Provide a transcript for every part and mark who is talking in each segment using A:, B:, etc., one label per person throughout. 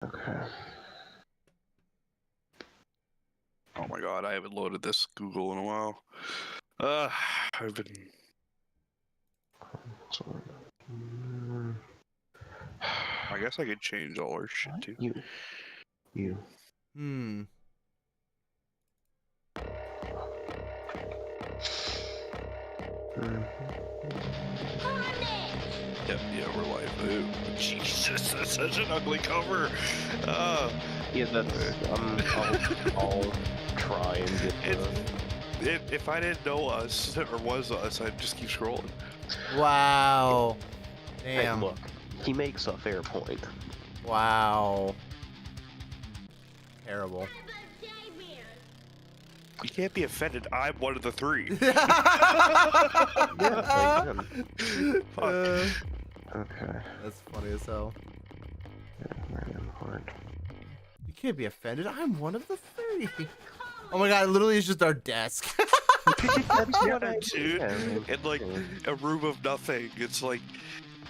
A: Okay.
B: Oh my god, I haven't loaded this Google in a while. I've been. I guess I could change all our shit too.
A: You.
C: Hmm.
B: Yeah, we're live. Ooh, Jesus, that's such an ugly cover.
A: Yeah, that's. I'll try and get.
B: If I didn't know us or was us, I'd just keep scrolling.
C: Wow.
A: Hey,
C: Damn.
A: look, he makes a fair point.
C: Wow. Terrible.
B: You can't be offended. I'm one of the three. Fuck.
A: Okay.
C: That's funny as hell.
A: Yeah,
C: You can't be offended. I'm one of the three. Oh my god, literally it's just our desk.
B: Yeah, dude. In like a room of nothing. It's like.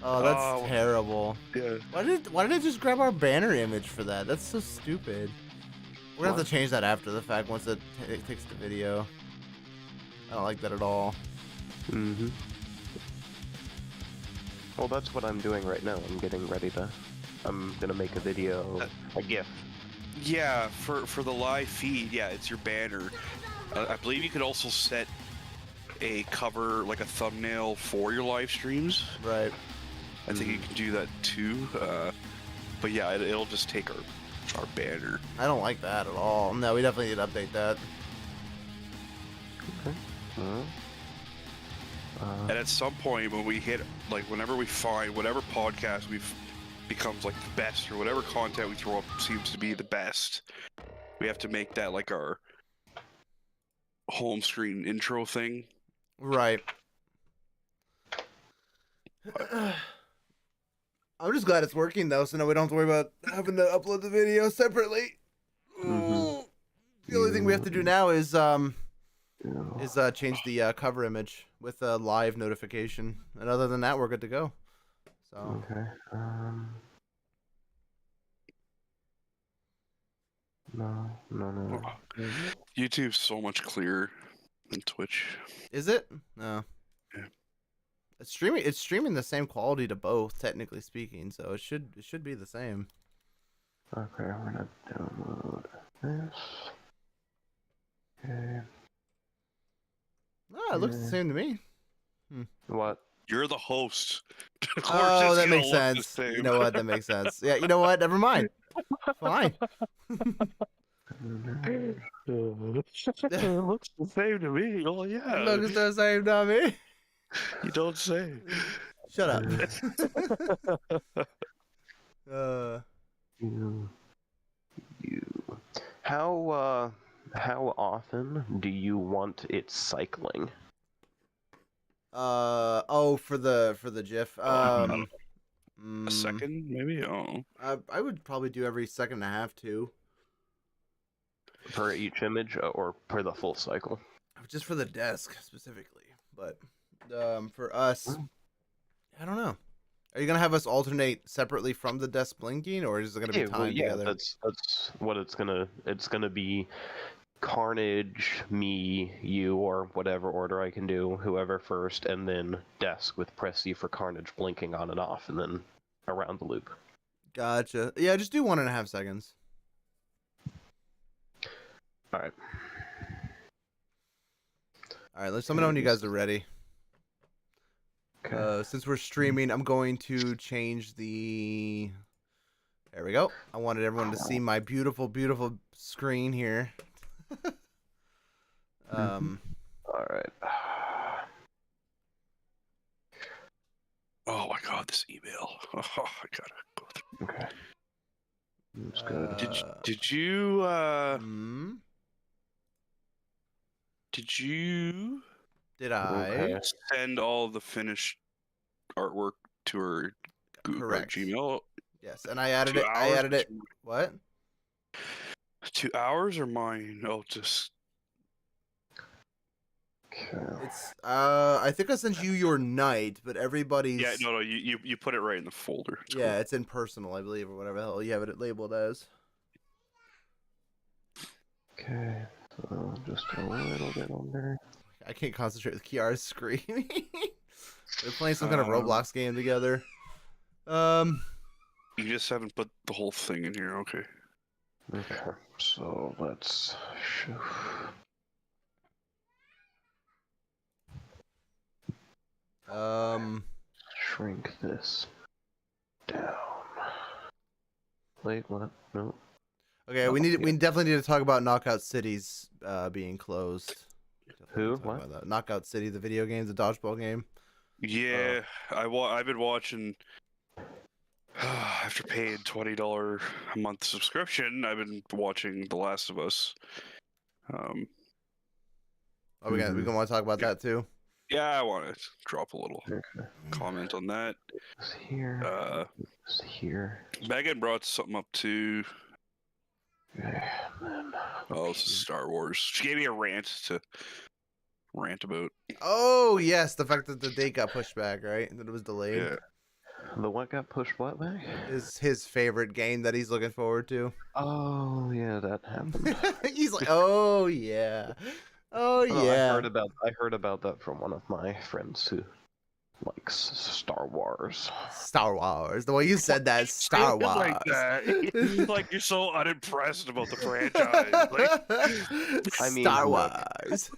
C: Oh, that's terrible.
B: Yeah.
C: Why did it just grab our banner image for that? That's so stupid. We're gonna have to change that after the fact once it takes the video. I don't like that at all.
A: Mm-hmm. Well, that's what I'm doing right now. I'm getting ready to. I'm gonna make a video, a GIF.
B: Yeah, for the live feed, yeah, it's your banner. I believe you could also set a cover, like a thumbnail for your live streams.
C: Right.
B: I think you can do that too. But yeah, it'll just take our banner.
C: I don't like that at all. No, we definitely need to update that.
A: Okay.
B: And at some point when we hit, like, whenever we find whatever podcast becomes like the best, or whatever content we throw up seems to be the best, we have to make that like our home screen intro thing.
C: Right. I'm just glad it's working though, so now we don't have to worry about having to upload the video separately. The only thing we have to do now is change the cover image with a live notification, and other than that, we're good to go. So.
A: Okay. No.
B: YouTube's so much clearer than Twitch.
C: Is it? No.
B: Yeah.
C: It's streaming the same quality to both, technically speaking, so it should be the same.
A: Okay, we're gonna download this. Okay.
C: Oh, it looks the same to me.
A: What?
B: You're the host.
C: Oh, that makes sense. You know what? That makes sense. Yeah, you know what? Never mind. Fine.
B: It looks the same to me. Oh yeah.
C: It looks the same to me.
B: You don't say.
C: Shut up.
A: How often do you want it cycling?
C: For the GIF.
B: A second, maybe. Oh.
C: I would probably do every second and a half too.
A: Per each image, or per the full cycle?
C: Just for the desk specifically, but for us, I don't know. Are you gonna have us alternate separately from the desk blinking, or is it gonna be timed together?
A: That's what it's gonna. It's gonna be Carnage, me, you, or whatever order I can do, whoever first, and then desk with press C for Carnage blinking on and off, and then around the loop.
C: Gotcha. Yeah, just do 1.5 seconds.
A: All right.
C: Let me know when you guys are ready.
A: Okay.
C: Since we're streaming, I'm going to change the. There we go. I wanted everyone to see my beautiful, beautiful screen here.
A: All right.
B: Oh my god, this email. Oh, I gotta go through.
A: Okay. That's good.
B: Did you
C: Did I
B: send all the finished artwork to her
C: Correct.
B: Gmail?
C: Yes, and I added it. I added it. What?
B: 2 hours or mine? Oh, just
A: Okay.
C: It's I think I sent you your night, but everybody's
B: Yeah, no, you put it right in the folder. It's
C: yeah,
B: cool.
C: it's in personal, I believe, or whatever the hell you have it labeled as.
A: Okay. So just a little bit under.
C: I can't concentrate with Kiara's screaming. They're playing some kind of
B: Um,
C: Roblox game together.
B: You just haven't put the whole thing in here. Okay.
A: Okay. So let's. Shrink this down. Wait, what? No.
C: Okay,
A: Oh,
C: we definitely need to talk about Knockout Cities being closed.
A: Who?
C: Talk
A: What?
C: about that. Knockout City, the video game, the dodgeball game.
B: Yeah, I've been watching. After paying $20 a month subscription, I've been watching The Last of Us.
C: Oh, we gonna want to talk about that too.
B: Yeah, I want to drop a little
A: Okay.
B: comment on that.
A: It's here. It's here.
B: Megan brought something up too.
A: Okay. Then.
B: Oh, this is Star Wars. She gave me a rant to rant about.
C: Oh yes, the fact that the date got pushed back, right? That it was delayed.
B: Yeah.
A: The what got pushed what back?
C: Is his favorite game that he's looking forward to.
A: Oh yeah, that happened.
C: He's like, oh yeah, oh yeah.
A: I heard about that from one of my friends who likes Star Wars.
C: Star Wars. The way you said that, Star Wars.
B: Like that. Like you're so unimpressed about the franchise. Like,
A: I mean,
C: Star
A: look,
C: Wars.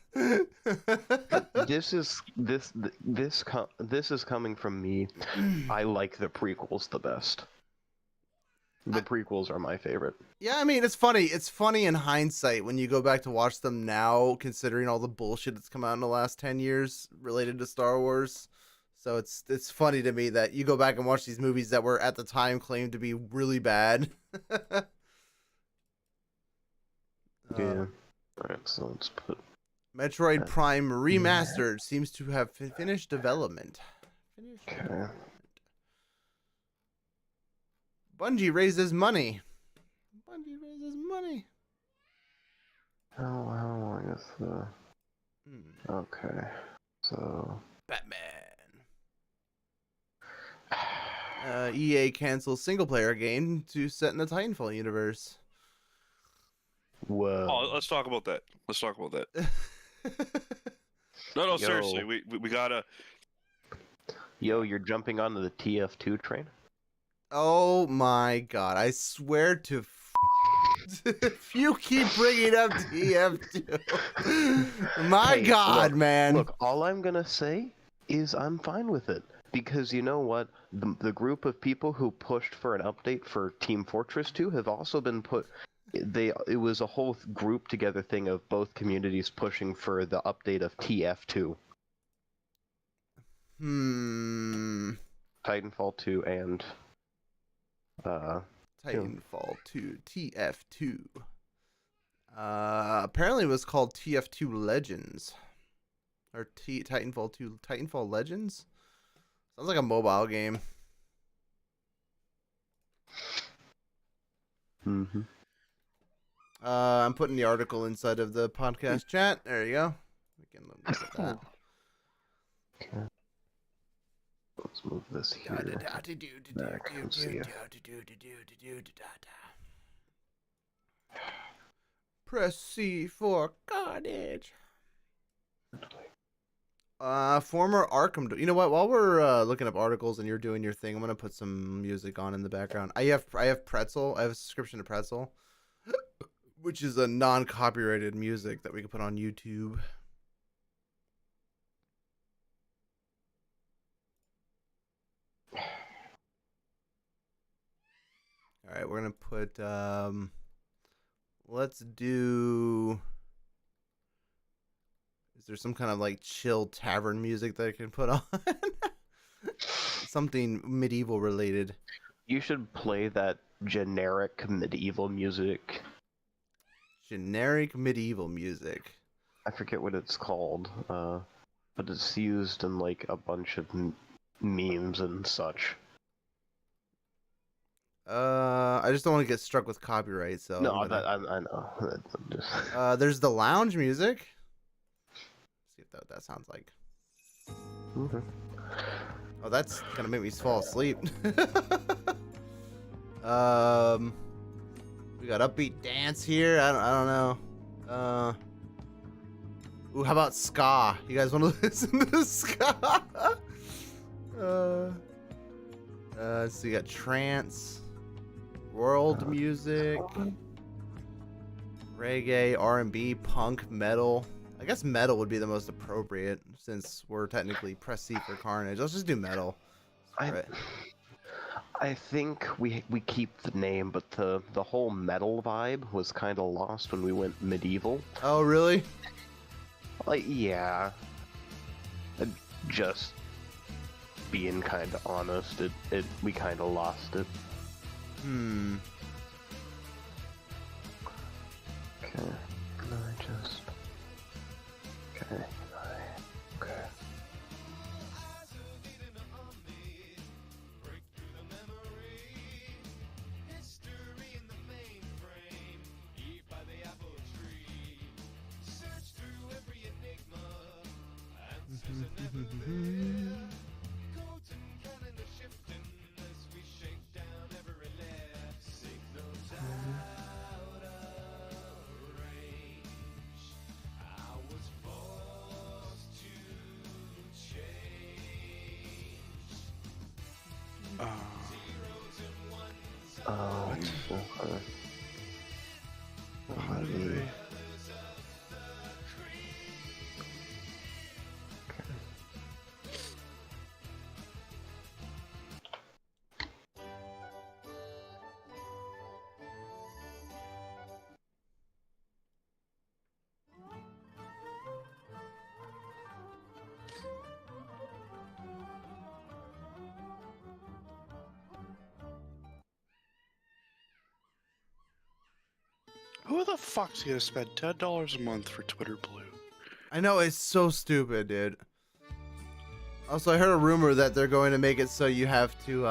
A: this is coming from me. I like the prequels the best. The prequels are my favorite.
C: Yeah, I mean, it's funny. It's funny in hindsight when you go back to watch them now, considering all the bullshit that's come out in the last 10 years related to Star Wars. So it's funny to me that you go back and watch these movies that were at the time claimed to be really bad.
A: Yeah. Alright, so let's put...
C: Metroid Prime Remastered seems to have finished development.
A: Okay.
C: Bungie raises money.
A: How long is the... Okay. So...
C: Batman. EA cancels single-player game to set in the Titanfall universe.
A: Whoa.
B: oh, let's talk about that. No,
A: Yo.
B: seriously, we gotta.
A: Yo, you're jumping onto the TF2 train?
C: Oh my god, I swear to if you keep bringing up TF2. My
A: Hey,
C: god, man.
A: Look, all I'm gonna say is I'm fine with it. Because you know what? The group of people who pushed for an update for Team Fortress 2 have also been put... It was a whole group together thing of both communities pushing for the update of TF2. Titanfall 2 and...
C: Titanfall 2, TF2. Apparently it was called TF2 Legends. Or Titanfall 2, Titanfall Legends? Sounds like a mobile game.
A: Mm-hmm.
C: I'm putting the article inside of the podcast chat. There you go. We can look at that.
A: Okay. Let's move this here. Back and see if...
C: Press C for Carnage. Former Arkham. You know what? While we're looking up articles and you're doing your thing, I'm gonna put some music on in the background. I have Pretzel. I have a subscription to Pretzel, which is a non-copyrighted music that we can put on YouTube. All right, we're gonna put. Let's do. Is there some kind of like chill tavern music that I can put on? Something medieval related.
A: You should play that generic medieval music.
C: Generic medieval music.
A: I forget what it's called, but it's used in like a bunch of memes and such.
C: I just don't want to get struck with copyright, so
A: No, I know.
C: there's the lounge music. Let's see if though. That sounds like.
A: Okay.
C: Oh, that's gonna make me fall asleep. We got upbeat dance here. I don't know. Ooh, how about ska? You guys want to listen to ska? So you got trance, world music, reggae, R&B, punk, metal. I guess metal would be the most appropriate since we're technically press C for Carnage. Let's just do metal. Right.
A: I think we keep the name, but the whole metal vibe was kind of lost when we went medieval.
C: Oh, really?
A: Like, yeah. Just being kind of honest, we kind of lost it. Okay. Okay. Okay.
B: Who the fuck's gonna spend $10 a month for Twitter Blue?
C: I know, it's so stupid, dude. Also, I heard a rumor that they're going to make it so you have to,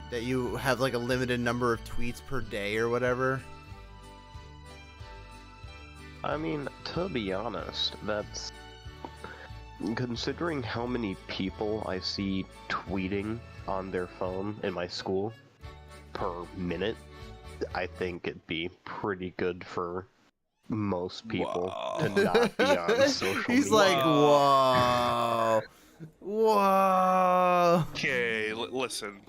C: that you have like a limited number of tweets per day or whatever.
A: I mean, to be honest, that's... Considering how many people I see tweeting on their phone in my school per minute, I think it'd be pretty good for most people to not be on social
C: He's
A: media.
C: like, whoa. Whoa.
B: Okay, listen.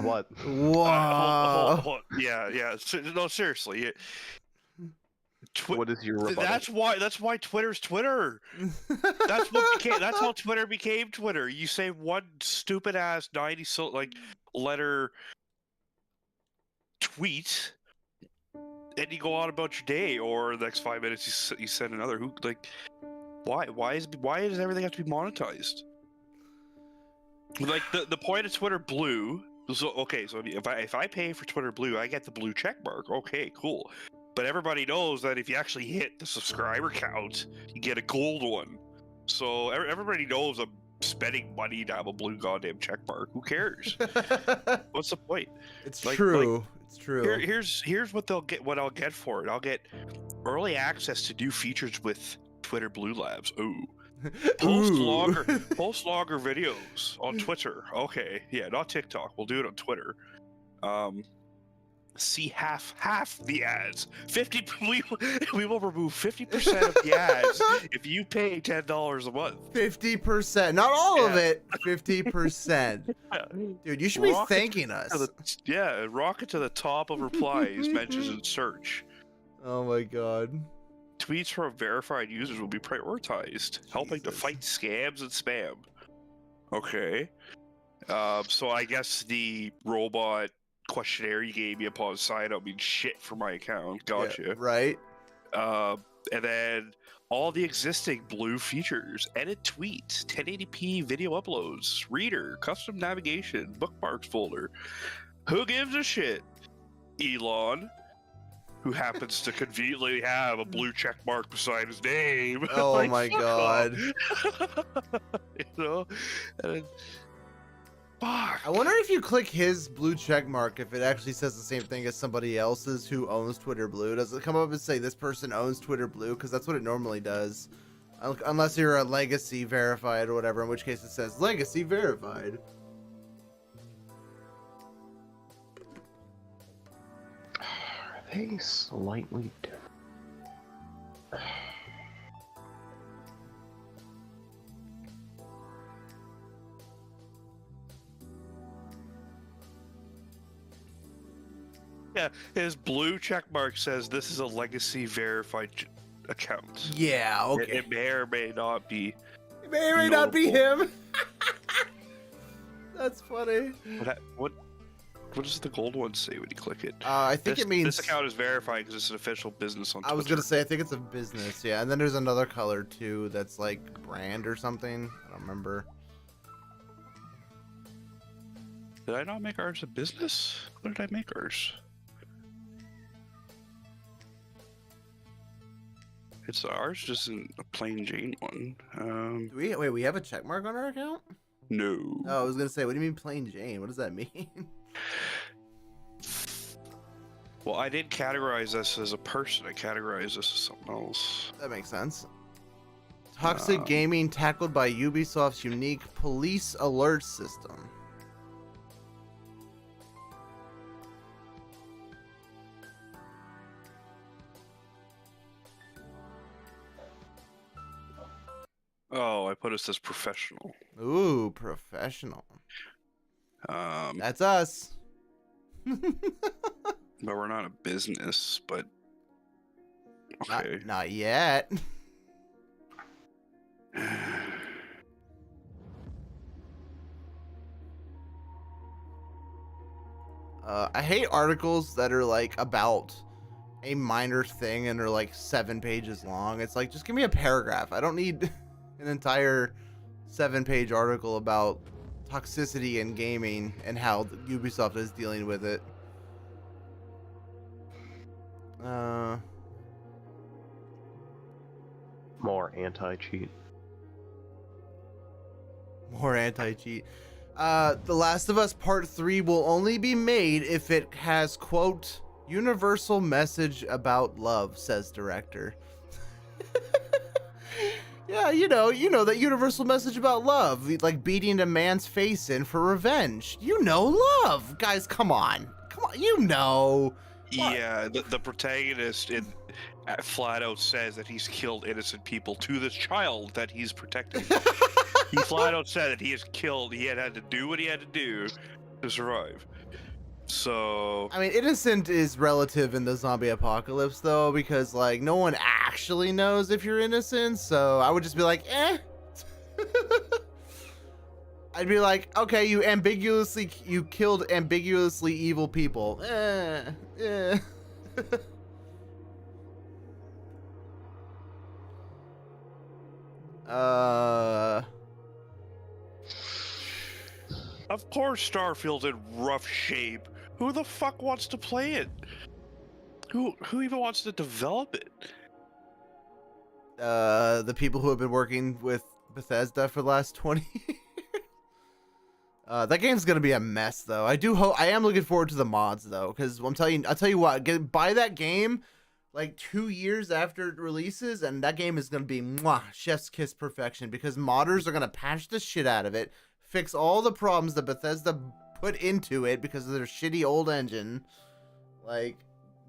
A: What?
C: Whoa.
B: Hold. Yeah. No, seriously.
A: What is your rebuttal?
B: That's why Twitter's Twitter. That's how Twitter became Twitter. You say one stupid ass 90 letter tweet, and you go on about your day, or the next 5 minutes you send another. Why does everything have to be monetized? Like the point of Twitter Blue. So if I pay for Twitter Blue, I get the blue check mark. Okay, cool. But everybody knows that if you actually hit the subscriber count, you get a gold one. So everybody knows I'm spending money to have a blue goddamn check mark. Who cares? What's the point?
C: It's true. It's true.
B: Here's what they'll get. What I'll get for it. I'll get early access to new features with Twitter Blue Labs. Ooh. Post longer videos on Twitter. Okay, yeah, not TikTok. We'll do it on Twitter. See half the ads. We will remove 50% of the ads if you pay $10 a month.
C: 50%, not all of it. 50%. Dude, you should be thanking us.
B: Rocket to the top of replies, mentions, and search.
C: Oh my god.
B: Tweets from verified users will be prioritized, helping to fight scams and spam. Okay. So I guess the robot questionnaire you gave me upon sign up means shit for my account. Gotcha.
C: Yeah, right.
B: And then all the existing blue features: edit tweets, 1080p video uploads, reader, custom navigation, bookmarks folder. Who gives a shit? Elon, who happens to conveniently have a blue check mark beside his name.
C: Oh my god.
B: You know? And Fuck.
C: I wonder if you click his blue check mark, if it actually says the same thing as somebody else's who owns Twitter Blue. Does it come up and say this person owns Twitter Blue? Because that's what it normally does. Unless you're a legacy verified or whatever, in which case it says legacy verified.
A: Are they slightly different?
B: Yeah, his blue check mark says this is a legacy verified account.
C: Yeah, okay.
B: It may or may not be.
C: It may or may not be him. That's funny.
B: What does the gold one say when you click it?
C: I think it means
B: this account is verified because it's an official business on Twitter.
C: I was gonna say I think it's a business, yeah. And then there's another color too that's like brand or something. I don't remember.
B: Did I not make ours a business? What did I make ours? It's ours, just in a plain Jane one.
C: Wait, we have a check mark on our account?
B: No.
C: Oh, I was gonna say, what do you mean plain Jane? What does that mean?
B: Well, I didn't categorize us as a person. I categorized us as something else.
C: That makes sense. Toxic gaming tackled by Ubisoft's unique police alert system.
B: Oh, I put us as professional.
C: Ooh, professional. That's us.
B: But we're not a business, but okay.
C: Not yet. I hate articles that are like about a minor thing and are like 7 pages long. It's like, just give me a paragraph. I don't need an entire 7-page article about toxicity in gaming and how Ubisoft is dealing with it.
A: More anti-cheat.
C: More anti-cheat. The Last of Us Part 3 will only be made if it has, quote, universal message about love, says director. Yeah, you know that universal message about love, like beating a man's face in for revenge. You know love. Guys, come on. Come on, you know.
B: Yeah, the protagonist flat out says that he's killed innocent people to this child that he's protecting. He flat out said that he had to do what he had to do to survive. So
C: I mean, innocent is relative in the zombie apocalypse, though, because like no one actually knows if you're innocent. So I would just be like, eh. I'd be like, okay, you killed ambiguously evil people. Eh.
B: Of course Starfield's in rough shape. Who the fuck wants to play it? Who even wants to develop it?
C: The people who have been working with Bethesda for the last 20 years. That game's gonna be a mess, though. I am looking forward to the mods, though, because I'll tell you what, buy that game like 2 years after it releases, and that game is gonna be chef's kiss perfection, because modders are gonna patch the shit out of it, fix all the problems that Bethesda put into it because of their shitty old engine. Like,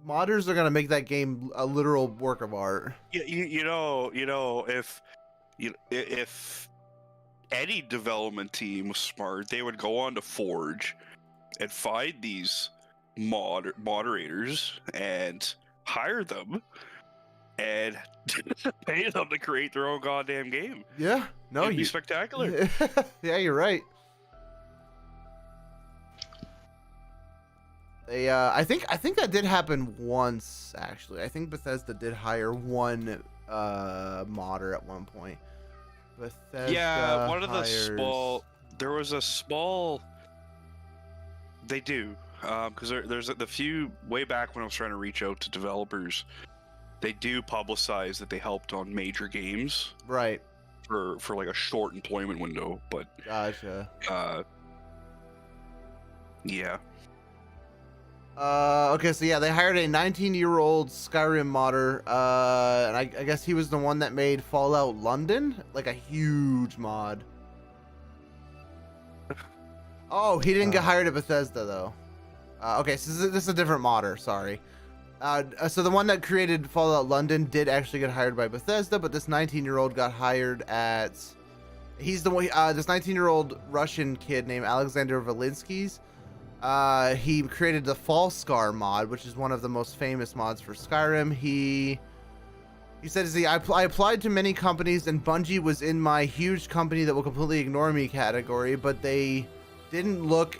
C: modders are gonna make that game a literal work of art.
B: You know, if any development team was smart, they would go on to Forge and find these moderators and hire them and pay them to create their own goddamn game.
C: Yeah, no,
B: it'd be spectacular.
C: Yeah, you're right. They, I think that did happen once, actually. I think Bethesda did hire one modder at one point. Bethesda
B: one of the there was a small. They do, because there's the few way back when I was trying to reach out to developers. They do publicize that they helped on major games,
C: right?
B: For like a short employment window, but
C: gotcha.
B: Yeah.
C: Okay, so yeah, they hired a 19-year-old Skyrim modder, and I guess he was the one that made Fallout London, like a huge mod. Oh, he didn't get hired at Bethesda though. Okay, so this is a different modder. Sorry. So the one that created Fallout London did actually get hired by Bethesda, but this 19-year-old got hired at. He's the one. This 19-year-old Russian kid named Alexander Valinsky's. He created the Falscar mod, which is one of the most famous mods for Skyrim. He said, I applied to many companies, and Bungie was in my huge company that will completely ignore me category, but they didn't look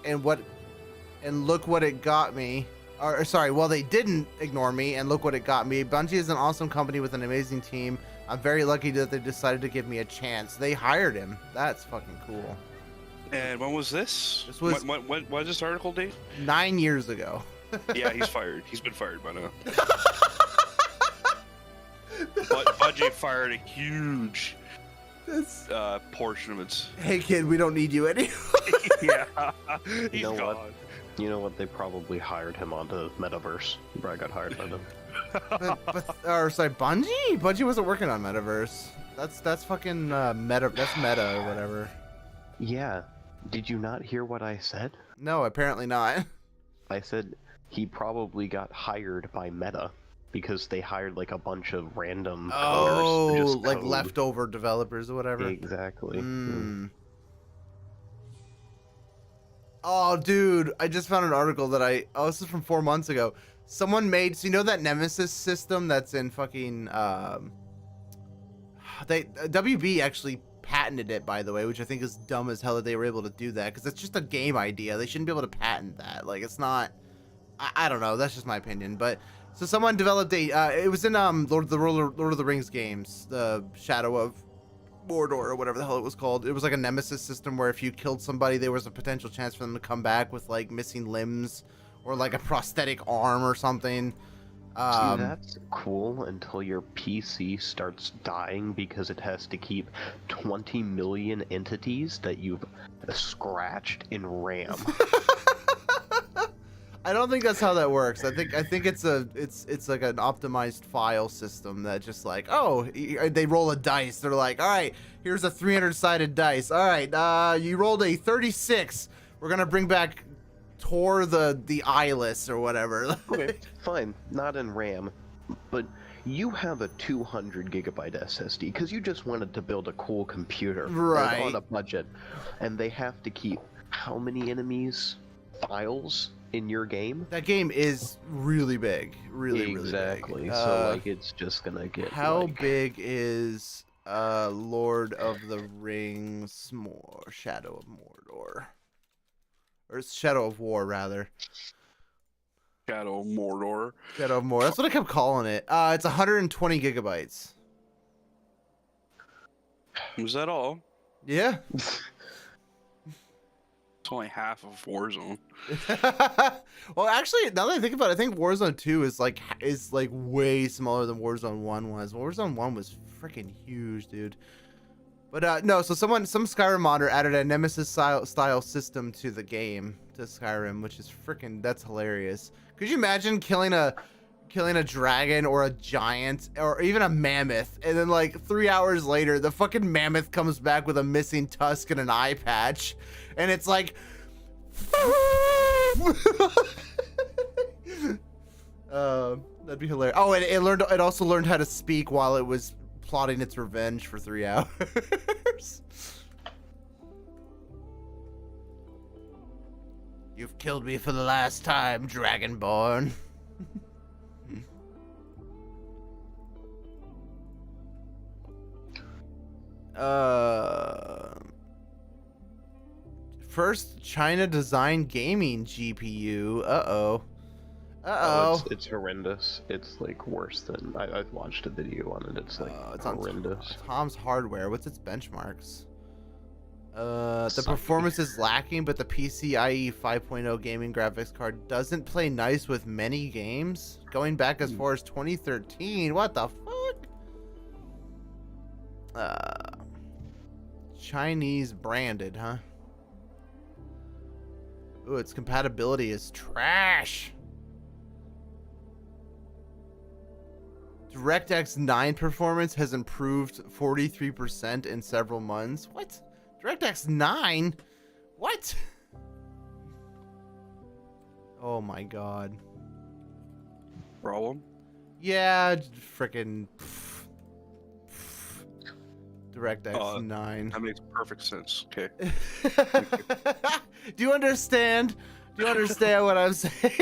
C: look what it got me. Or sorry, well, they didn't ignore me, and look what it got me. Bungie is an awesome company with an amazing team. I'm very lucky that they decided to give me a chance. They hired him. That's fucking cool.
B: And when was this?
C: This was
B: when is this article date?
C: 9 years ago.
B: Yeah, he's fired. He's been fired by now. But Bungie fired a huge portion of its.
C: Hey kid, we don't need you anymore.
B: Yeah, he's
A: know
B: gone.
A: what? You know what? They probably hired him onto Metaverse. He probably got hired by them.
C: Or sorry, Bungie? Bungie wasn't working on Metaverse. That's fucking meta. That's meta or whatever.
A: Yeah. Did you not hear what I said?
C: No, apparently not.
A: I said he probably got hired by Meta because they hired like a bunch of random coders to just
C: like
A: code.
C: leftover developers or whatever.
A: Exactly.
C: Oh, dude, I just found an article that this is from 4 months ago. Someone made, so you know that Nemesis system that's in fucking, WB actually patented it, by the way, which I think is dumb as hell that they were able to do that, because it's just a game idea. They shouldn't be able to patent that. Like, it's not, I don't know, that's just my opinion, but, so someone developed it was in, Lord of the Rings games, the Shadow of Mordor or whatever the hell it was called. It was like a nemesis system where if you killed somebody, there was a potential chance for them to come back with like missing limbs or like a prosthetic arm or something.
A: See, that's cool until your PC starts dying because it has to keep 20 million entities that you've scratched in RAM.
C: I don't think that's how that works. I think it's like an optimized file system that just like, oh, they roll a dice. They're like, all right, here's a 300-sided dice. All right, you rolled a 36. We're gonna bring back Tor the eyeless or whatever.
A: Okay, fine, not in RAM, but you have a 200 gigabyte SSD because you just wanted to build a cool computer
C: right
A: on a budget, and they have to keep how many enemies files in your game?
C: That game is really big, really
A: exactly.
C: Really big.
A: So like it's just gonna get.
C: How
A: like...
C: big is Lord of the Rings Shadow of Mordor, or Shadow of War rather?
B: Shadow of Mordor.
C: Shadow of Mordor. That's what I kept calling it. It's 120 gigabytes.
B: Was that all?
C: Yeah.
B: It's only half of Warzone.
C: Well, actually, now that I think about it, I think Warzone 2 is like way smaller than Warzone 1 was. Warzone 1 was freaking huge, dude. But no, so some Skyrim modder added a Nemesis style system to the game, to Skyrim, which is freaking, that's hilarious. Could you imagine killing a dragon or a giant or even a mammoth, and then like 3 hours later the fucking mammoth comes back with a missing tusk and an eye patch, and it's like that'd be hilarious. Oh, and it also learned how to speak while it was plotting its revenge for 3 hours. You've killed me for the last time, Dragonborn. First China designed gaming GPU. Uh-oh.
A: Oh, it's horrendous. It's like worse than I've watched a video on it. It's like
C: it's
A: horrendous.
C: on Tom's Hardware. What's its benchmarks? The performance is lacking, but the PCIe 5.0 gaming graphics card doesn't play nice with many games. Going back as far as 2013. What the fuck? Chinese branded, huh? Ooh, its compatibility is trash. DirectX 9 performance has improved 43% in several months. What? DirectX 9? What? Oh my god.
B: Problem?
C: Yeah, frickin' DirectX 9.
B: That makes perfect sense. Okay.
C: Do you understand? Do you understand what I'm saying?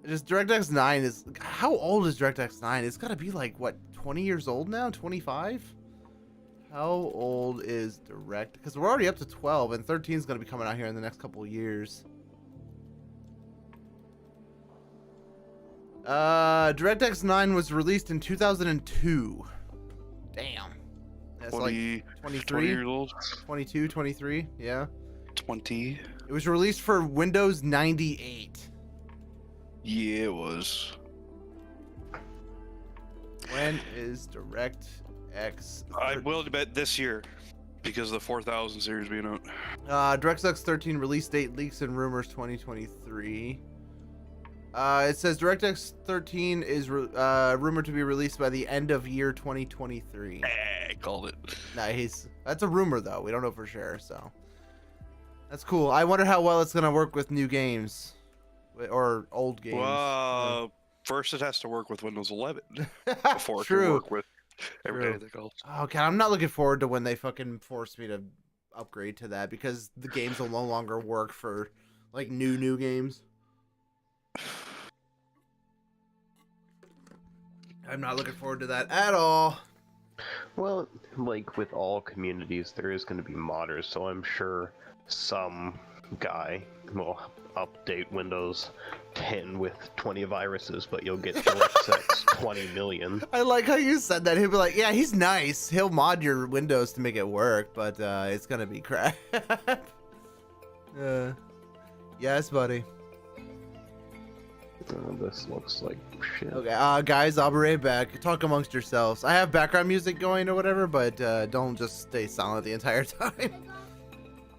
C: Just DirectX 9 is... How old is DirectX 9? It's gotta be like, what, 20 years old now? 25? How old is Direct? Because we're already up to 12, and 13 is gonna be coming out here in the next couple of years. DirectX 9 was released in 2002. Damn. That's
B: 20,
C: like 23?
B: 20 years old.
C: 22, 23, yeah.
B: 20.
C: It was released for Windows 98.
B: Yeah, it was.
C: When is DirectX?
B: I'm willing to bet this year because of the 4000 series being out.
C: DirectX 13 release date leaks and rumors 2023. It says DirectX 13 is rumored to be released by the end of year 2023.
B: I called it.
C: Nice. That's a rumor though. We don't know for sure, so that's cool. I wonder how well it's gonna work with new games or old games.
B: Well, first it has to work with Windows 11 before it can
C: True.
B: work with everything else.
C: Oh god, I'm not looking forward to when they fucking force me to upgrade to that because the games will no longer work for like new games. I'm not looking forward to that at all.
A: Well, like with all communities, there is going to be modders, so I'm sure some guy will update Windows 10 with 20 viruses, but you'll get DirectX 20 million.
C: I like how you said that. He'll be like, yeah, he's nice. He'll mod your Windows to make it work, but it's going to be crap. Yes, buddy.
A: This looks like shit.
C: Okay, guys, I'll be right back. Talk amongst yourselves. I have background music going or whatever, but don't just stay silent the entire time.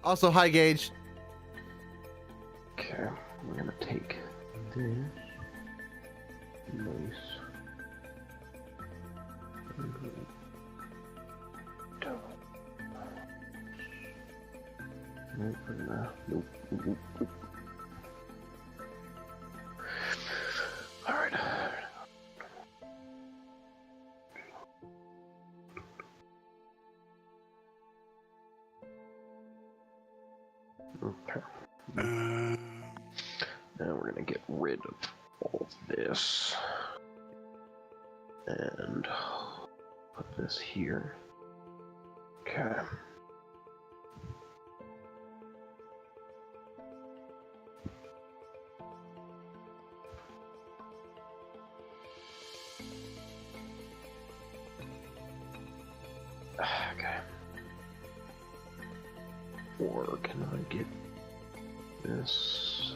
C: Also, hi, Gage.
A: Okay, we're gonna take this. Nice. Nope. All right. Okay. Now we're gonna get rid of all of this and put this here. Okay. Okay. Or can I get this?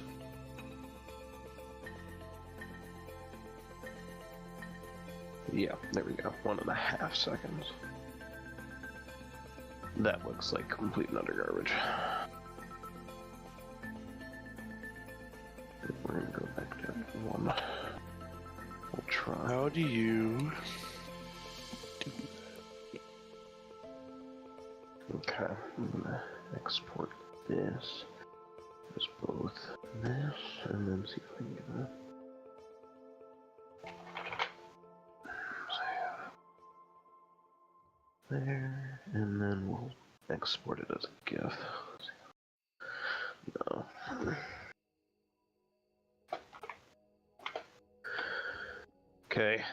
A: Yeah, there we go. 1.5 seconds. That looks like complete and utter garbage. We're gonna go back down to 1. We'll try.
B: How do you...
A: Okay, I'm gonna export this as both this, and then see if I can get that. There, and then we'll export it as a GIF. No. Okay,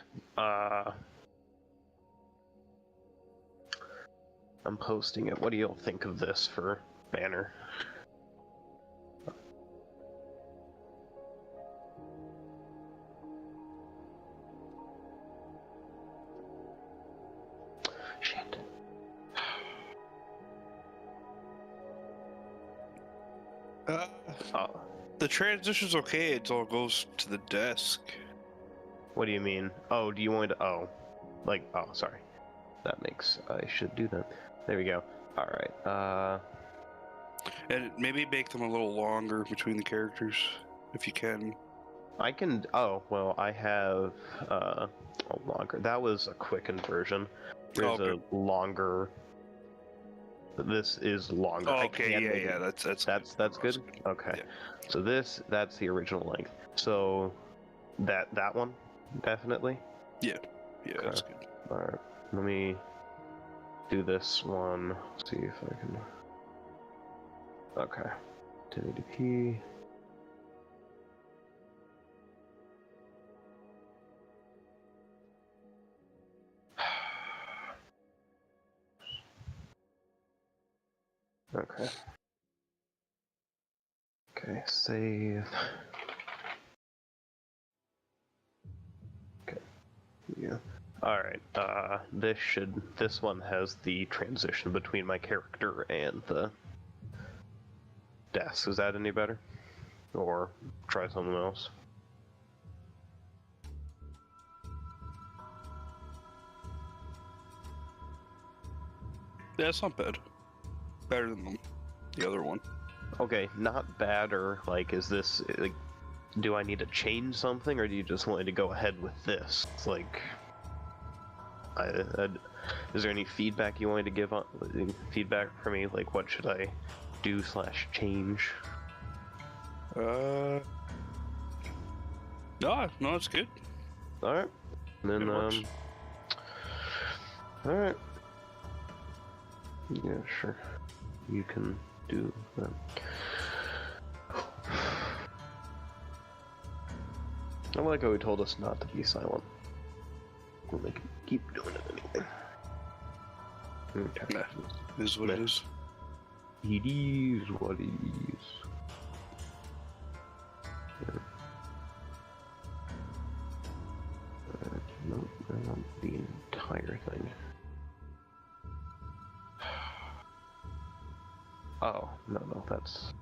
A: I'm posting it. What do y'all think of this for banner? Shit.
B: The transition's okay until it goes to the desk.
A: What do you mean? Oh, do you want to? Oh, like, oh, sorry. That makes, I should do that. There we go. Alright,
B: And maybe make them a little longer between the characters, if you can.
A: I can. Oh well, I have a longer. That was a quickened version. There's
B: Okay.
A: a longer. This is longer. I
B: Okay,
A: can make
B: yeah,
A: it-
B: that's
A: good. Okay.
B: Yeah.
A: So that's the original length. So that one definitely.
B: Yeah, that's good.
A: All right. Let me do this one. See if I can. Okay. 1080p. Okay. Okay, save. Okay. Yeah. Alright, this one has the transition between my character and the desk. Is that any better? Or try something else?
B: Yeah, it's not bad. Better than the other one.
A: Okay, not bad, or like, is this, like, do I need to change something, or do you just want me to go ahead with this? It's like, is there any feedback you want me to give on, feedback for me? Like, what should I do / change?
B: No, it's good.
A: Alright. Then,
B: It works.
A: Alright. Yeah, sure. You can do that. I like how he told us not to be silent. We'll make keep doing it anyway. Okay.
B: Nah, is what it is.
A: It is what it is. No, I want the entire thing. Oh, no, that's...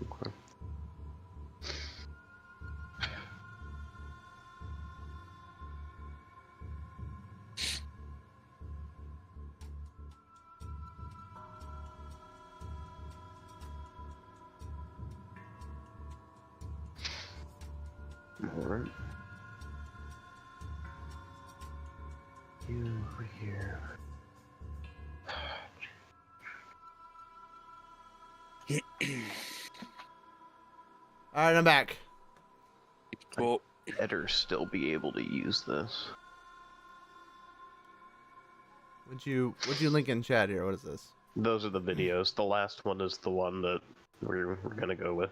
A: Okay. Alright. You over here.
C: All right, I'm back.
B: Well,
A: Better still be able to use this.
C: Would you link in chat here? What is this?
A: Those are the videos. The last one is the one that we're gonna go with.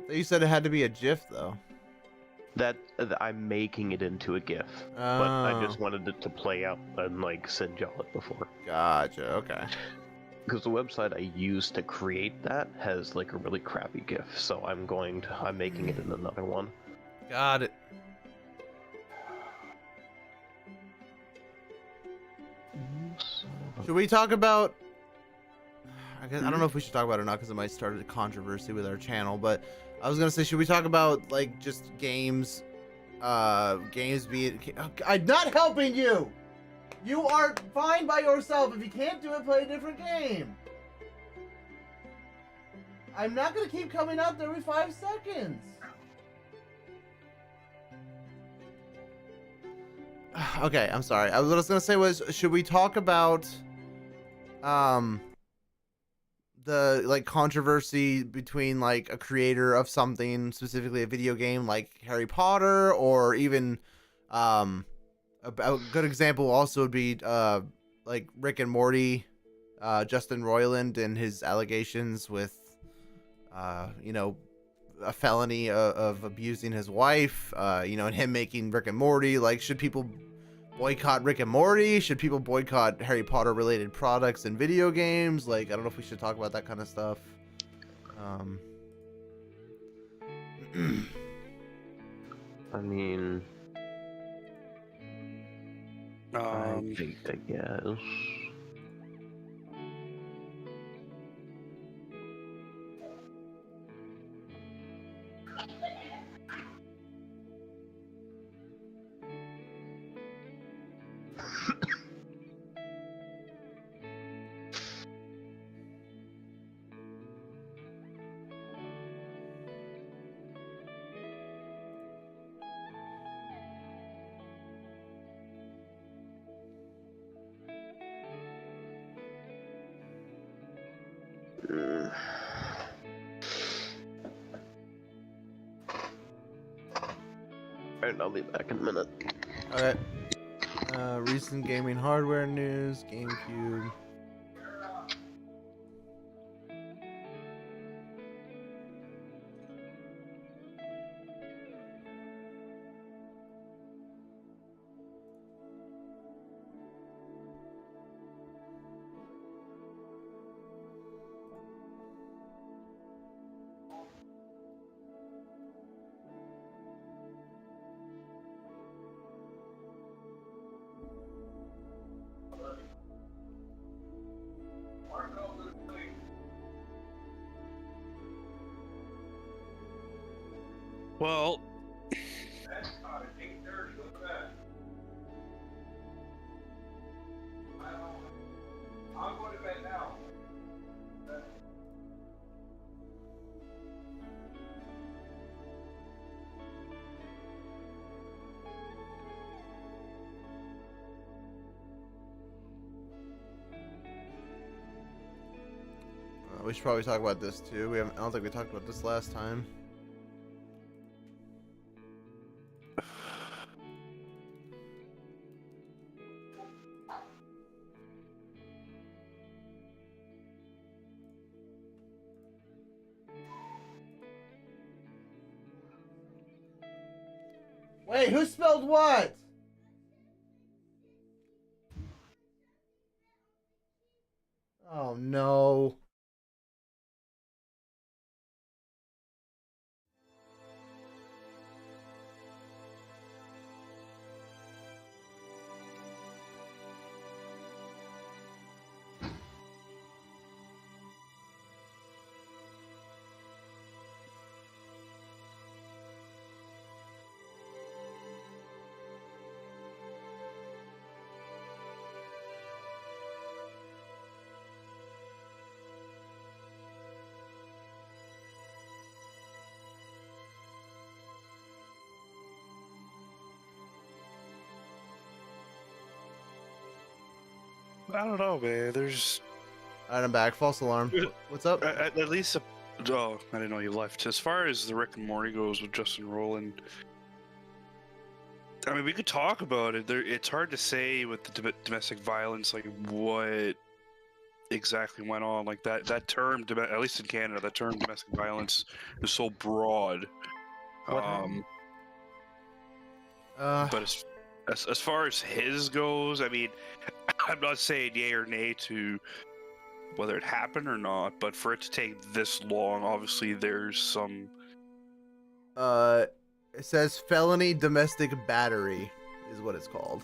C: You said it had to be a GIF though.
A: That I'm making it into a GIF, but I just wanted it to play out and like send y'all it before.
C: Gotcha. Okay.
A: Because the website I used to create that has like a really crappy GIF, so I'm making it in another one.
C: Got it. Should we talk about? I don't know if we should talk about it or not because it might start a controversy with our channel. But I was gonna say, should we talk about like just games? Games being. I'm not helping you. You are fine by yourself. If you can't do it, play a different game. I'm not gonna keep coming out every 5 seconds. Okay, I'm sorry. What I was gonna say was, should we talk about the like controversy between like a creator of something, specifically a video game like Harry Potter, or even a good example also would be like Rick and Morty, Justin Roiland and his allegations with you know, a felony of abusing his wife, you know, and him making Rick and Morty. Like, should people boycott Rick and Morty? Should people boycott Harry Potter related products and video games? Like, I don't know if we should talk about that kind of stuff.
A: I mean, I guess. Alright, I'll be back in a minute.
C: Okay. Recent gaming hardware news, GameCube.
B: Well,
C: We should probably talk about this too. I don't think we talked about this last time. Wait, who spelled what? Oh no.
B: I don't know, man. There's
C: Alright, I'm back. False alarm. What's up?
B: at least oh, I didn't know you left. As far as the Rick and Morty goes with Justin Roiland, I mean, we could talk about it. It's hard to say with the domestic violence, like what exactly went on. Like that term, at least in Canada, that term domestic violence is so broad.
A: What happened?
B: But as far as his goes, I mean, I'm not saying yay or nay to whether it happened or not, but for it to take this long, obviously there's some.
C: It says felony domestic battery is what it's called,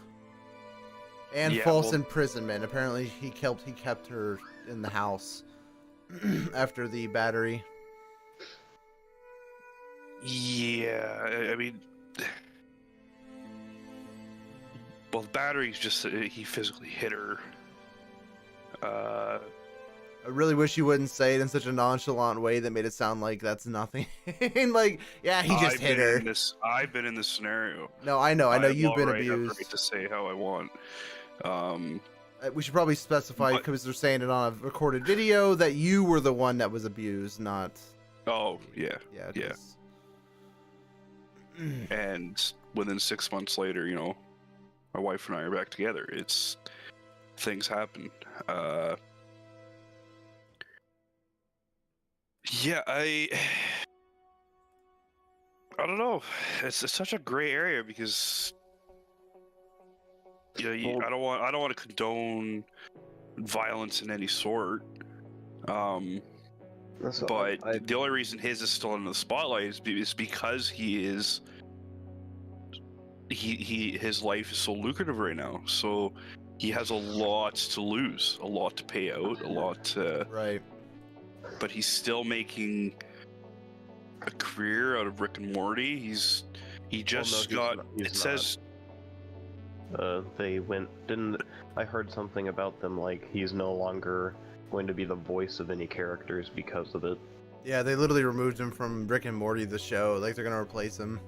C: and
B: Yeah,
C: false
B: well-
C: imprisonment. Apparently, he kept her in the house after the battery.
B: Yeah, I mean, well, the battery's just he physically hit her.
C: I really wish you wouldn't say it in such a nonchalant way that made it sound like that's nothing. Like, yeah, he just hit her.
B: I've been in this scenario.
C: No, I know
B: I have
C: you've been
B: I have the
C: abused.
B: right to say how I want.
C: We should probably specify, because they're saying it on a recorded video, that you were the one that was abused, not.
B: Oh yeah,
C: Yeah.
B: yeah. And within 6 months later, you know, my wife and I are back together. Things happen. Yeah, I don't know. It's such a gray area because you know, I don't want to condone violence in any sort.
A: That's
B: But
A: I
B: the only reason his is still in the spotlight is because his life is so lucrative right now. So he has a lot to lose, a lot to pay out, a lot to,
C: Right.
B: but he's still making a career out of Rick and Morty. He just got. It says.
A: They went. Didn't I heard something about them like he's no longer going to be the voice of any characters because of it.
C: Yeah, they literally removed him from Rick and Morty, the show. Like they're gonna replace him.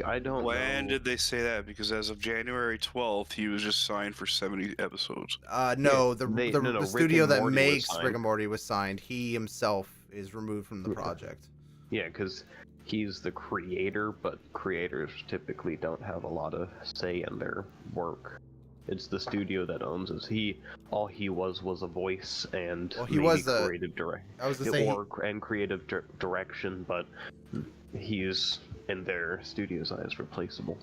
A: I don't know.
B: When did they say that? Because as of January 12th, he was just signed for 70 episodes.
C: No,
A: Yeah,
C: the
A: Rick
C: studio
A: and
C: that
A: Morty was
C: makes
A: signed.
C: Rick and Morty was signed. He himself is removed from the project.
A: Yeah, because he's the creator, but creators typically don't have a lot of say in their work. It's the studio that owns it. All he was a voice and
C: Well, he was a
A: creative
C: and
A: creative direction, but he's in their studio's eyes replaceable.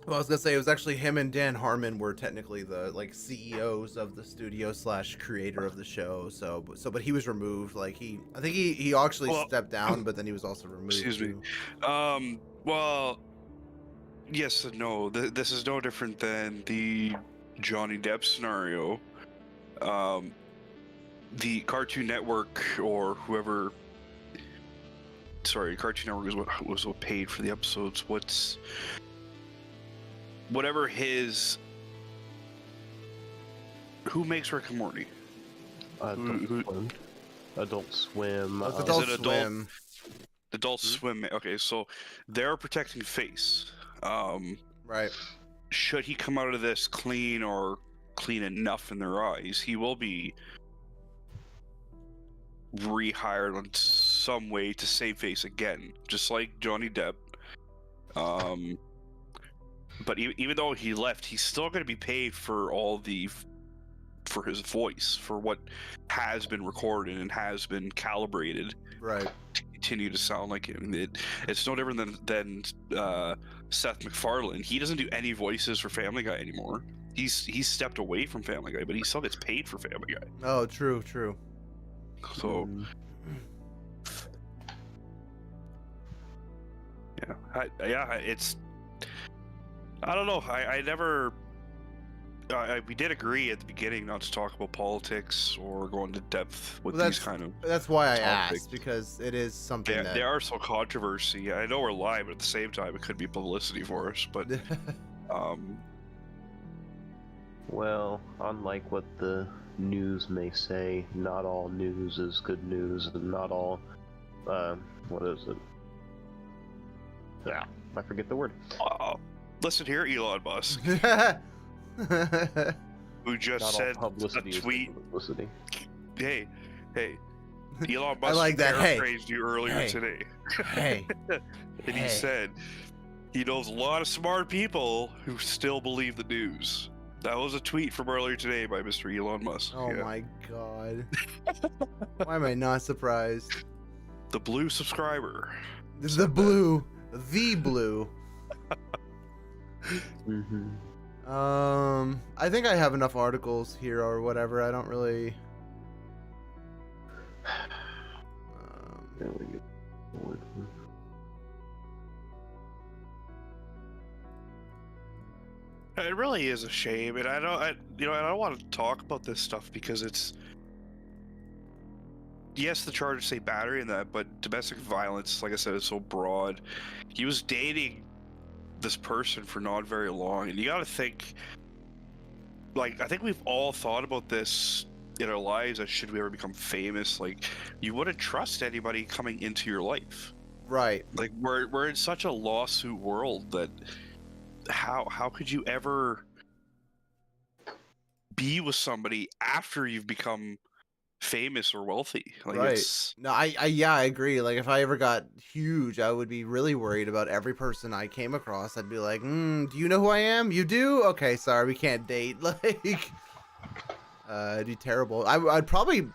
C: Well, I was gonna say it was actually him and Dan Harmon were technically the like CEOs of the studio / creator of the show. But he was removed. Like I think he actually stepped down, but then he was also removed.
B: Excuse me.
C: Too.
B: Well, yes and no. This is no different than the Johnny Depp scenario. The Cartoon Network or whoever. Sorry, Cartoon Network was what paid for the episodes. Whatever his. Who makes Rick and Morty?
A: Adult Swim.
C: It's
B: Is
C: Adult
B: it
C: Swim.
B: Adult Swim. Okay, so they're protecting face.
C: Right.
B: Should he come out of this clean or clean enough in their eyes, he will be rehired on some way to save face again, just like Johnny Depp. But even though he left, he's still going to be paid for for his voice, for what has been recorded and has been calibrated,
C: Right.
B: to continue to sound like him. It's no different than Seth MacFarlane. He doesn't do any voices for Family Guy anymore. He's stepped away from Family Guy, but he still gets paid for Family Guy.
C: Oh, true.
B: So, it's. I don't know. I never. We did agree at the beginning not to talk about politics or go into depth with these kind of.
C: That's why I
B: topics.
C: asked, because it is something that
B: They are so controversy. I know we're live, but at the same time, it could be publicity for us. But
A: Well, unlike what the news may say, not all news is good news, and not all, what is it? Yeah, I forget the word.
B: listen here, Elon Musk, who just
A: Not
B: said
A: all publicity
B: a
A: is
B: tweet.
A: good publicity.
B: Hey, Elon Musk
C: I like that. Hey.
B: paraphrased you earlier today.
C: Hey.
B: And he said he knows a lot of smart people who still believe the news. That was a tweet from earlier today by Mr. Elon Musk.
C: Oh my god. Why am I not surprised?
B: The blue subscriber.
C: The blue.
A: Mm-hmm.
C: I think I have enough articles here or whatever. I don't really.
B: It really is a shame, and I don't want to talk about this stuff because it's. Yes, the charges say battery and that, but domestic violence, like I said, is so broad. He was dating this person for not very long, and you got to think. Like, I think we've all thought about this in our lives. That should we ever become famous, like, you wouldn't trust anybody coming into your life.
C: Right.
B: Like, we're in such a lawsuit world that how could you ever be with somebody after you've become famous or wealthy? Like,
C: Right.
B: it's
C: No, I agree. Like, if I ever got huge, I would be really worried about every person I came across. I'd be like, do you know who I am? You do? Okay, sorry, we can't date. Like, it'd be terrible. I'd probably,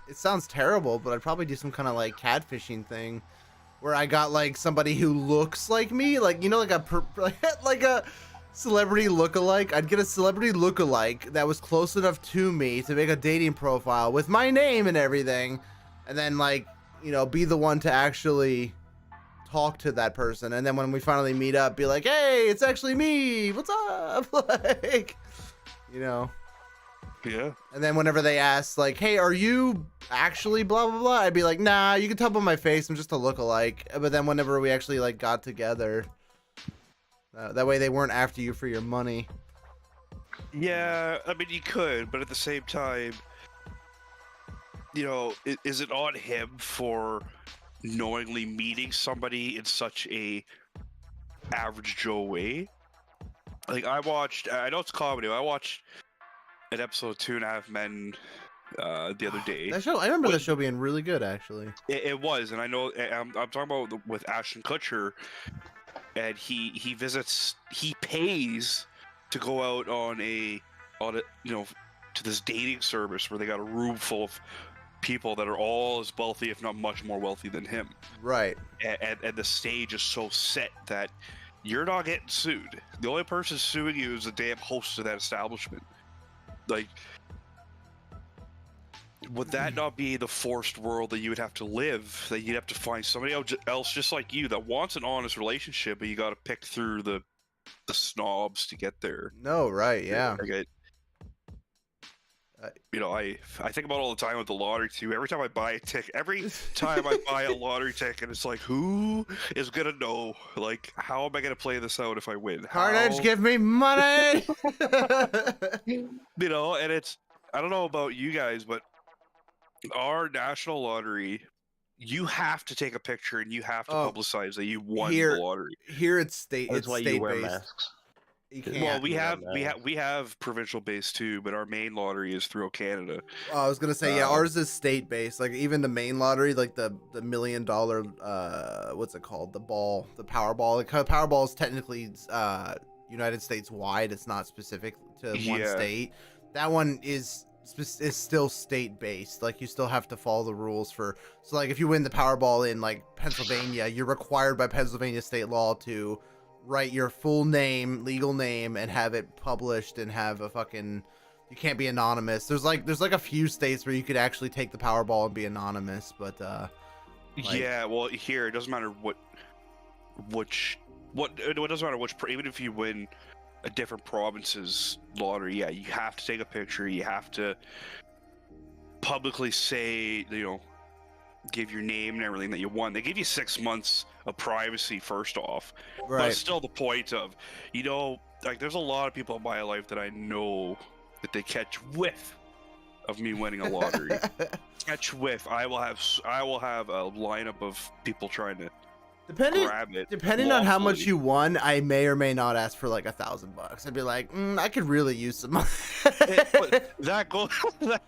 C: it sounds terrible, but I'd probably do some kind of like catfishing thing where I got like somebody who looks like me, like, you know, like a celebrity lookalike. I'd get a celebrity lookalike that was close enough to me to make a dating profile with my name and everything, and then, like, you know, be the one to actually talk to that person. And then when we finally meet up, be like, hey, it's actually me. What's up? Like, you know.
B: Yeah.
C: And then whenever they ask, like, hey, are you actually blah, blah, blah? I'd be like, nah, you can tell by my face. I'm just a lookalike. But then whenever we actually, like, got together, that way they weren't after you for your money.
B: Yeah, I mean, you could, but at the same time, you know, is it on him for knowingly meeting somebody in such a average Joe way? Like, I know it's comedy, I watched an episode of 2.5 Men the other day.
C: That show, I remember the show being really good, actually.
B: It was, and I know I'm talking about with Ashton Kutcher, and he pays to go out on a you know, to this dating service where they got a room full of people that are all as wealthy, if not much more wealthy than him.
C: Right.
B: And the stage is so set that you're not getting sued. The only person suing you is the damn host of that establishment. Like, would that not be the forced world that you would have to live? That you'd have to find somebody else just like you that wants an honest relationship, but you got to pick through the snobs to get there.
C: No, right, yeah.
B: You know, I think about all the time with the lottery too. Every time I buy a ticket, a lottery ticket, it's like, who is gonna know? Like, how am I gonna play this out if I win?
C: Carnage, give me money!
B: You know, and it's, I don't know about you guys, but our national lottery, you have to take a picture and you have to publicize that you won the lottery.
C: Here it's state.
A: That's
C: it's
A: why
C: state
A: you wear
C: based.
A: masks.
B: Well, we have provincial based too, but our main lottery is throughout Canada.
C: I was gonna say, yeah, ours is state based. Like even the main lottery, like the $1 million, what's it called? The Powerball. Like Powerball is technically United States wide. It's not specific to one state. That one is still state based. Like you still have to follow the rules for. So like if you win the Powerball in like Pennsylvania, you're required by Pennsylvania state law to write your full name, legal name, and have it published and have a fucking. You can't be anonymous. There's like a few states where you could actually take the Powerball and be anonymous, but
B: yeah, well, here it doesn't matter it doesn't matter which, even if you win a different province's lottery, yeah, you have to take a picture. You have to publicly say, you know, give your name and everything that you won. They give you 6 months of privacy first off,
C: right.
B: But it's still the point of, you know, like there's a lot of people in my life that I know that they catch whiff of me winning a lottery. Catch whiff. I will have a lineup of people trying to grab it.
C: Depending on how much you won, I may or may not ask for like $1,000. I'd be like, I could really use some money.
B: that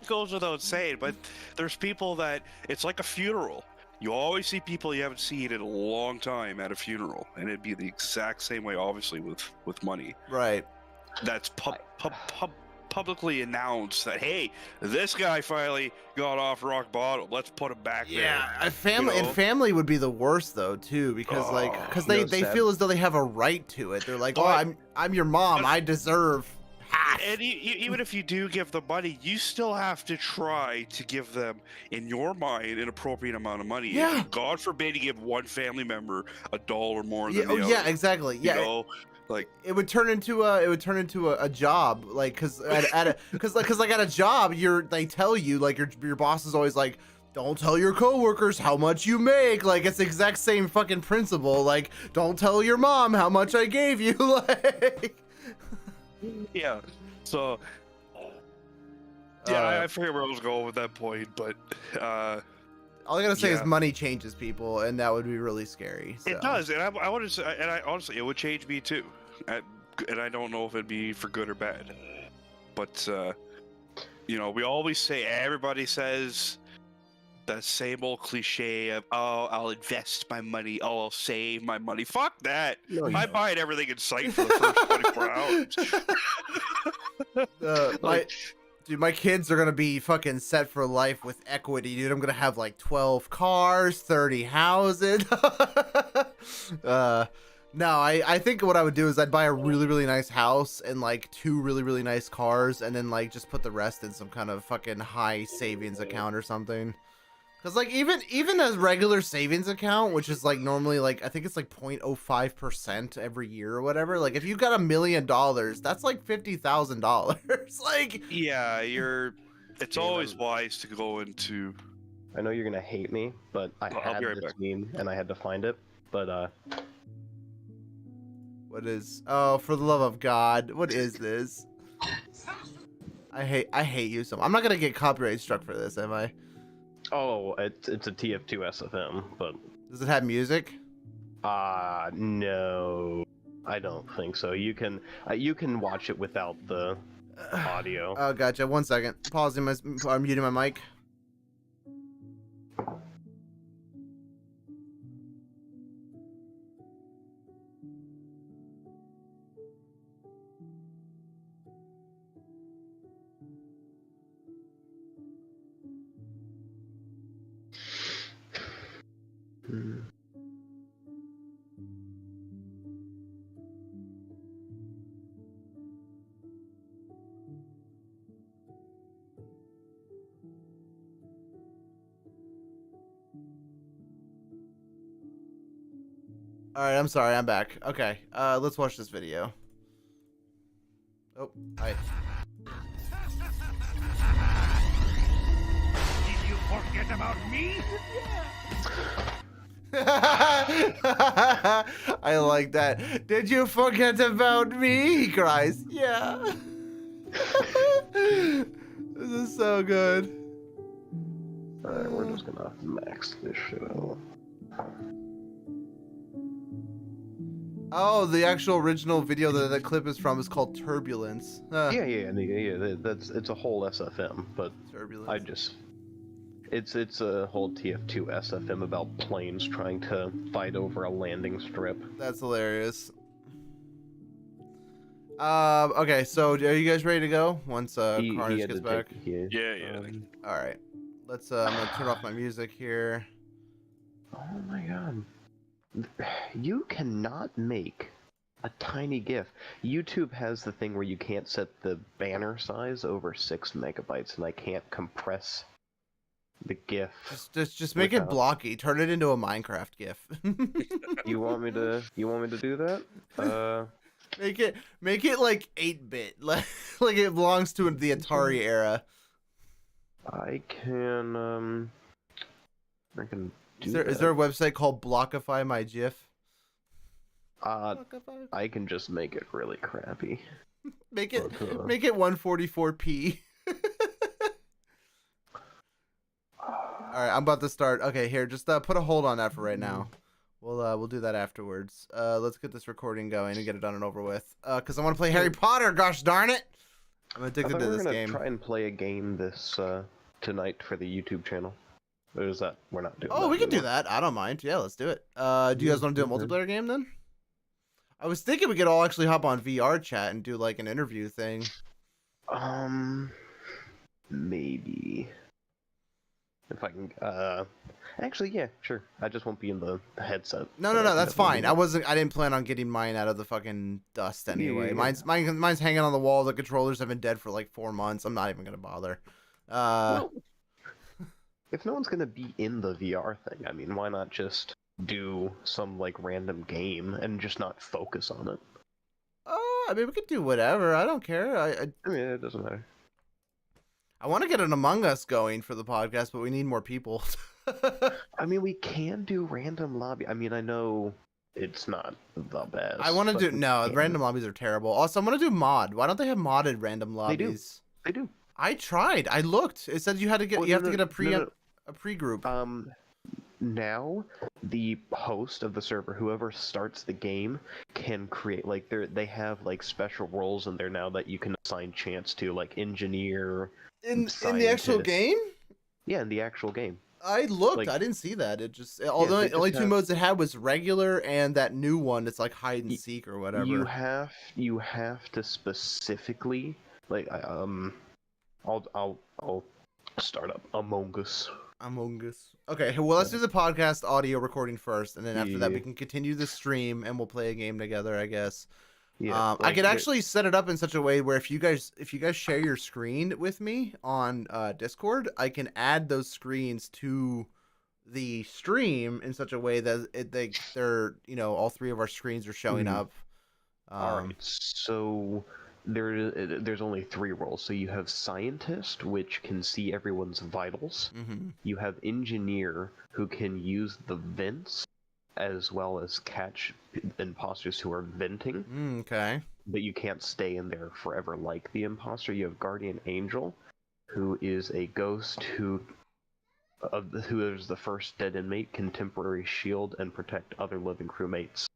B: goes without saying. But there's people that it's like a funeral. You always see people you haven't seen in a long time at a funeral, and it'd be the exact same way, obviously, with money.
C: Right.
B: That's publicly announced that, hey, this guy finally got off rock bottom. Let's put him back there.
C: Yeah, family would be the worst though too, because they feel as though they have a right to it. They're like, I'm your mom. I deserve half.
B: And even if you do give them money, you still have to try to give them, in your mind, an appropriate amount of money.
C: Yeah.
B: God forbid you give one family member $1 more than the other.
C: Yeah, exactly. Yeah.
B: You know, like
C: it would turn into a job, like because at a job they tell you, like your boss is always like, don't tell your coworkers how much you make. Like it's the exact same fucking principle. Like don't tell your mom how much I gave you. Like
B: yeah. So yeah, I forget where I was going with that point, but
C: all I gotta say is money changes people, and that would be really scary. So.
B: It does, and I want to say, and I honestly, it would change me too, and I don't know if it'd be for good or bad. But you know, we always say, everybody says that same old cliche of, oh, I'll invest my money, oh, I'll save my money. Fuck that!
A: No,
B: I buy everything in sight for the first 24 hours.
C: Dude, my kids are gonna be fucking set for life with equity, dude. I'm gonna have like 12 cars, 30 houses. No, I think what I would do is I'd buy a really, really nice house and like 2 really, really nice cars, and then like just put the rest in some kind of fucking high savings account or something. Because like even a regular savings account, which is like normally like I think it's like 0.05% every year or whatever. Like if you got $1 million, that's like $50,000. Like
B: Yeah, it's
A: Game,
B: always wise to go into.
A: I know you're gonna hate me, but I
B: I'll
A: had
B: be right
A: this
B: back.
A: meme and I had to find it. But
C: what is? Oh, for the love of God, what is this? I hate you so much. I'm not gonna get copyright struck for this, am I?
A: oh, it's a TF2 SFM, but
C: Does it have music?
A: no, I don't think so. You can watch it without the audio.
C: Oh, gotcha. 1 second. Pausing my, I'm muting my mic.
A: Hmm.
C: All right, I'm sorry. I'm back. Okay. Let's watch this video. Oh, hi.
D: Did you forget about me?
C: I like that. Did you forget about me? He cries. Yeah. This is so good.
A: Alright, we're just gonna max this shit out.
C: Oh, the actual original video that that clip is from is called Turbulence.
A: Yeah, it's a whole SFM, but
C: Turbulence.
A: it's a whole TF2 SFM about planes trying to fight over a landing strip.
C: That's hilarious. Okay, so are you guys ready to go once Carnage
A: had
C: gets
A: to
C: back?
B: Yeah.
C: All right. Let's I'm gonna turn off my music here.
A: Oh my god. You cannot make a tiny GIF. YouTube has the thing where you can't set the banner size over 6 megabytes, and I can't compress the GIF.
C: Just make it
A: without-
C: blocky. Turn it into a Minecraft GIF.
A: You want me to do that?
C: Make it like 8-bit, like it belongs to the Atari era.
A: I can do
C: Is
A: that.
C: there a website called Blockify My GIF? Blockify?
A: I can just make it really crappy.
C: Make it
A: Okay.
C: make it 144p. All right, I'm about to start. Okay, here, just put a hold on that for right now. We'll do that afterwards. Let's get this recording going and get it done and over with. Cause I want to play Harry Potter. Gosh darn it! I'm addicted to
A: we're
C: this
A: gonna
C: game.
A: try and play a game this tonight for the YouTube channel. Or is that we're not doing?
C: Oh,
A: that,
C: we can do
A: we?
C: that. I don't mind. Yeah, let's do it. Do you guys want to do a
A: Okay.
C: multiplayer game then? I was thinking we could all actually hop on VR chat and do like an interview thing.
A: Maybe. If I can, actually, yeah, sure. I just won't be in the headset.
C: No, that's fine. I didn't plan on getting mine out of the fucking dust anyway.
A: Yeah.
C: Mine's hanging on the wall. The controllers have been dead for like 4 months. I'm not even gonna bother.
A: Well, if no one's gonna be in the VR thing, I mean, why not just do some like random game and just not focus on it?
C: Oh, I mean, we could do whatever. I don't care.
A: I mean, it doesn't matter.
C: I want to get an Among Us going for the podcast, but we need more people.
A: I mean, we can do random lobby. I mean, I know it's not the best.
C: I want to
A: but
C: do
A: we
C: no.
A: can.
C: Random lobbies are terrible. Also, I'm gonna do mod. Why don't they have modded random lobbies?
A: They do.
C: I tried. I looked. It said you had to get.
A: Well,
C: you have
A: no,
C: to get a
A: no.
C: pre group.
A: Now the host of the server, whoever starts the game, can create like they have like special roles in there now that you can assign chance to, like engineer.
C: In the actual
A: scientist.
C: game.
A: Yeah, in the actual game.
C: I looked.
A: Like-
C: I didn't see that. It just although
A: they
C: the only
A: just
C: two
A: have-
C: modes it had was regular and that new one. It's like hide and seek or whatever.
A: You have to specifically like I'll start up Among Us.
C: Among Us. Okay, well let's do the podcast audio recording first, and then after that we
A: Yeah.
C: can continue the stream and we'll play a game together, I guess.
A: Yeah,
C: I
A: like,
C: could actually set it up in such a way where if you guys share your screen with me on Discord, I can add those screens to the stream in such a way that they're all three of our screens are showing
A: Mhm.
C: up.
A: All right, so there's only 3 roles. So you have scientist, which can see everyone's vitals.
C: Mm-hmm.
A: You have engineer, who can use the vents as well as catch imposters who are venting,
C: Okay.
A: but you can't stay in there forever like the imposter. You have guardian angel, who is a ghost who is the first dead inmate, can temporary shield and protect other living crewmates.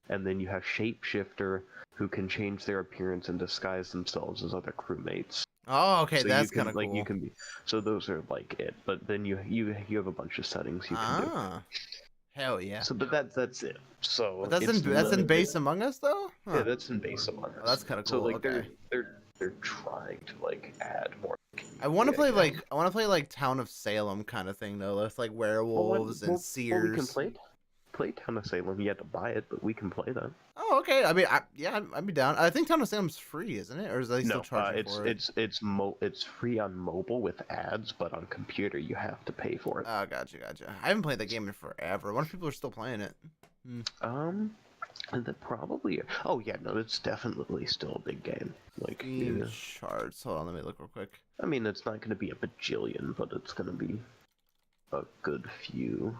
A: And then you have shapeshifter, who can change their appearance and disguise themselves as other crewmates.
C: Oh, okay,
A: So
C: that's
A: you can
C: kind of
A: like
C: cool.
A: you can be. So those are like it. But then you have a bunch of settings you can do.
C: Hell yeah.
A: So, but that's it. So
C: But that's
A: it's
C: in
A: none-
C: Base Among Us though. Huh.
A: Yeah, that's in Base Among Us.
C: Oh, that's kinda
A: So
C: cool,
A: like
C: okay.
A: they're trying to like add more.
C: I want to
A: community,
C: play
A: guess.
C: I want to play like Town of Salem kind of thing though. With like werewolves and seers.
A: we can play Town of Salem. You have to buy it, but we can play that.
C: Oh, okay. I mean, I'd be down. I think Town of Salem's free, isn't it? Or is they still
A: No,
C: charging for it?
A: it's free on mobile with ads, but on computer you have to pay for it.
C: Oh, gotcha. I haven't played that game in forever. I wonder if people are still playing it.
A: That probably. Oh yeah, no, it's definitely still a big game. Like,
C: Game
A: yeah.
C: charts. Hold on, let me look real quick.
A: I mean, it's not going to be a bajillion, but it's going to be a good few.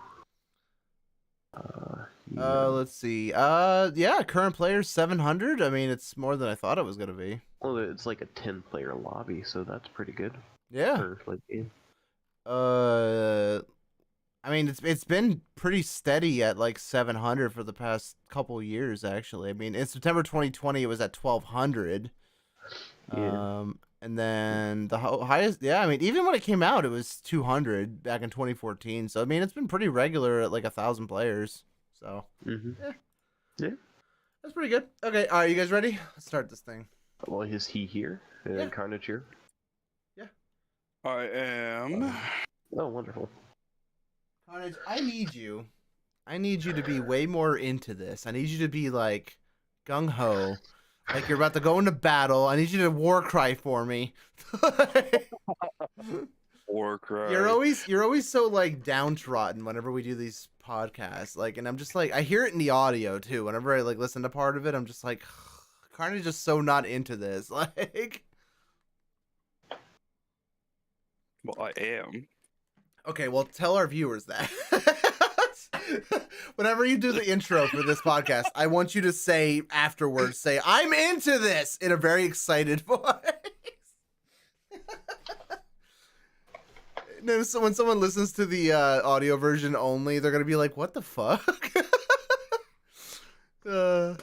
A: Yeah.
C: Let's see. Yeah, current players 700. I mean, it's more than I thought it was gonna be.
A: Well, it's like a 10-player lobby, so that's pretty good.
C: Yeah.
A: For, like, yeah.
C: I mean, it's been pretty steady at like 700 for the past couple years, actually. I mean, in September 2020, it was at 1200.
A: Yeah.
C: And then the highest, yeah, I mean, even when it came out, it was 200 back in 2014. So I mean, it's been pretty regular at like 1,000 players. So
A: Yeah.
C: that's pretty good. Okay, all right, you guys ready? Let's start this thing.
A: Well, is he here?
C: Yeah.
A: Carnage here?
B: I am.
A: Oh, wonderful.
C: Carnage, I need you to be way more into this. I need you to be like gung ho, like you're about to go into battle. I need you to war cry for me.
B: Warcry.
C: You're always so like downtrodden whenever we do these podcasts. Like, and I'm just like, I hear it in the audio too. Whenever I like listen to part of it, I'm just like, Carnage is just so not into this. Like,
B: Well, I am.
C: okay, well, tell our viewers that. Whenever you do the intro for this podcast, I want you to say afterwards, say, I'm into this in a very excited voice. No, so when someone listens to the audio version only, they're going to be like, what the fuck? All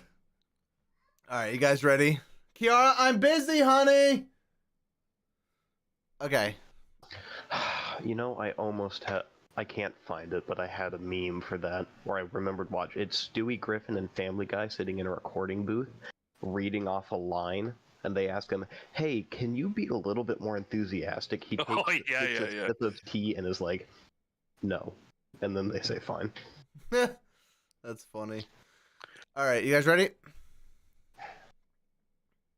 C: right, you guys ready? Kiara, I'm busy, honey. Okay.
A: You know, I can't find it, but I had a meme for that where I remembered watching. It's Stewie Griffin and Family Guy sitting in a recording booth, reading off a line, and they ask him, "Hey, can you be a little bit more enthusiastic?" He takes a sip of tea and is like, "No," and then they say, "Fine."
C: That's funny. All right, you guys ready?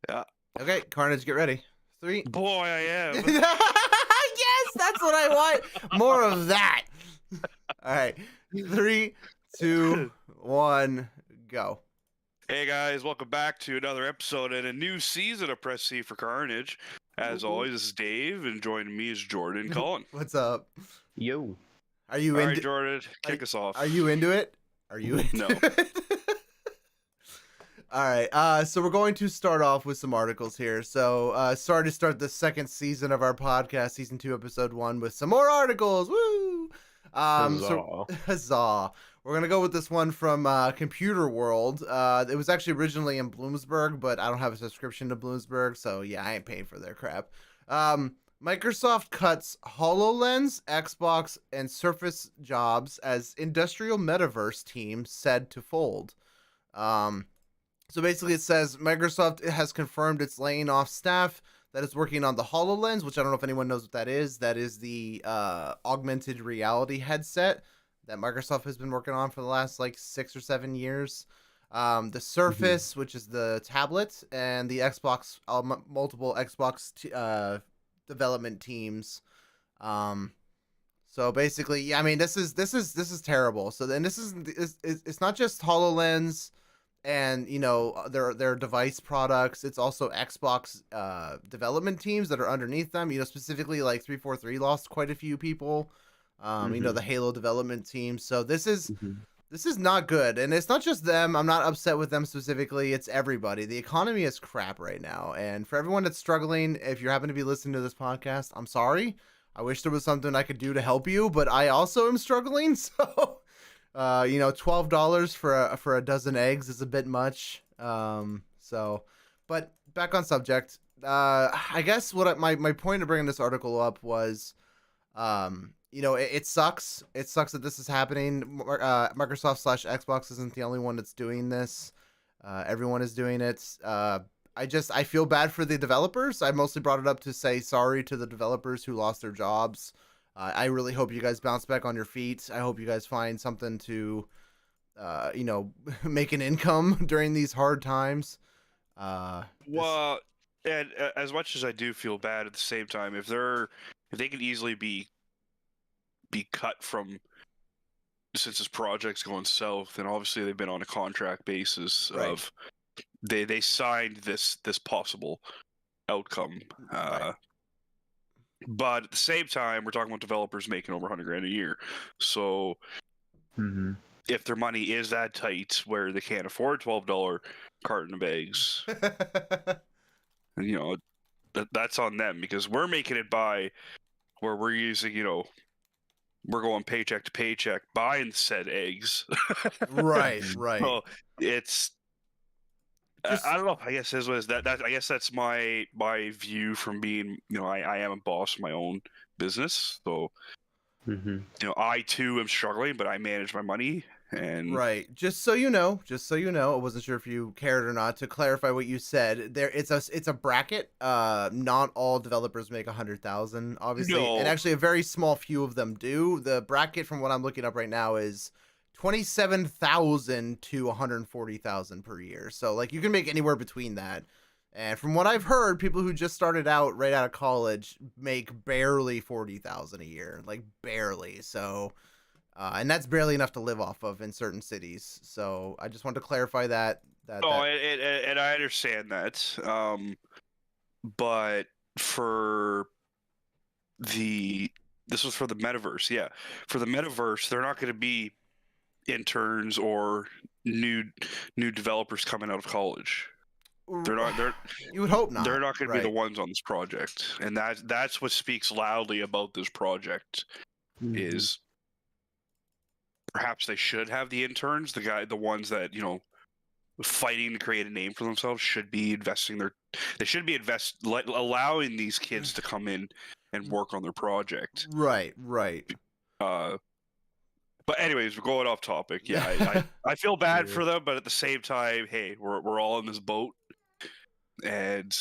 B: Yeah.
C: Okay, Carnage, get ready. 3.
B: Boy, I am.
C: Yes, that's what I want. More of that. All right, 3, 2, 1, go.
B: Hey guys, welcome back to another episode and a new season of Press C for Carnage. As always, this is Dave, and joining me is Jordan and Colin.
C: What's up?
A: Yo.
C: Are you
B: All
C: into?
B: right, Jordan, kick us off.
C: Are you into it? Are you into
B: No.
C: it? All right. So we're going to start off with some articles here. So sorry to start the second season of our podcast, season 2, episode 1, with some more articles. Woo! So huzzah! We're gonna go with this one from Computer World. It was actually originally in Bloomsburg, but I don't have a subscription to Bloomsburg, so yeah, I ain't paying for their crap. Microsoft cuts HoloLens, Xbox, and Surface jobs as industrial metaverse team said to fold. So basically it says Microsoft has confirmed it's laying off staff that is working on the HoloLens, which I don't know if anyone knows what that is. That is the augmented reality headset that Microsoft has been working on for the last like 6 or 7 years. The Surface, which is the tablet, and the Xbox, multiple Xbox development teams. So basically, yeah, I mean, this is terrible. So then this is it's not just HoloLens and their device products. It's also Xbox development teams that are underneath them. Specifically like 343 lost quite a few people. The Halo development team. So this is not good, and it's not just them. I'm not upset with them specifically. It's everybody. The economy is crap right now, and for everyone that's struggling, if you happen to be listening to this podcast, I'm sorry. I wish there was something I could do to help you, but I also am struggling. So, $12 for a dozen eggs is a bit much. But back on subject. I guess my point of bringing this article up was, it sucks. It sucks that this is happening. Microsoft / Xbox isn't the only one that's doing this. Everyone is doing it. I feel bad for the developers. I mostly brought it up to say sorry to the developers who lost their jobs. I really hope you guys bounce back on your feet. I hope you guys find something to, make an income during these hard times.
B: Well, and as much as I do feel bad, at the same time, if they could easily be cut from, since this project's going south, and obviously they've been on a contract basis
C: Right.
B: of they signed this possible outcome.
C: Right.
B: But at the same time, we're talking about developers making over $100,000 a year. So if their money is that tight where they can't afford $12 carton of eggs, that's on them, because we're making it by where we're using, we're going paycheck to paycheck buying said eggs.
C: Right.
B: So it's, I don't know. I guess I guess that's my view from being, I am a boss of my own business. So, I too am struggling, but I manage my money. And
C: right. Just so you know, I wasn't sure if you cared or not. To clarify what you said, it's a bracket. Not all developers make 100,000, obviously,
B: No.
C: and actually a very small few of them do. The bracket, from what I'm looking up right now, is 27,000 to 140,000 per year. So like you can make anywhere between that. And from what I've heard, people who just started out right out of college make barely 40,000 a year, like barely. So, and that's barely enough to live off of in certain cities. So I just wanted to clarify that.
B: And I understand that. But this was for the metaverse. Yeah, for the metaverse, they're not going to be interns or new developers coming out of college. They're not.
C: You would hope not.
B: They're not going to
C: right.
B: be the ones on this project, and that's what speaks loudly about this project. Is perhaps they should have the interns, the ones that fighting to create a name for themselves, should be allowing these kids to come in and work on their project.
C: Right.
B: But anyways, we're going off topic. Yeah, I feel bad for them, but at the same time, hey, we're all in this boat, and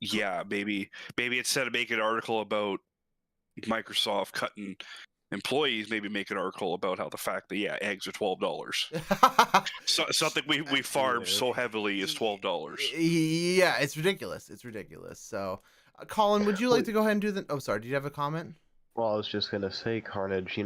B: yeah, maybe instead of making an article about Microsoft cutting employees, maybe make an article about how the fact that eggs are $12. So something we farm so heavily is $12.
C: Yeah, it's ridiculous. So, Colin, would you like to go ahead and do the? Oh, sorry. Did you have a comment?
A: Well, I was just gonna say, Carnage.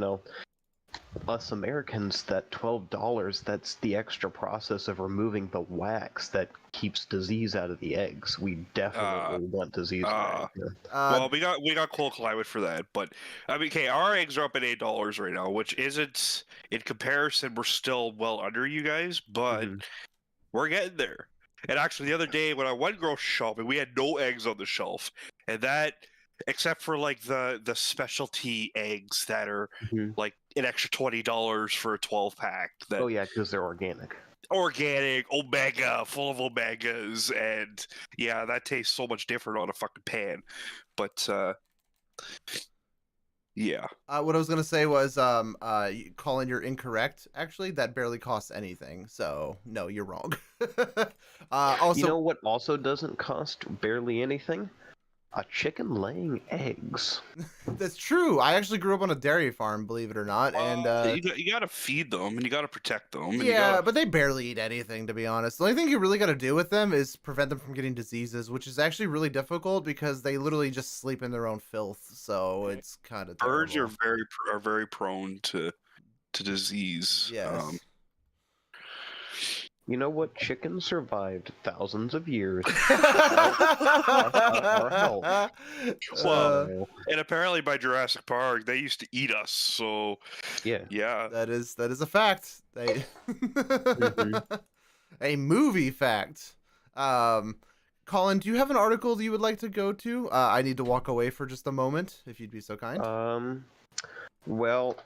A: Us Americans, that $12, that's the extra process of removing the wax that keeps disease out of the eggs. We definitely want disease out here.
B: Well, we got cold climate for that, but I mean, okay, our eggs are up at $8 right now, which isn't, in comparison, we're still well under you guys, but we're getting there. And actually, the other day when I went grocery shopping, we had no eggs on the shelf, and that, except for like the specialty eggs that are like an extra $20 for a 12-pack.
A: Oh yeah, because they're organic.
B: Omega, full of omegas, and yeah, that tastes so much different on a fucking pan. But yeah.
C: What I was gonna say was, Colin, you're incorrect. Actually, that barely costs anything. So no, you're wrong. Also,
A: what also doesn't cost barely anything? A chicken laying eggs.
C: That's true. I actually grew up on a dairy farm, believe it or not, and
B: You gotta feed them and you gotta protect them. And
C: yeah, but they barely eat anything, to be honest. The only thing you really got to do with them is prevent them from getting diseases, which is actually really difficult because they literally just sleep in their own filth. So it's kind of
B: birds
C: terrible.
B: are very prone to disease.
C: Yes.
A: You know what? Chickens survived thousands of years.
B: Well, and apparently by Jurassic Park, they used to eat us. So
A: Yeah.
B: yeah,
C: that is a fact. They a movie fact. Colin, do you have an article that you would like to go to? I need to walk away for just a moment, if you'd be so kind.
A: Well,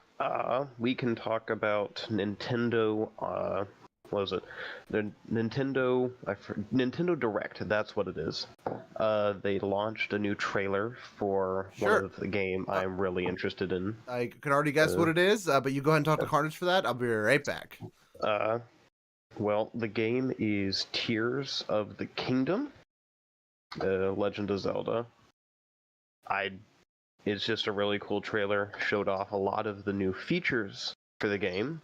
A: we can talk about Nintendo. What was it? The Nintendo Direct. That's what it is. They launched a new trailer for
C: Sure.
A: one of the game I'm really interested in.
C: I can already guess what it is, but you go ahead and talk to Carnage for that. I'll be right back.
A: Well, the game is Tears of the Kingdom, Legend of Zelda. It's just a really cool trailer. Showed off a lot of the new features for the game.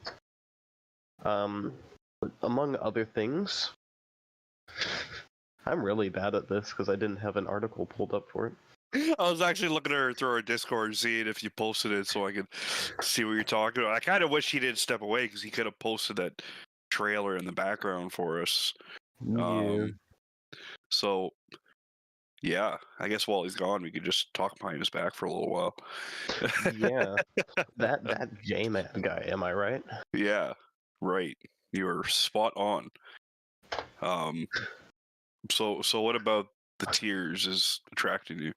A: Among other things, I'm really bad at this because I didn't have an article pulled up for it.
B: I was actually looking at her through our Discord, seeing if you posted it, so I could see what you're talking about. I kind of wish he didn't step away because he could have posted that trailer in the background for us.
A: Yeah.
B: So, yeah, I guess while he's gone, we could just talk behind his back for a little while.
A: Yeah. That J-Man guy, am I right?
B: Yeah, right. You're spot on. So what about the tears is attracting you?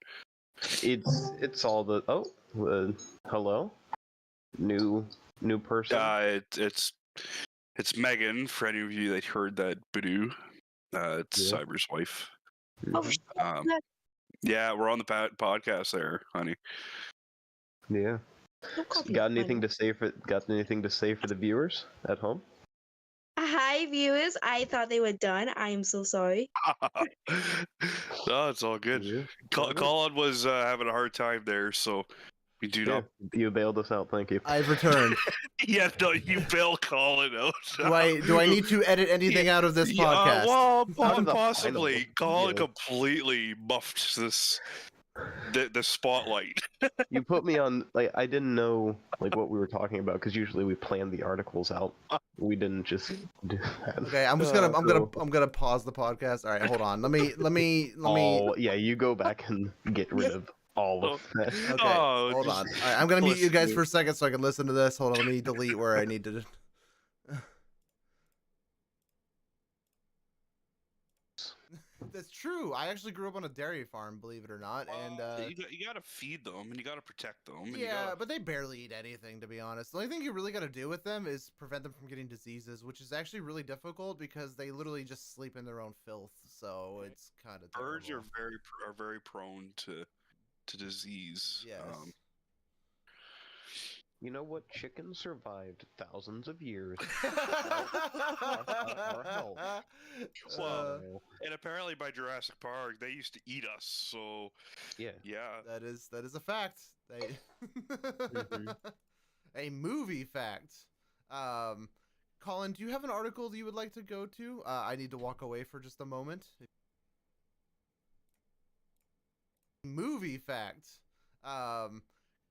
A: It's all the hello, new person.
B: It's Megan. For any of you that heard that Badoo, it's
A: Yeah.
B: Cyber's wife.
E: Oh, shit.
B: Yeah, we're on the podcast there, honey.
A: Yeah.
E: Don't call me
A: Got
E: honey.
A: anything to say for the viewers at home?
E: Hi, viewers. I thought they were done. I am so sorry.
B: No, it's all good.
A: Yeah.
B: Colin was having a hard time there, so we do not.
A: You bailed us out. Thank you.
C: I've returned.
B: Yeah, no, you bail Colin out.
C: Do I need to edit anything out of this podcast?
B: Well,
A: Not the
B: possibly.
A: final,
B: Colin
A: yeah.
B: completely muffed the spotlight.
A: You put me on, like, I didn't know like what we were talking about because usually we plan the articles out. We didn't just do that.
C: Okay, I'm gonna pause the podcast. All right, hold on. Let me.
A: Oh yeah, you go back and get rid of all of that.
C: Okay,
B: Oh,
C: hold
B: just
C: on. All right, I'm gonna mute you
B: listen
C: guys
B: to
C: for a second so I can listen to this. Hold on, let me delete where I need to. That's true. I actually grew up on a dairy farm, believe it or not, and
B: you gotta feed them and you gotta protect them. And
C: yeah, but they barely eat anything, to be honest. The only thing you really got to do with them is prevent them from getting diseases, which is actually really difficult because they literally just sleep in their own filth. So it's kind of
B: birds
C: terrible.
B: are very prone to disease.
C: Yes.
A: You know what? Chickens survived thousands of years.
B: Well, and apparently by Jurassic Park, they used to eat us. So
A: Yeah.
C: that is a fact. They a movie fact. Colin, do you have an article that you would like to go to? I need to walk away for just a moment. Movie fact.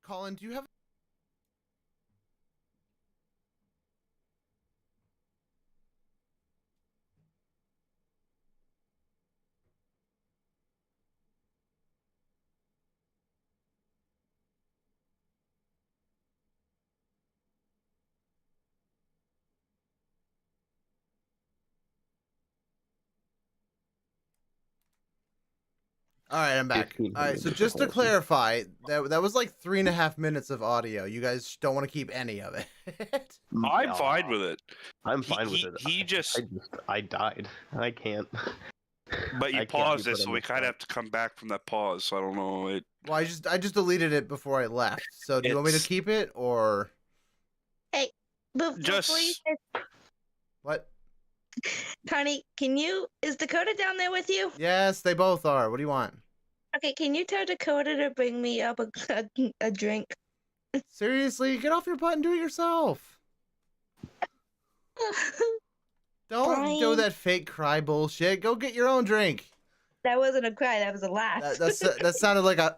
C: Colin, do you have All right, I'm back.
A: 15
C: All right, so
A: minutes
C: just to
A: awesome.
C: clarify, that was like 3.5 minutes of audio. You guys don't want to keep any of it.
B: I'm fine with it.
A: I'm fine with it. I died. I can't.
B: But you
A: I can't
B: paused
A: be
B: it,
A: put
B: so
A: on
B: we
A: the
B: kind of
A: spot.
B: have to come back from that pause. So I don't know.
C: Well, I just deleted it before I left. So do you want me to
B: It's-
C: keep it or
E: Before you
B: Just
E: say,
C: what?
E: Connie, is Dakota down there with you?
C: Yes, they both are. What do you want?
E: Okay, can you tell Dakota to bring me up a drink?
C: Seriously, get off your butt and do it yourself. Don't do
E: Fine.
C: that fake cry bullshit. Go get your own drink.
E: That wasn't a cry, that was a laugh.
C: That sounded like a.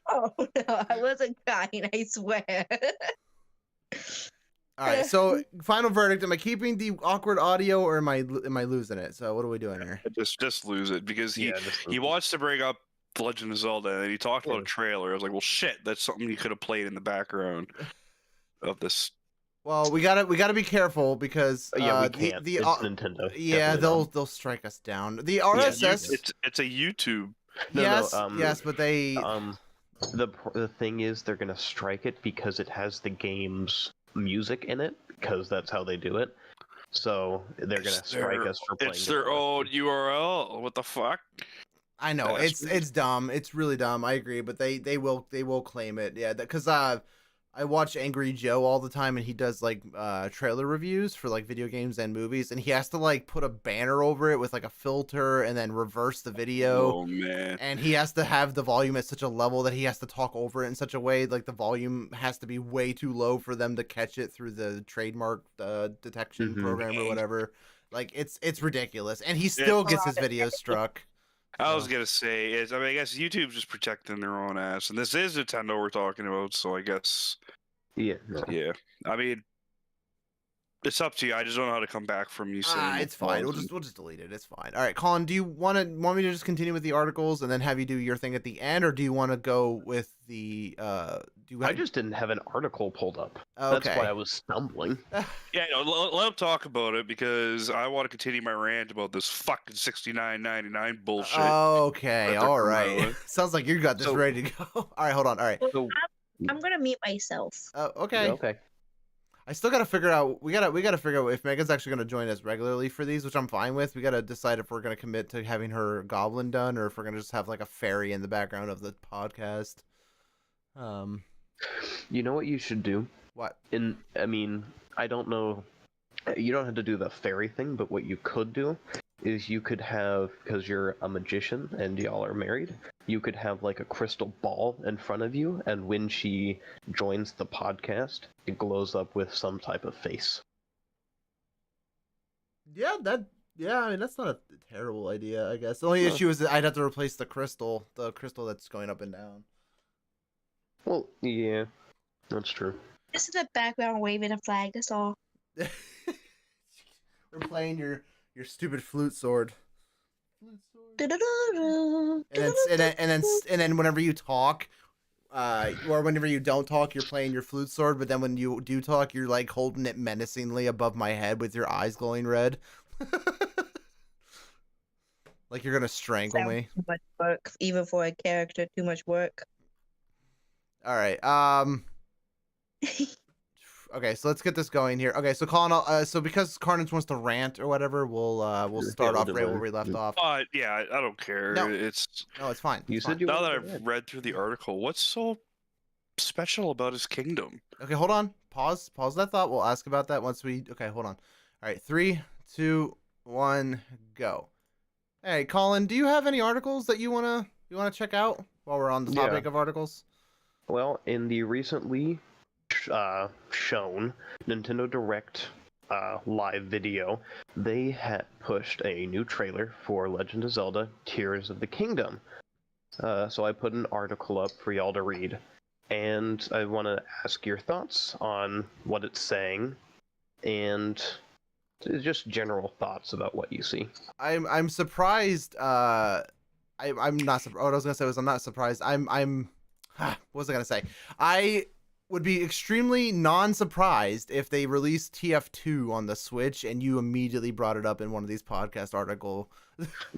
E: Oh no, I wasn't crying, I swear.
C: All right, so final verdict: am I keeping the awkward audio or am I losing it? So what are we doing here?
B: Just lose it because he
A: Yeah, just
B: he wants to bring up The Legend of Zelda and he talked about
A: Yeah.
B: a trailer. I was like, well, shit, that's something you could have played in the background of this.
C: Well, we gotta be careful because
A: Yeah, we can't. It's Nintendo.
C: Yeah,
A: Definitely
C: they'll strike us down. The
B: Yeah,
C: RSS.
B: it's a YouTube.
C: Yes,
A: No,
C: yes, but they.
A: the thing is, they're gonna strike it because it has the game's music in it, because that's how they do it. So they're gonna strike us for playing.
B: It's their own URL. What the fuck?
C: I know
B: That's
C: it's dumb. It's really dumb. I agree, but they will claim it. Yeah, because I watch Angry Joe all the time, and he does like trailer reviews for like video games and movies, and he has to like put a banner over it with like a filter and then reverse the video.
B: Oh man.
C: And he has to have the volume at such a level that he has to talk over it in such a way like the volume has to be way too low for them to catch it through the trademark detection program or whatever. Like it's ridiculous, and he still gets his videos struck.
B: I was gonna say I guess YouTube's just protecting their own ass, and this is Nintendo we're talking about, so I guess
A: Yeah. No.
B: yeah. I mean, it's up to you. I just don't know how to come back from you saying
C: It's fine. We'll just delete it. It's fine. All right, Colin. Do you want me to just continue with the articles and then have you do your thing at the end, or do you want to go with the?
A: I just didn't have an article pulled up.
C: Okay.
A: That's why I was stumbling.
B: Yeah, no, let him talk about it because I want to continue my rant about this fucking $69.99 bullshit.
C: Okay.
B: they're
C: All right.
B: promoting.
C: Sounds like you got this
A: So-
C: ready to go. All right. Hold on. All right.
A: So,
E: I'm gonna mute myself.
C: Okay.
A: okay.
C: I still gotta figure out. We gotta figure out if Megan's actually gonna join us regularly for these, which I'm fine with. We gotta decide if we're gonna commit to having her goblin done, or if we're gonna just have like a fairy in the background of the podcast.
A: You know what you should do?
C: What?
A: I mean, I don't know. You don't have to do the fairy thing, but what you could do is you could have, because you're a magician and y'all are married, you could have like a crystal ball in front of you, and when she joins the podcast, it glows up with some type of face.
C: Yeah, I mean that's not a terrible idea, I guess. The only issue is that I'd have to replace the crystal that's going up and down.
A: Well, yeah, that's true.
E: Just in the background waving a flag, that's all.
C: We're playing your stupid flute sword.
E: Du-du-du-du,
C: And then whenever you talk, or whenever you don't talk, you're playing your flute sword. But then when you do talk, you're like holding it menacingly above my head with your eyes glowing red, like you're gonna strangle
E: Sounds
C: me.
E: Too much work, even for a character. Too much work.
C: All right. Okay, so let's get this going here. Okay, so Colin, so because Carnage wants to rant or whatever, we'll start
A: we'll
C: off
A: do
C: right where
A: mine.
C: we left off.
B: Yeah, I don't care.
C: No.
B: It's
C: No, it's fine.
A: You
C: It's
A: said
C: fine.
A: you
B: now that
A: wanted to
B: I've
A: rant.
B: read through the article, what's so special about his kingdom?
C: Okay, hold on. Pause that thought. We'll ask about that once we. Okay, hold on. All right, 3, 2, 1, go. Hey, Colin, do you have any articles that you wanna check out while we're on the
A: Yeah.
C: topic of articles?
A: Well, in the recently shown Nintendo Direct live video, they had pushed a new trailer for Legend of Zelda: Tears of the Kingdom. So I put an article up for y'all to read, and I want to ask your thoughts on what it's saying, and just general thoughts about what you see.
C: I'm surprised. I'm not surprised. What I was gonna say was I'm not surprised. What was I gonna say? I would be extremely non-surprised if they released TF2 on the Switch and you immediately brought it up in one of these podcast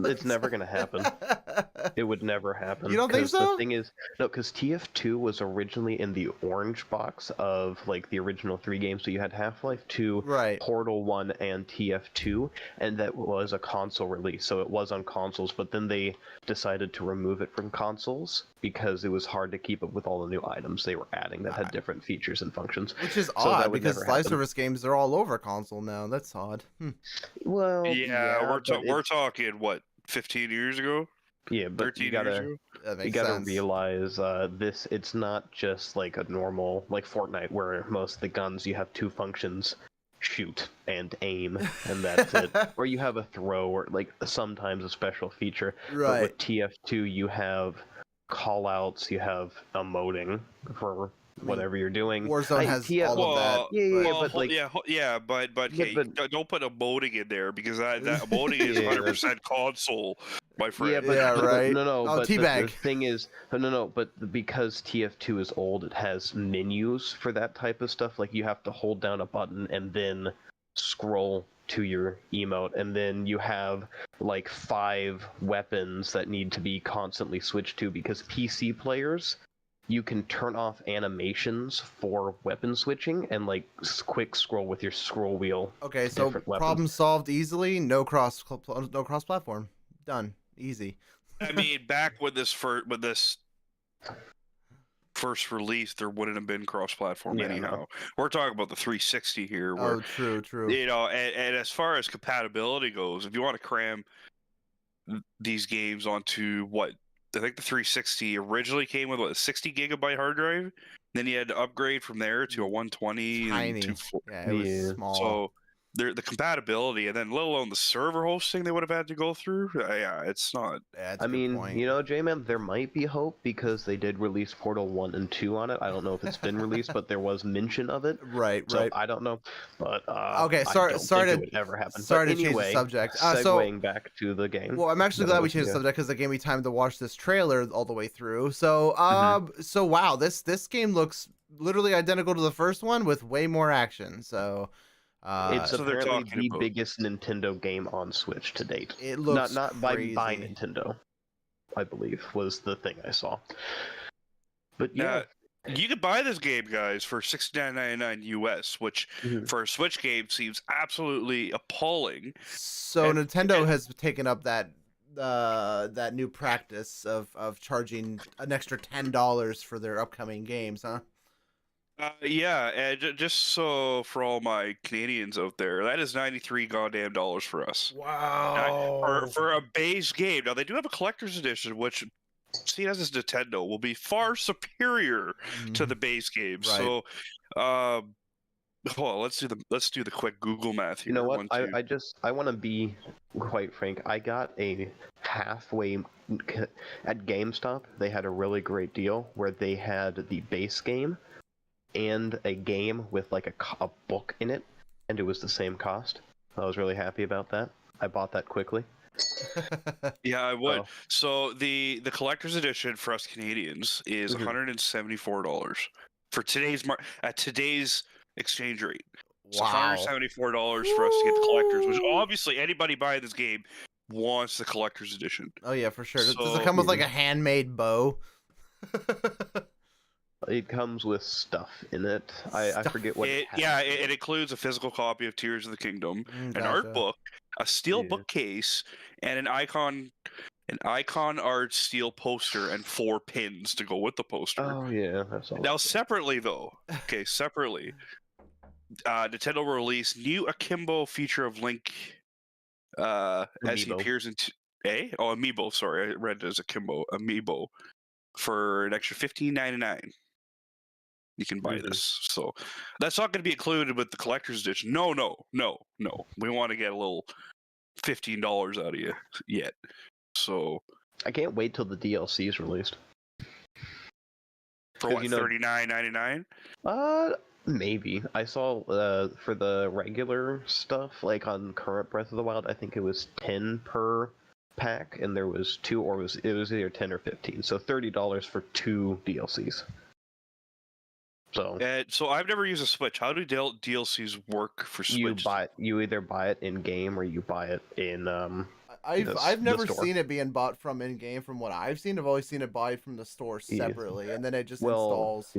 A: It's never gonna happen. It would never happen.
C: You don't think
A: 'cause
C: so?
A: The thing is, no, because TF2 was originally in the orange box of like the original 3 games. So you had Half-Life 2,
C: Right.
A: Portal 1, and TF2, and that was a console release. So it was on consoles, but then they decided to remove it from consoles because it was hard to keep up with all the new items they were adding that had different features and functions.
C: Which is
A: So
C: odd
A: that would
C: because
A: never
C: live
A: happen.
C: service games are all over console now. That's odd.
A: Well,
B: Yeah,
A: but
B: we're talking what, 15 years ago,
A: yeah, but
B: 13 years ago.
C: That
A: you
C: makes
A: gotta
C: sense.
A: realize it's not just like a normal like Fortnite where most of the guns you have 2 functions, shoot and aim, and that's it. Or you have a throw or like sometimes a special feature. But
C: Right.
A: with TF2 you have callouts, you have emoting for whatever you're doing.
C: Warzone has
A: TF
C: all of that.
A: yeah,
B: Well,
A: but like
B: but hey, don't put emoting in there because that emoting is
A: Yeah,
B: 100% console, my friend.
A: Yeah, but,
C: Yeah,
A: but
C: right.
A: no,
C: Oh,
A: but the
C: teabag.
A: thing is, no, but because TF2 is old, it has menus for that type of stuff. Like you have to hold down a button and then scroll to your emote, and then you have like 5 weapons that need to be constantly switched to because PC players, you can turn off animations for weapon switching and like quick scroll with your scroll wheel.
C: Okay,
A: to
C: so
A: different weapons.
C: problem solved easily. No cross platform. Done. Easy.
B: I mean, back when this first release, there wouldn't have been cross-platform
A: Yeah,
B: anyhow.
A: no.
B: We're talking about the 360 here, where
C: Oh, true.
B: you know, and as far as compatibility goes, if you want to cram these games onto what I think the 360 originally came with, what, a 60 gigabyte hard drive, then you had to upgrade from there to a 120
C: Tiny.
B: and
C: Yeah, it was
A: Yeah.
C: small.
B: so the compatibility, and then let alone the server hosting they would have had to go through. Yeah, it's not.
C: Yeah, that's
A: I
C: a good
A: mean,
C: point.
A: you know, J-Man, there might be hope because they did release Portal 1 and 2 on it. I don't know if it's been released, but there was mention of it.
C: Right.
A: So I don't know, but
C: Okay, sorry-
A: I don't
C: sorry
A: think
C: to-
A: it would ever happen.
C: sorry
A: But
C: to change the
A: anyway,
C: subject.
A: segueing back to the game.
C: Well, I'm actually
A: that
C: glad
A: I
C: we
A: was-
C: changed the
A: yeah.
C: subject because it gave me time to watch this trailer all the way through. So, so wow, this game looks literally identical to the first one with way more action. So,
A: It's
B: So they're
A: apparently
B: talking
A: the
B: about-
A: biggest Nintendo game on Switch to date.
C: it looks
A: not
C: crazy.
A: by Nintendo, I believe was the thing I saw. But yeah,
B: You could buy this game, guys, for $69.99 US, which
A: Mhm.
B: for a Switch game seems absolutely appalling.
C: So
B: And-
C: Nintendo has taken up that that new practice of charging an extra $10 for their upcoming games, huh?
B: Yeah, and just so for all my Canadians out there, that is $93 goddamn dollars for us.
C: Wow.
B: For a base game. Now they do have a collector's edition, which, seen as is Nintendo, will be far superior to the base game.
C: Right.
B: So, hold on, let's do the quick Google math here.
A: You know what?
B: 1, 2.
A: I want to be quite frank. I got a halfway at GameStop. They had a really great deal where they had the base game and a game with like a book in it, and it was the same cost. I was really happy about that. I bought that quickly.
B: Yeah, I would.
A: Oh.
B: So the collector's edition for us Canadians is
A: Mhm.
B: $174 for at today's exchange rate. So
C: Wow.
B: $174 for us to get the collectors, which obviously anybody buying this game wants the collector's edition.
C: Oh yeah, for sure. Does
B: So-
C: it come with like a handmade bow?
A: It comes with stuff in it. I
C: Stuff.
A: forget what it has.
B: Yeah, it includes a physical copy of Tears of the Kingdom, an art
C: Gotcha.
B: book, a steel
A: Yeah.
B: bookcase, and an icon art steel poster and 4 pins to go with the poster.
A: Oh yeah, that's all.
B: Now, separately though, Nintendo will release new Akimbo feature of Link as he
A: Amiibo.
B: appears in Amiibo. Sorry, I read it as Amiibo for an extra $15.99. You can buy
A: Mhm.
B: this, so that's not going to be included with the collector's edition. No. We want to get a little $15 out of you yet. So
A: I can't wait till the DLC is released.
B: for
A: 'Cause
B: what,
A: you know-
B: $39.99?
A: Maybe. I saw for the regular stuff, like on current Breath of the Wild, I think it was 10 per pack, and there was 2, or it was either 10 or 15. So $30 for 2 DLCs. So
B: So I've never used a Switch. How do DLCs work for Switch?
A: you either buy it in game or you buy it in
C: I've never
A: store.
C: seen it being bought from in game. From what I've seen, I've always seen it buy from the store
A: Yeah.
C: separately, and then it just
A: Well,
C: installs.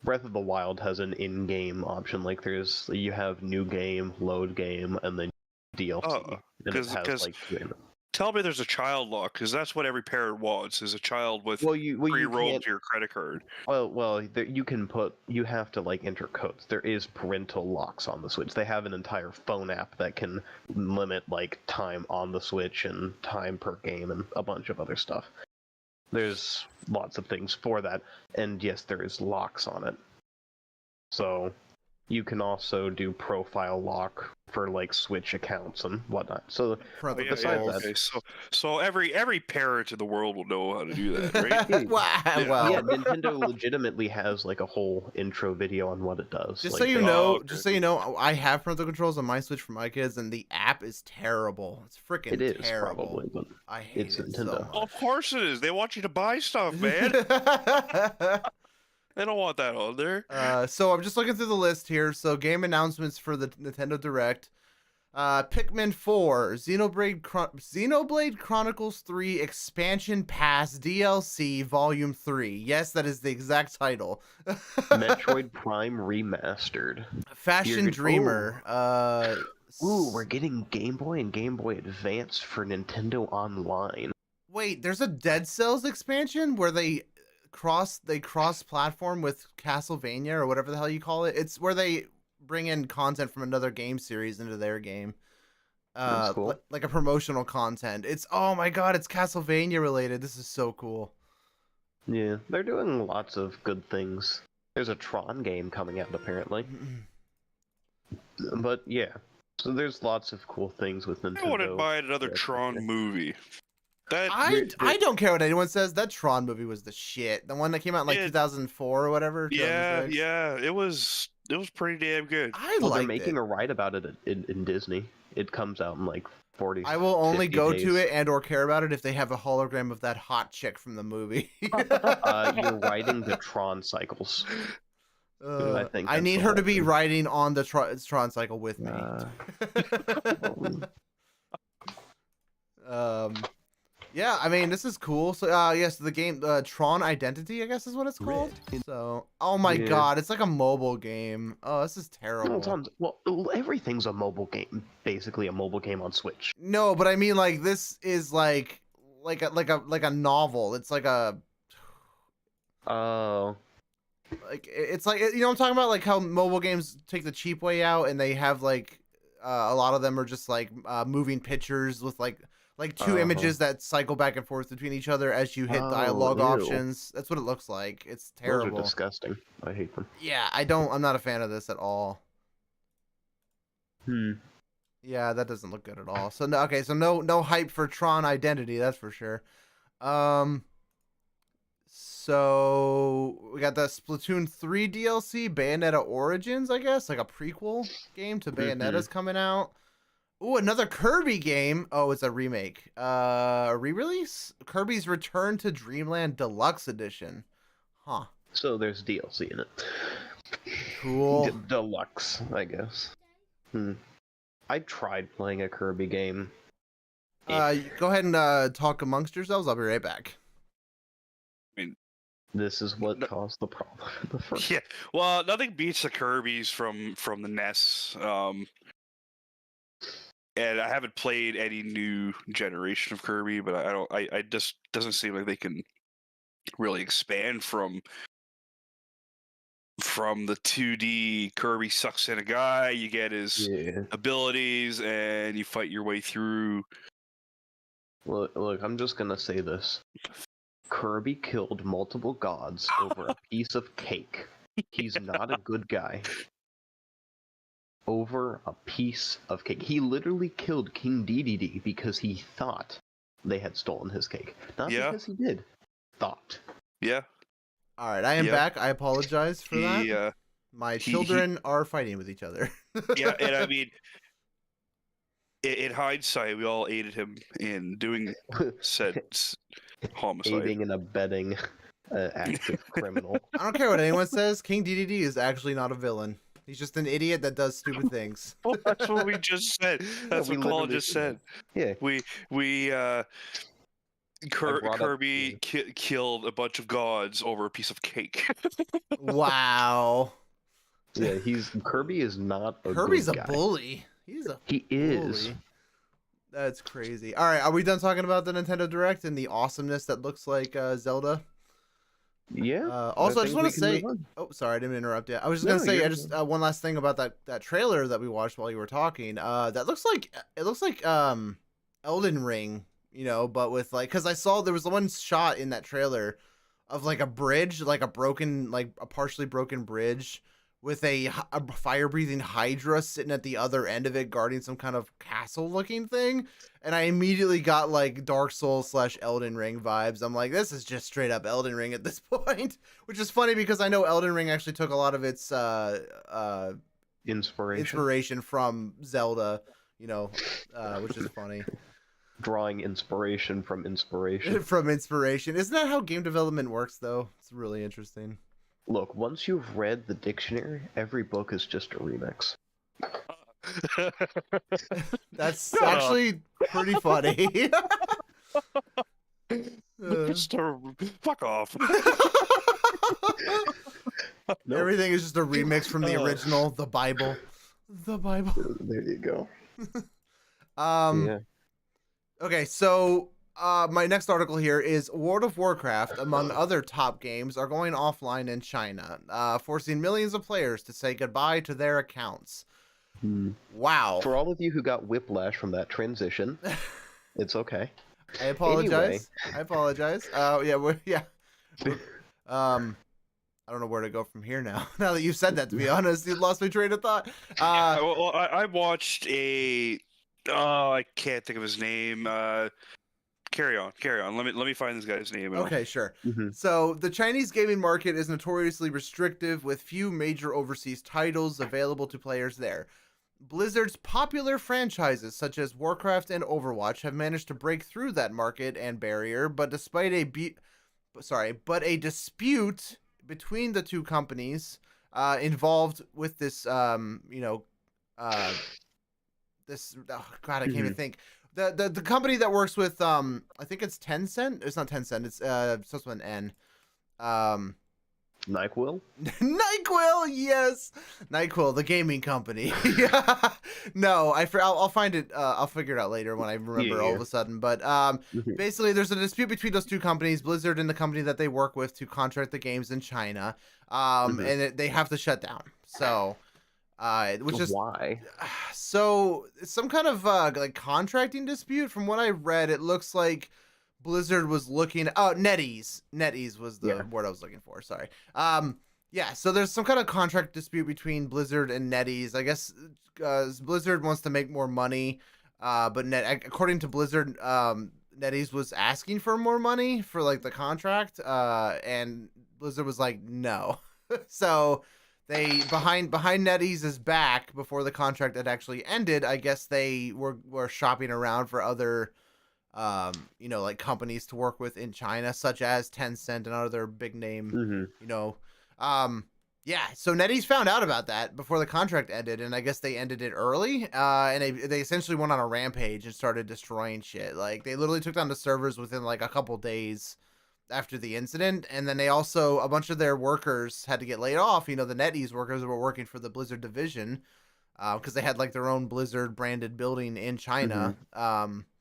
A: Breath of the Wild has an in-game option. Like you have new game, load game, and then DLC.
B: Oh,
A: and it has
B: 'cause
A: like two in it.
B: Tell me there's a child lock, because that's what every parent wants, is a child with
A: you
B: free roam
A: can't.
B: to your credit card.
A: You can put. You have to like enter codes. There is parental locks on the Switch. They have an entire phone app that can limit like time on the Switch and time per game and a bunch of other stuff. There's lots of things for that, and yes, there is locks on it. So you can also do profile lock for like Switch accounts and whatnot. So
C: Parental
A: besides
C: controls.
A: that,
B: Okay, so every parent in the world will know how to do that, right?
C: Well,
A: yeah, Nintendo legitimately has like a whole intro video on what it does.
C: just
A: like,
C: so you
A: they-
C: know,
B: okay.
C: just so you know, I have parental controls on my Switch for my kids, and the app is terrible. It's freaking
A: it is
C: terrible.
A: probably, but
C: I hate
A: it's
C: it so
A: Nintendo.
B: Well,
C: much.
B: of course it is. They want you to buy stuff, man. They don't want that on there.
C: So I'm just looking through the list here. So game announcements for the Nintendo Direct. Pikmin 4, Xenoblade Chronicles 3 Expansion Pass DLC Volume 3. Yes, that is the exact title.
A: Metroid Prime Remastered.
C: Fashion
A: You're-
C: Dreamer.
A: Ooh, we're getting Game Boy and Game Boy Advance for Nintendo Online.
C: Wait, there's a Dead Cells expansion where they cross platform with Castlevania or whatever the hell you call it. It's where they bring in content from another game series into their game.
A: That's cool.
C: Like a promotional content. It's, oh my god, it's Castlevania related. This is so cool.
A: Yeah, they're doing lots of good things. There's a Tron game coming out apparently. But yeah, so there's lots of cool things with Nintendo.
B: I wouldn't mind another
A: Yeah,
B: Tron
A: okay.
B: movie. That
C: I don't care what anyone says. That Tron movie was the shit. The one that came out in like
B: Yeah.
C: 2004 or whatever.
B: yeah,
C: 2006.
B: yeah, it was pretty damn good.
C: I
A: Well, they're
C: liked
A: making
C: it.
A: a ride about it in Disney. It comes out in like 40.
C: I will only
A: 50
C: go
A: days.
C: to it and or care about it if they have a hologram of that hot chick from the movie.
A: You're riding the Tron cycles. I think
C: I
A: that's
C: need
A: the
C: her to
A: whole
C: be
A: thing.
C: riding on the Tron cycle with me. Yeah, I mean, this is cool. So, yes, the game, Tron Identity, I guess is what it's called. So, oh my
A: Yeah.
C: god, it's like a mobile game. Oh, this is terrible.
A: Well, everything's a mobile game. Basically, a mobile game on Switch.
C: No, but I mean, like, this is like a novel. It's like a,
A: Oh,
C: it's like, you know what I'm talking about? Like how mobile games take the cheap way out and they have like, a lot of them are just like, moving pictures with like two
A: Uh-huh.
C: images that cycle back and forth between each other as you hit
A: Oh,
C: dialogue
A: ew.
C: options. That's what it looks like. It's
A: those
C: terrible.
A: are disgusting. I hate them.
C: Yeah, I'm not a fan of this at all. Yeah, that doesn't look good at all. So no, okay, so no hype for Tron Identity, that's for sure. So we got the Splatoon 3 DLC, Bayonetta Origins, I guess, like a prequel game to Bayonetta's coming out. Ooh, another Kirby game. Oh, it's a remake. Re-release? Kirby's Return to Dreamland Deluxe Edition. Huh.
A: So there's DLC in it.
C: Cool.
A: Deluxe, I guess. I tried playing a Kirby game.
C: Go ahead and talk amongst yourselves. I'll be right back.
A: This is what caused the problem. The first.
B: Yeah, well, nothing beats the Kirby's from the NES. And I haven't played any new generation of Kirby, but I just doesn't seem like they can really expand from the 2D Kirby sucks in a guy, you get his
A: Yeah.
B: abilities, and you fight your way through.
A: Look, I'm just gonna say this. Kirby killed multiple gods over a piece of cake. He's not a good guy. Over a piece of cake. He literally killed King Dedede because he thought they had stolen his cake. Not
B: Yeah.
A: because he did. Thought.
B: Yeah,
C: All right, I am
B: Yep.
C: back. I apologize for that.
B: he,
C: My
B: he-
C: children are fighting with each other.
B: yeah, and I mean, in hindsight, we all aided him in doing said homicide.
A: Aiding and abetting an active criminal.
C: I don't care what anyone says. King Dedede is actually not a villain. He's just an idiot that does stupid things.
B: Well, that's what we just said. That's
A: we
B: what Colin
A: literally-
B: just said.
A: Yeah. brought up-
B: Kirby killed a bunch of gods over a piece of cake.
C: Wow.
A: Yeah, Kirby is not a
C: Kirby's
A: good
C: a
A: guy.
C: bully. He's a
A: He is.
C: bully. That's crazy. All right, are we done talking about the Nintendo Direct and the awesomeness that looks like Zelda?
A: Yeah.
C: Also, I just
A: think
C: want
A: we
C: to
A: can
C: say,
A: move on.
C: oh, sorry, I didn't interrupt you. I was just
A: No,
C: gonna say,
A: you're
C: I just one last thing about that trailer that we watched while you were talking. That looks like Elden Ring, you know, but with like, because I saw there was one shot in that trailer of like a bridge, like a partially broken bridge with a fire-breathing Hydra sitting at the other end of it, guarding some kind of castle-looking thing. And I immediately got like Dark Souls / Elden Ring vibes. I'm like, this is just straight up Elden Ring at this point, which is funny because I know Elden Ring actually took a lot of its inspiration from Zelda, you know, which is funny.
A: Drawing inspiration from inspiration.
C: From inspiration. Isn't that how game development works, though? It's really interesting.
A: Look, once you've read the dictionary, every book is just a remix.
C: That's actually pretty funny.
B: Fuck off.
A: Nope.
C: Everything is just a remix from the original, the Bible. The Bible.
A: There you go.
C: Yeah. Okay, so my next article here is World of Warcraft, among other top games, are going offline in China, forcing millions of players to say goodbye to their accounts. Wow.
A: For all of you who got whiplash from that transition, it's okay.
C: I apologize. I apologize. Yeah. I don't know where to go from here now. Now that you've said that, to be honest, you lost my train of thought.
B: I watched I can't think of his name. Carry on. Let me find this guy's name.
C: Okay, sure.
A: Mm-hmm.
C: So the Chinese gaming market is notoriously restrictive, with few major overseas titles available to players there. Blizzard's popular franchises such as Warcraft and Overwatch have managed to break through that market and barrier, but despite a dispute between the two companies involved with this, I can't even think. The company that works with I think it's Tencent. It's not Tencent. It's starts with an N.
A: NyQuil?
C: NyQuil, yes, NyQuil, the gaming company. No, I'll find it. I'll figure it out later when I remember all of a sudden. But basically, there's a dispute between those two companies, Blizzard and the company that they work with to contract the games in China. And they have to shut down. So, which is
A: why?
C: So it's some kind of like contracting dispute. From what I read, it looks like Blizzard was looking. Oh, NetEase. NetEase was the word I was looking for. Sorry. Yeah. So there's some kind of contract dispute between Blizzard and NetEase. I guess Blizzard wants to make more money, but according to Blizzard, NetEase was asking for more money for like the contract, and Blizzard was like no. So they behind NetEase's back before the contract had actually ended. I guess they were shopping around for other. Like companies to work with in China, such as Tencent and other big name, So NetEase found out about that before the contract ended, and I guess they ended it early, and they essentially went on a rampage and started destroying shit. Like, they literally took down the servers within like a couple days after the incident, and then they also, a bunch of their workers had to get laid off, the NetEase workers were working for the Blizzard division, because they had like their own Blizzard branded building in China,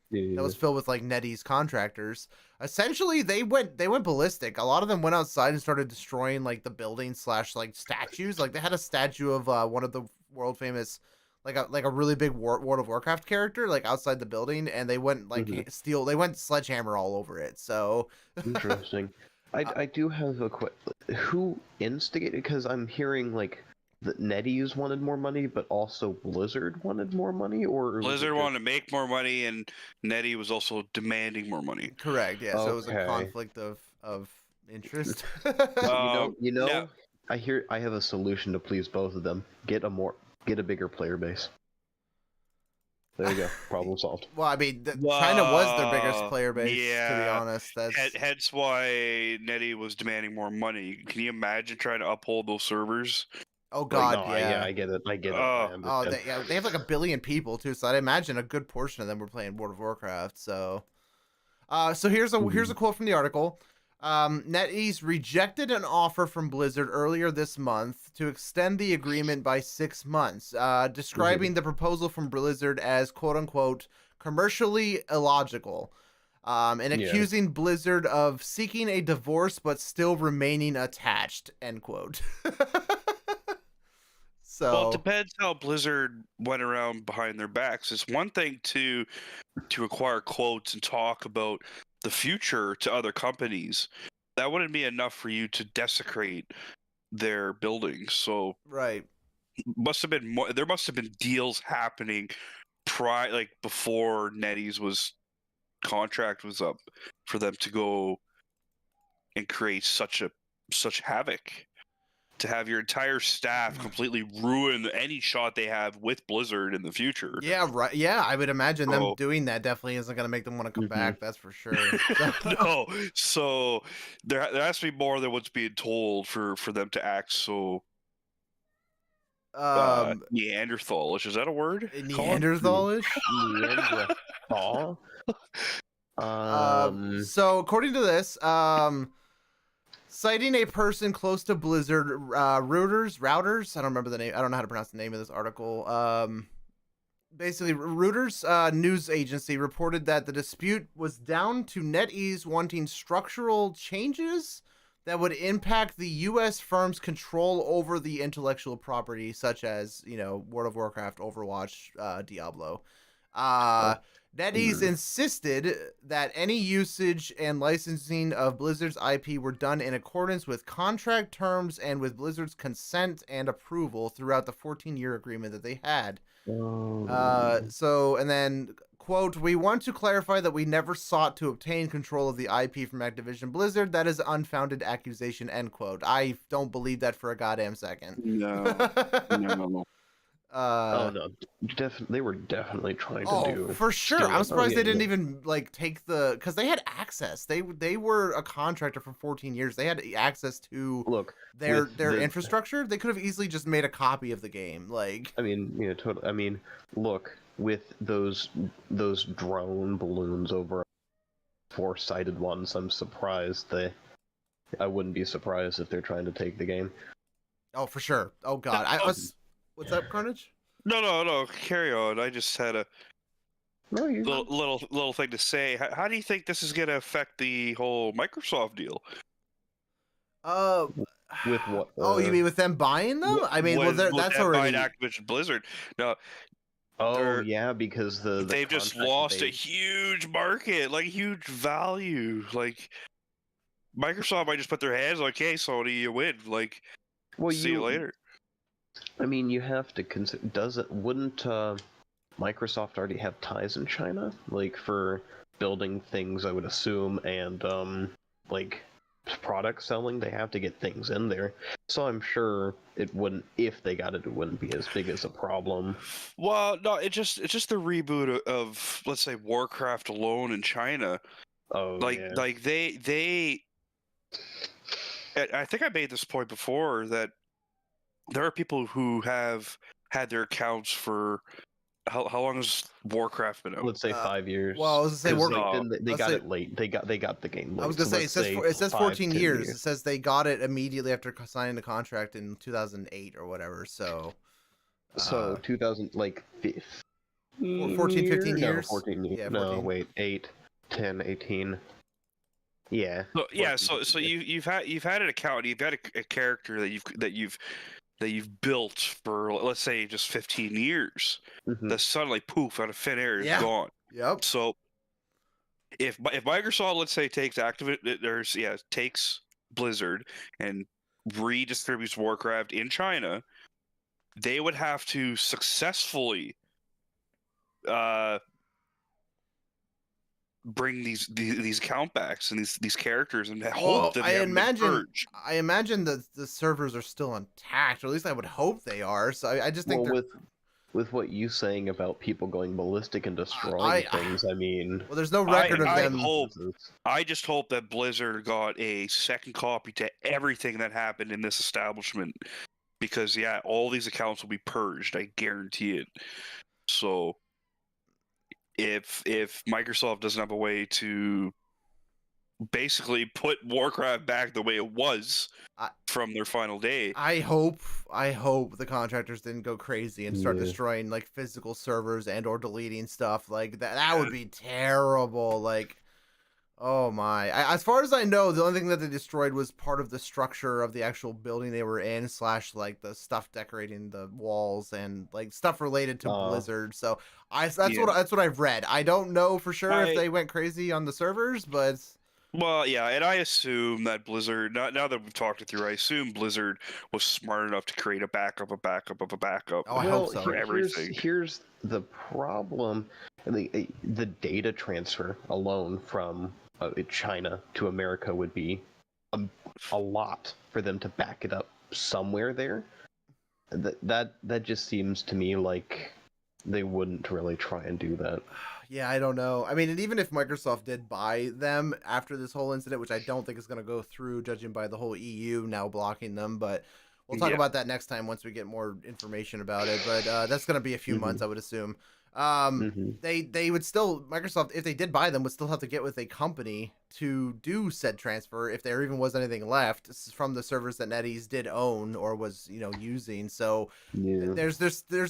C: that was filled with like NetEase contractors. Essentially, they went ballistic. A lot of them went outside and started destroying like the buildings / like statues. Like they had a statue of one of the world famous, like a really big World of Warcraft character, like outside the building, and they went like they went sledgehammer all over it. So
A: interesting. I do have a question. Who instigated? Because I'm hearing like that NetEase wanted more money, but also Blizzard wanted more money, or
B: Blizzard wanted to make more money, and NetEase was also demanding more money.
C: Correct. Yeah. So it was a conflict of interest.
A: No. I have a solution to please both of them. Get a bigger player base. There you go. Problem solved.
C: Well, I mean, China was their biggest player base. To be honest,
B: hence why NetEase was demanding more money. Can you imagine trying to uphold those servers?
C: Oh
A: Like,
C: God,
A: no,
C: yeah.
A: I get it. I get it.
B: Oh.
A: I
C: Oh,
A: understand.
C: they have like 1 billion people too, so I'd imagine a good portion of them were playing World of Warcraft. So, so here's a quote from the article. NetEase rejected an offer from Blizzard earlier this month to extend the agreement by 6 months, describing the proposal from Blizzard as "quote unquote" commercially illogical, and
A: Yeah.
C: accusing Blizzard of seeking a divorce but still remaining attached. End quote.
B: Well, it
C: So
B: depends how Blizzard went around behind their backs. It's one thing to acquire quotes and talk about the future to other companies. That wouldn't be enough for you to desecrate their buildings. So
C: right.
B: must have been more. There must have been deals happening like before NetEase was contract was up for them to go and create such havoc. To have your entire staff completely ruin any shot they have with Blizzard in the future.
C: Yeah, right. Yeah, I would imagine them
B: So-
C: doing that definitely isn't going to make them want to come
A: Mhm.
C: back. That's for sure.
B: No, so there has to be more than what's being told for them to act so Neanderthalish. Is that a word?
C: Neanderthalish.
A: Neanderthal.
C: So according to this, citing a person close to Blizzard, routers. I don't remember the name. I don't know how to pronounce the name of this article. Basically, Reuters news agency reported that the dispute was down to NetEase wanting structural changes that would impact the U.S. firm's control over the intellectual property, such as, World of Warcraft, Overwatch, Diablo. NetEase insisted that any usage and licensing of Blizzard's IP were done in accordance with contract terms and with Blizzard's consent and approval throughout the 14-year agreement that they had. And then, quote, "We want to clarify that we never sought to obtain control of the IP from Activision Blizzard. That is unfounded accusation," end quote. I don't believe that for a goddamn second.
B: No. No.
A: Oh no, they were definitely trying to do.
C: For sure.
A: steal
C: I'm
A: it.
C: surprised
A: yeah,
C: they didn't
A: yeah.
C: even take because they had access. They were a contractor for 14 years. They had access to
A: Look,
C: their
A: with the-
C: infrastructure. They could have easily just made a copy of the game. Like,
A: I mean, totally. I mean, look, with those drone balloons over 4-sided ones, I'm surprised I wouldn't be surprised if they're trying to take the game.
C: oh, for sure. Oh God, what's up, Carnage?
B: No. Carry on. I just had a
A: No, you.
B: little thing to say. How do you think this is going to affect the whole Microsoft deal?
A: With what?
C: Oh, you mean with them buying them? I mean, well,
B: With
C: that's
B: them
C: already.
B: buying Activision Blizzard. No,
A: Oh yeah, because
B: they've just
A: contract
B: lost
A: they-
B: a huge market, like huge value. Like Microsoft might just put their hands like, "Okay, Sony, you win." Like,
A: Well,
B: see you later.
A: I mean, you have to consider. Wouldn't Microsoft already have ties in China, like for building things? I would assume, and like product selling, they have to get things in there. So I'm sure it wouldn't. If they got it, it wouldn't be as big as a problem.
B: Well, no, it's just the reboot of let's say Warcraft alone in China.
A: Oh yeah.
B: Like they. I think I made this point before that there are people who have had their accounts for how long has Warcraft been out?
A: Let's say 5 years.
C: Well, I was gonna say
A: 'Cause they
C: let's
A: got
C: say-
A: it late. They got the game late.
C: I was gonna
A: so
C: say it says 14
A: 10
C: years. It says they got it immediately after signing the contract in 2008 or whatever. So,
A: So 2000, like
C: 14, 15
A: No,
C: years?
A: 14 years.
C: Yeah,
A: No,
C: 14.
A: wait, 8, 10, 18. Yeah.
B: So, yeah,
A: 14,
B: so
A: 15.
B: you've had an account, you've had a character that you've built for let's say just 15 years.
A: Mhm.
B: That suddenly poof out of thin air is gone.
C: yep.
B: So if Microsoft let's say takes takes Blizzard and redistributes Warcraft in China, they would have to successfully bring these account backs and these characters and hope that they haven't been purged.
C: I imagine that the servers are still intact, or at least I would hope they are. So I just think
A: Well, with what you saying about people going ballistic and destroying things, I mean,
C: well, there's no record of them.
B: I just hope that Blizzard got a second copy to everything that happened in this establishment because yeah, all these accounts will be purged. I guarantee it. So if Microsoft doesn't have a way to basically put Warcraft back the way it was
C: I-
B: from their final day,
C: I hope the contractors didn't go crazy and start
A: Yeah.
C: destroying like physical servers and or deleting stuff like that. That would be terrible. Like, oh my! As far as I know, the only thing that they destroyed was part of the structure of the actual building they were in, slash like the stuff decorating the walls and like stuff related to Blizzard. So that's
B: Yeah.
C: what I've read. I don't know for sure if
B: I-
C: they went crazy on the servers, but
B: well, yeah, and I assume that Blizzard, now that we've talked it through, I assume Blizzard was smart enough to create a backup, of a backup
C: Oh, I
A: well,
C: hope so.
B: for everything.
A: here's the problem: the data transfer alone from China to America would be a lot for them to back it up somewhere there. That just seems to me like they wouldn't really try and do that.
C: Yeah, I don't know. I mean, and even if Microsoft did buy them after this whole incident, which I don't think is going to go through, judging by the whole EU now blocking them, but we'll talk
B: Yeah.
C: about that next time once we get more information about it. But that's going to be a few months, I would assume. They would still, Microsoft, if they did buy them, would still have to get with a company to do said transfer if there even was anything left from the servers that NetEase did own or was using. So
A: Yeah.
C: there's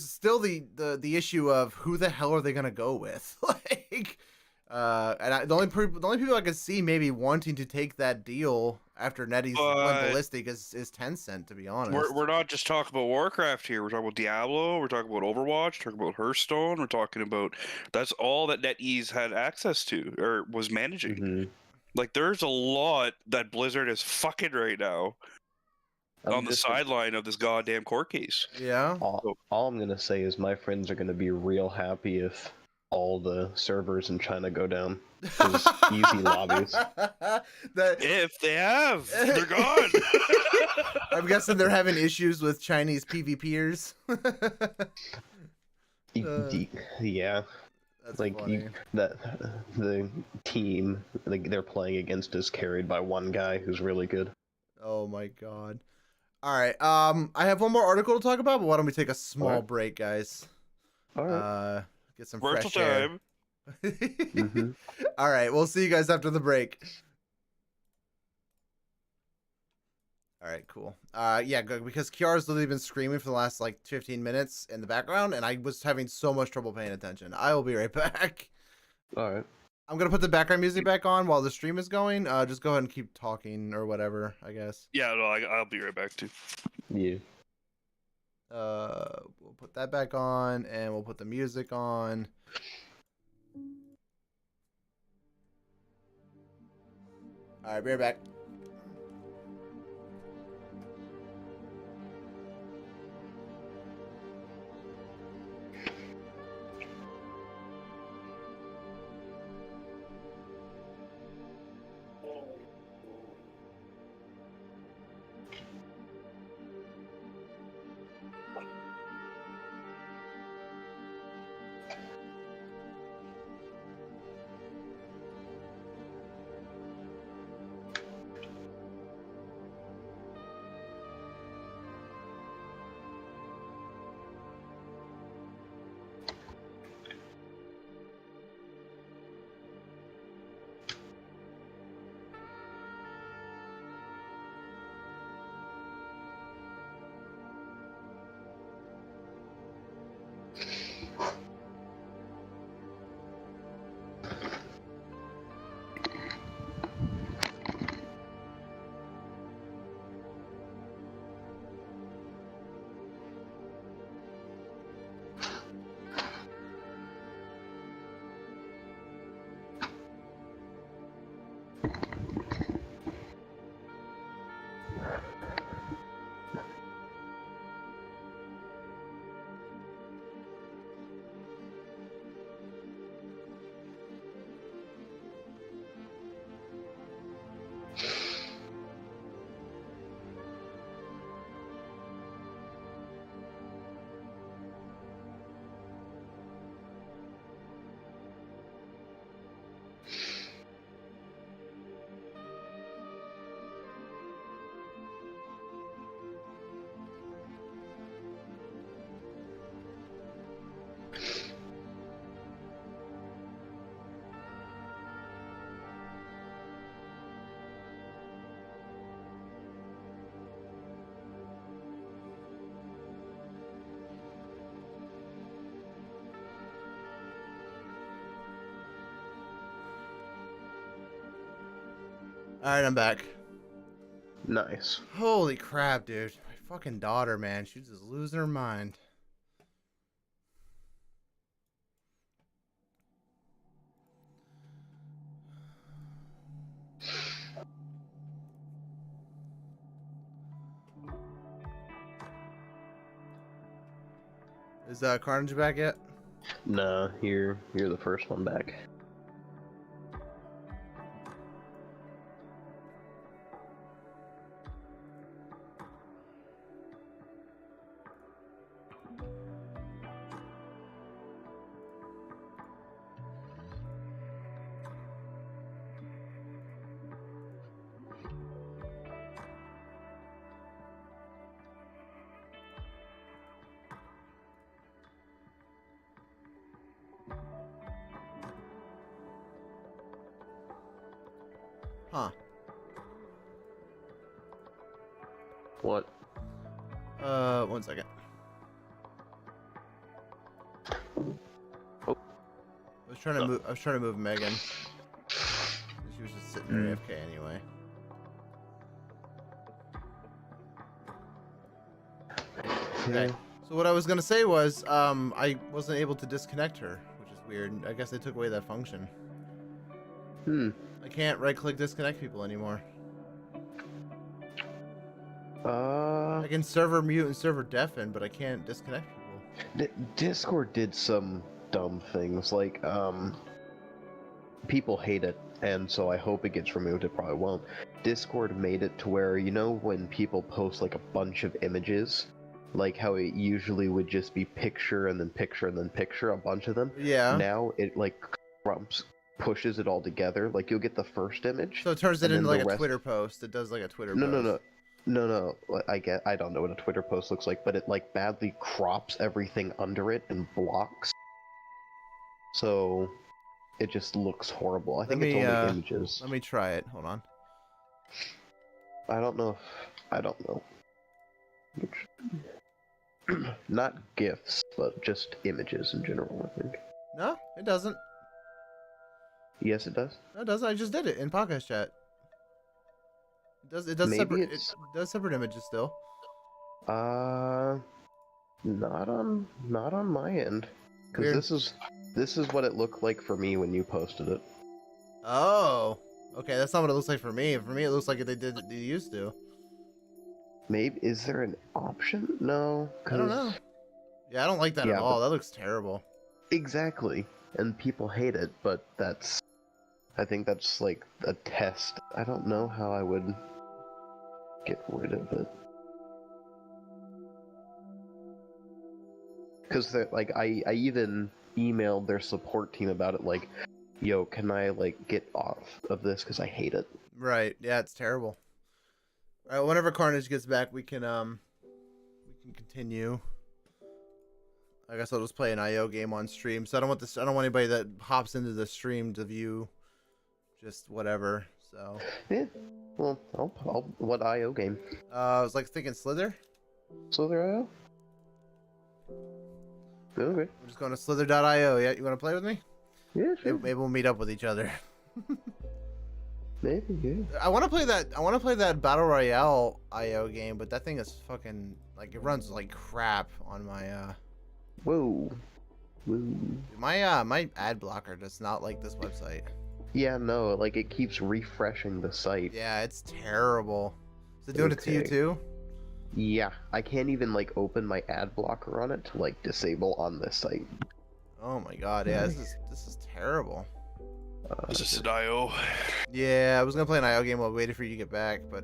C: still the issue of who the hell are they gonna go with? Like, the only people I can see maybe wanting to take that deal after NetEase went ballistic is Tencent, to be honest.
B: We're not just talking about Warcraft here. We're talking about Diablo. We're talking about Overwatch. We're talking about Hearthstone. We're talking about that's all that NetEase had access to or was managing. Like, there's a lot that Blizzard is fucking right now on the sideline of this goddamn court case.
C: Yeah.
A: All I'm gonna say is my friends are gonna be real happy if all the servers in China go down. 'Cause easy lobbies.
B: If they have, they're gone.
C: I'm guessing they're having issues with Chinese PvPers.
A: Yeah.
C: That's
A: Like
C: funny.
A: the team they're playing against is carried by one guy who's really good.
C: Oh my god. All right. I have one more article to talk about, but why don't we take a small
A: Alright.
C: break, guys?
A: Alright.
C: Get some
B: Virtual
C: fresh air.
B: time.
C: All right. We'll see you guys after the break. All right, cool. Yeah, good, because Kiara's literally been screaming for the last like 15 minutes in the background, and I was having so much trouble paying attention. I will be right back.
A: Alright.
C: I'm gonna put the background music back on while the stream is going. Just go ahead and keep talking or whatever, I guess.
B: Yeah, no, I'll be right back too.
A: Yeah.
C: We'll put that back on, and we'll put the music on. All right, be right back. Alright, I'm back.
A: Nice.
C: Holy crap, dude. My fucking daughter, man. She's just losing her mind. Is Carnage back yet?
A: Nah, you're the first one back.
C: Huh.
A: What?
C: 1 second.
A: Oh.
C: I was trying to move Megan. She was just sitting there AFK anyway. Okay. So what I was gonna say was, I wasn't able to disconnect her, which is weird. I guess they took away that function. I can't right-click disconnect people anymore. I can server mute and server deafen, but I can't disconnect people.
A: Discord did some dumb things, like, people hate it, and so I hope it gets removed. It probably won't. Discord made it to where, you know, when people post like a bunch of images, like how it usually would just be picture and then picture and then picture, a bunch of them.
C: Yeah.
A: Now it like pushes it all together. Like you'll get the first image.
C: So it turns it
A: and
C: into
A: then
C: like
A: the
C: a
A: rest...
C: Twitter post. It does like a Twitter
A: No,
C: post.
A: no. I don't know what a Twitter post looks like, but it like badly crops everything under it and blocks. So it just looks horrible. I think it's only images.
C: Let me try it. Hold on.
A: I don't know. Not GIFs, but just images in general, I think.
C: No, it doesn't.
A: Yes, it does.
C: No, it doesn't. I just did it in podcast chat. It does
A: Maybe
C: separate.
A: it's...
C: It does separate images still.
A: Not on my end.
C: Weird.
A: Because this is what it looked like for me when you posted it.
C: Oh, okay. That's not what it looks like for me. For me, it looks like they used to.
A: Maybe is there an option? No,
C: I don't know. Yeah, I don't like that at all. That looks terrible.
A: Exactly, and people hate it, but I think that's like a test. I don't know how I would get rid of it. Because like I even emailed their support team about it, like, yo, can I like get off of this because I hate it.
C: Right. Yeah, it's terrible. All right. Whenever Carnage gets back, we can continue. I guess I'll just play an IO game on stream. So I don't want anybody that hops into the stream to view just whatever. So
A: Yeah. Well, what IO game?
C: I was like thinking Slither.
A: Slither IO? Okay.
C: We're just going to slither.io. Yeah, you want to play with me?
A: Yeah, sure.
C: Maybe we'll meet up with each other.
A: Maybe, yeah.
C: I want to play that Battle Royale IO game, but that thing is fucking like it runs like crap on my
A: Whoa.
C: my ad blocker does not like this website.
A: Yeah, no, like it keeps refreshing the site.
C: Yeah, it's terrible. Is it doing it to you too?
A: Yeah, I can't even like open my ad blocker on it to like disable on this site.
C: Oh my god, yeah, this is terrible.
B: Is this an IO?
C: Yeah, I was gonna play an IO game while waiting for you to get back, but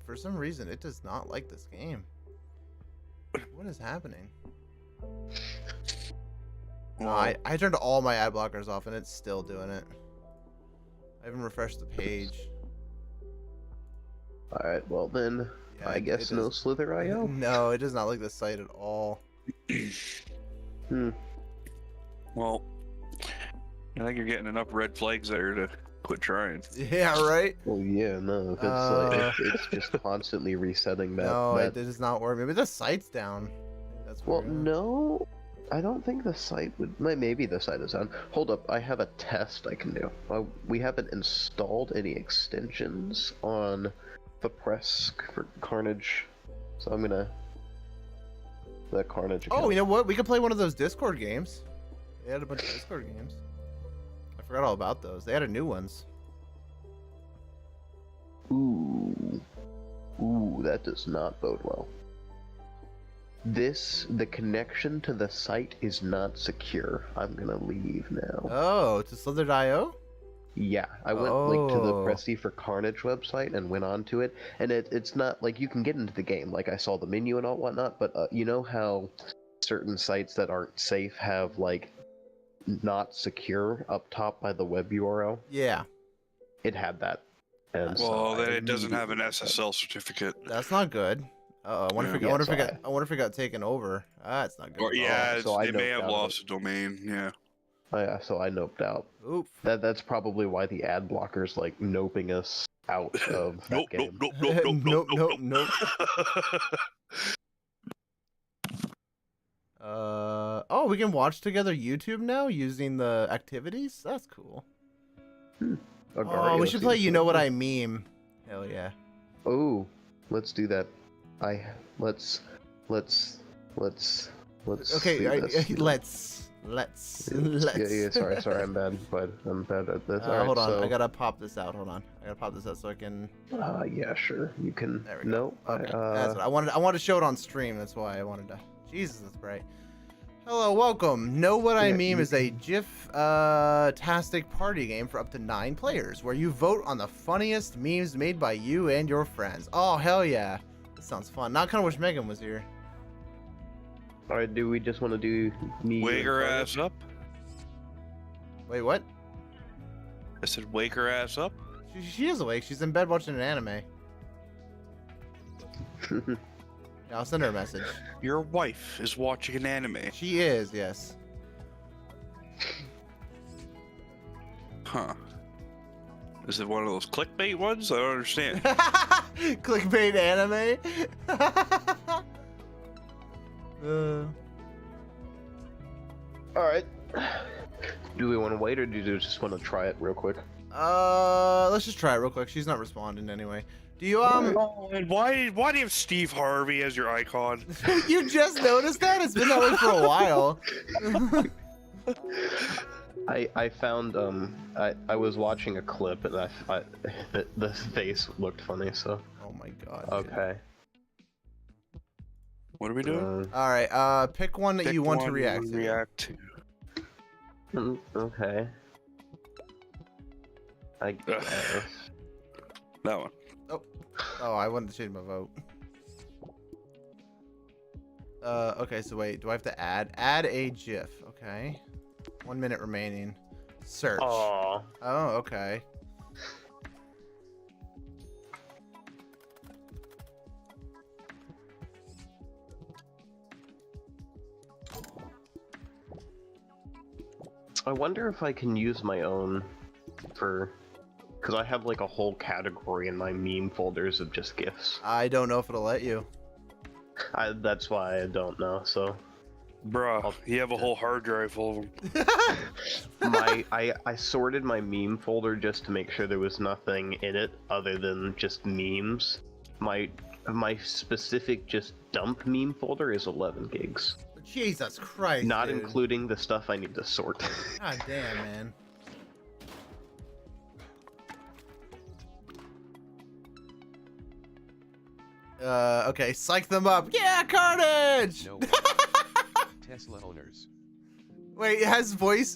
C: for some reason it does not like this game. What is happening? No, I turned all my ad blockers off and it's still doing it. I haven't refreshed the page.
A: Alright, well then,
C: Yeah,
A: I guess no Slither IO.
C: No, it does not like the site at all.
B: Well, I think you're getting enough red flags there to quit trying.
C: Yeah, right?
A: Well, yeah, no, because like, it's just constantly resetting that.
C: No, it does not work. Maybe the site's down. That's
A: Well,
C: weird.
A: no. I don't think the site would. Maybe the site is on. Hold up, I have a test I can do. We haven't installed any extensions on the press for Carnage, so I'm gonna. The Carnage account.
C: Oh, you know what? We could play one of those Discord games. They had a bunch of Discord games. I forgot all about those. They added new ones.
A: Ooh. Ooh, that does not bode well. The connection to the site is not secure. I'm gonna leave now.
C: Oh, to Slither.io?
A: Yeah, I went like to the
C: Oh.
A: Pressy for Carnage website and went onto it, and it's not like you can get into the game. Like I saw the menu and all whatnot, but you know how certain sites that aren't safe have like not secure up top by the web URL?
C: Yeah.
A: It had that. And so
B: Well,
A: I
B: then it doesn't have an
A: immediately-
B: SSL certificate.
C: That's not good. Uh-oh, I wonder if
B: Yeah.
C: I wonder if
A: Yeah,
C: it
A: so
C: got I wonder if it got taken over. That's not good.
B: Or yeah,
A: so I
B: they may
A: noped
B: have
A: out of
B: lost a domain. Yeah.
A: So I noped out.
C: Oof.
A: That's probably why the ad blocker's like noping us out of that
B: Nope,
A: game.
B: nope, nope, nope, nope,
C: Nope,
B: nope,
C: nope, Oh, we can watch together YouTube now using the activities? That's cool. Oh, we should play You Know What I Meme. Hell yeah.
A: Oh, let's do that. Let's
C: Okay,
A: do this.
C: let's.
A: Yeah, sorry, I'm bad, but I'm bad at this. Alright,
C: Hold on,
A: so,
C: I gotta pop this out. Hold on, I gotta pop this out so I can.
A: yeah, sure, you can.
C: There we
A: No,
C: go. Okay, that's what I wanted. I wanted to show it on stream. That's why I wanted to. Jesus, that's bright. Hello, welcome. Know What I
A: Yeah,
C: Meme
A: you
C: is a GIF-tastic party game for up to 9 players, where you vote on the funniest memes made by you and your friends. Oh hell yeah, this sounds fun. Not kind of wish Megan was here.
A: Alright, do we just want to do me?
B: Wake
A: and
B: her
A: Carnage?
B: ass up.
C: Wait, what?
B: I said, wake her ass up.
C: She is awake. She's in bed watching an anime. Yeah, I'll send her a message.
B: Your wife is watching an anime.
C: She is, yes.
B: Huh. Is it one of those clickbait ones? I don't understand.
C: Clickbait anime.
A: Alright. Do we want to wait, or do you just want to try it real quick?
C: Let's just try it real quick. She's not responding anyway. Do you
B: Oh, and why do you have Steve Harvey as your icon?
C: you just noticed that? It's been that way for a while.
A: I found I was watching a clip and the face looked funny, so
C: Oh my god. dude.
A: okay.
B: What are we doing?
C: All right. Pick one that you
B: Pick
C: want to
B: one
C: react
B: you
C: to.
B: react to.
A: Okay. I guess.
B: That one.
C: Oh, I wanted to change my vote. Okay. So wait. Do I have to add a GIF? Okay. 1 minute remaining. Search.
A: Aw.
C: Oh, okay.
A: I wonder if I can use my own for, because I have like a whole category in my meme folders of just GIFs.
C: I don't know if it'll let you.
A: That's why I don't know. So
B: Bruh, you have a whole hard drive full of them.
A: I sorted my meme folder just to make sure there was nothing in it other than just memes. My specific just dump meme folder is 11 gigs,
C: Jesus Christ.
A: not
C: dude.
A: including the stuff I need to sort.
C: God damn, man. Okay, psych them up. Yeah, Carnage!
F: No. Tesla owners.
C: Wait, has voice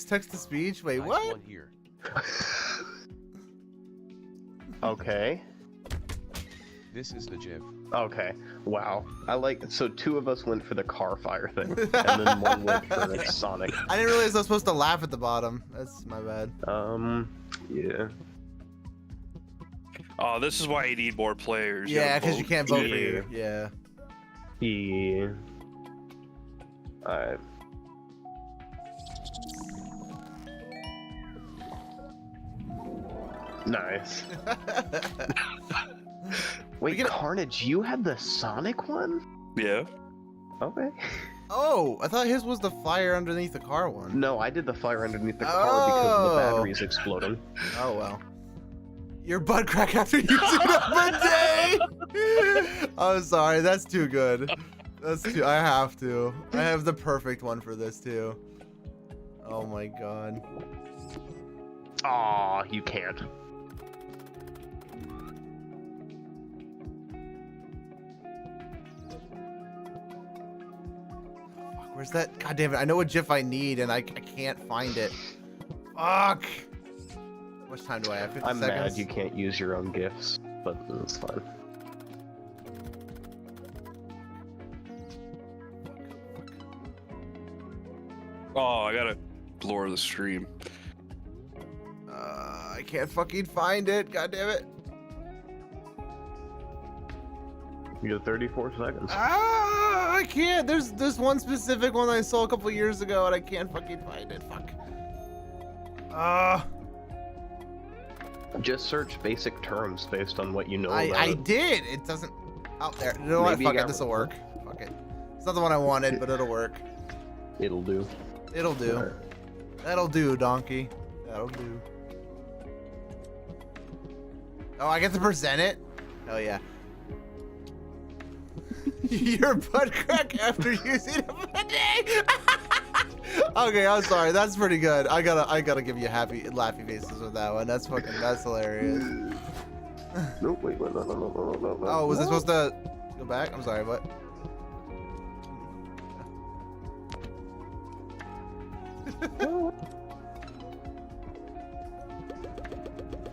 C: text to speech? Wait,
F: Nice
C: what?
F: one here.
A: Okay.
F: This is the GIF.
A: Okay. Wow. I like, so 2 of us went for the car fire thing, and then 1 went for Sonic.
C: I didn't realize I was supposed to laugh at the bottom. That's my bad.
A: Yeah.
B: Oh, this is why you need more players.
C: Yeah,
B: gotta
C: because you
B: vote.
C: can't vote for
A: Yeah.
C: you. Yeah.
A: Yeah. Alright. Nice. Wait,
C: get a-
A: Carnage, you had the Sonic one?
B: Yeah.
A: Okay.
C: Oh, I thought his was the fire underneath the car one.
A: No, I did the fire underneath the car because of the batteries exploding.
C: Oh well. Your butt crack after using a bidet. I'm sorry, that's too good. That's too. I have to. I have the perfect one for this too. Oh my god.
A: Aw, you can't.
C: Fuck, where's that? God damn it! I know what GIF I need, and I can't find it. Fuck. How much time do I have? 50
A: I'm
C: seconds?
A: mad you can't use your own gifts, but it's fine.
B: Oh, I gotta lower the stream.
C: I can't fucking find it. God damn it.
A: You got 34 seconds.
C: Ah, I can't. There's one specific one I saw a couple years ago, and I can't fucking find it. Fuck.
A: Just search basic terms based on what you know about
C: I
A: it.
C: did. It doesn't. Out there. You know what?
A: Maybe you
C: Fuck it.
A: got
C: This will
A: one.
C: work. Fuck it. It's not the one I wanted, but it'll work.
A: It'll do.
C: It'll do.
A: Alright.
C: That'll do, donkey. That'll do. Oh, I get to present it? Oh yeah. Your butt crack after using a bidet. Okay, I'm sorry. That's pretty good. I gotta give you happy laughy faces with that one. That's hilarious.
A: No, wait, no.
C: Oh, was I supposed to go back? I'm sorry, what?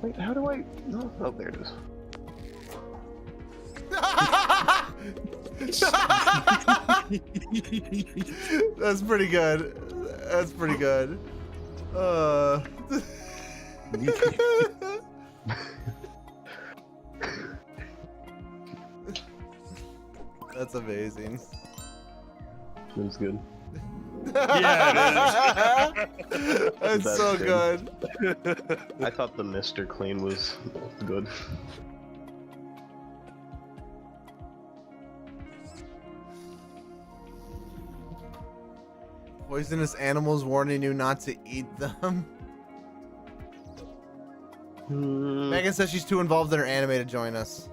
A: Wait, how do I? No, oh, there it is.
C: That's pretty good. That's pretty good. That's amazing.
A: That's good.
B: Yeah,
C: That's
A: That's
C: so
A: good.
C: good.
A: I thought the Mr. Clean was good.
C: Poisonous animals warning you not to eat them. Megan says she's too involved in her anime to join us.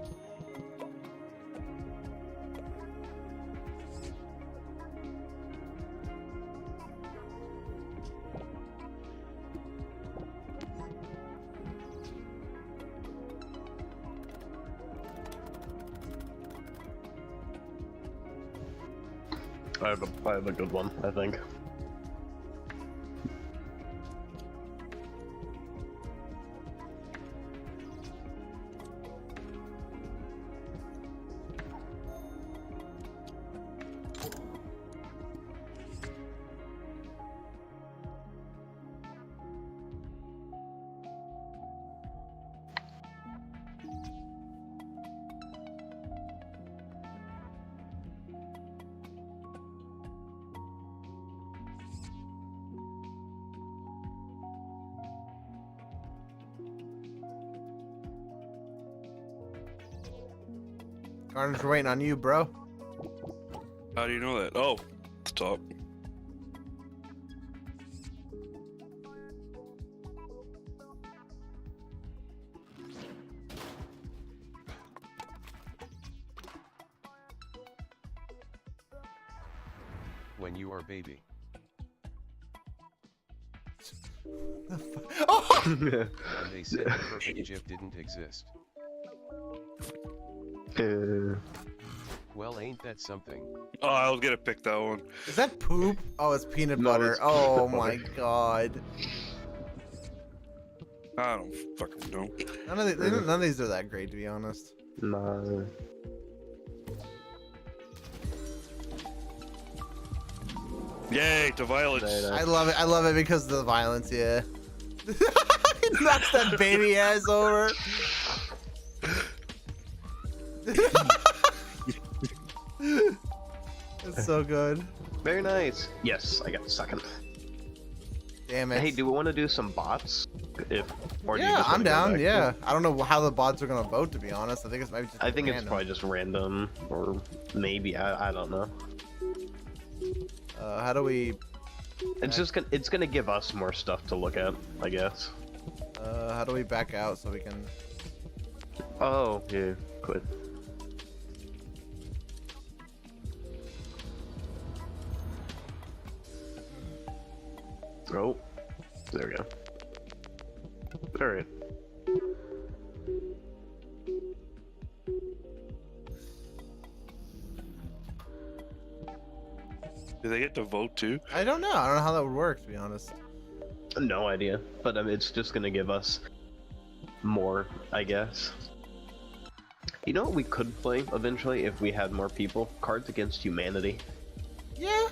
A: I have a good one, I think.
C: Carnage, we're waiting on you, bro.
B: How do you know that? Oh, stop.
F: When you are baby.
C: Oh!
F: And they said the perfect GIF didn't exist. Well, ain't that something?
B: Oh, I was gonna pick that one.
C: Is that poop? Oh, it's peanut
A: No,
C: butter.
A: it's
C: Oh
A: peanut
C: my
A: butter.
C: god.
B: I don't fucking know.
C: None of these are that great, to be honest.
A: No.
B: Yay, to violence.
C: I love it. I love it because of the violence. Yeah. Knocks that baby ass over. That's so good.
A: Very nice. Yes, I got second.
C: Damn it.
A: Hey, do we want to do some bots? Or do you
C: Yeah,
A: just
C: I'm
A: wanna go
C: down.
A: back?
C: Yeah, I don't know how the bots are gonna vote. To be honest, I think it's maybe just.
A: I think it's
C: random.
A: probably just random, or maybe I don't know.
C: How do we?
A: It's gonna give us more stuff to look at, I guess.
C: How do we back out so we can?
A: Oh, yeah, quit. Oh, there we go. Alright.
B: Do they get to vote too?
C: I don't know. I don't know how that would work, to be honest.
A: No idea, but it's just gonna give us more, I guess. You know what we could play eventually if we had more people? Cards Against Humanity.
C: Yeah,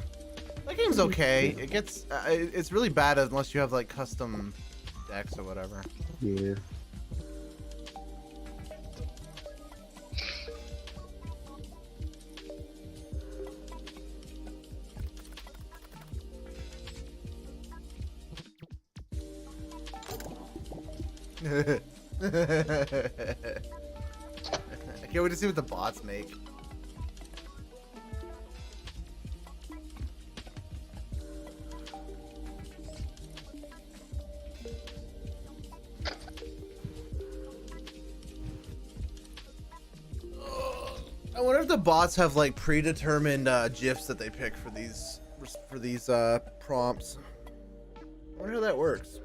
C: that game's okay. It gets it's really bad unless you have like custom decks or whatever.
A: Yeah.
C: I can't wait to see what the bots make. I wonder if the bots have like predetermined GIFs that they pick for these prompts. I wonder how that works.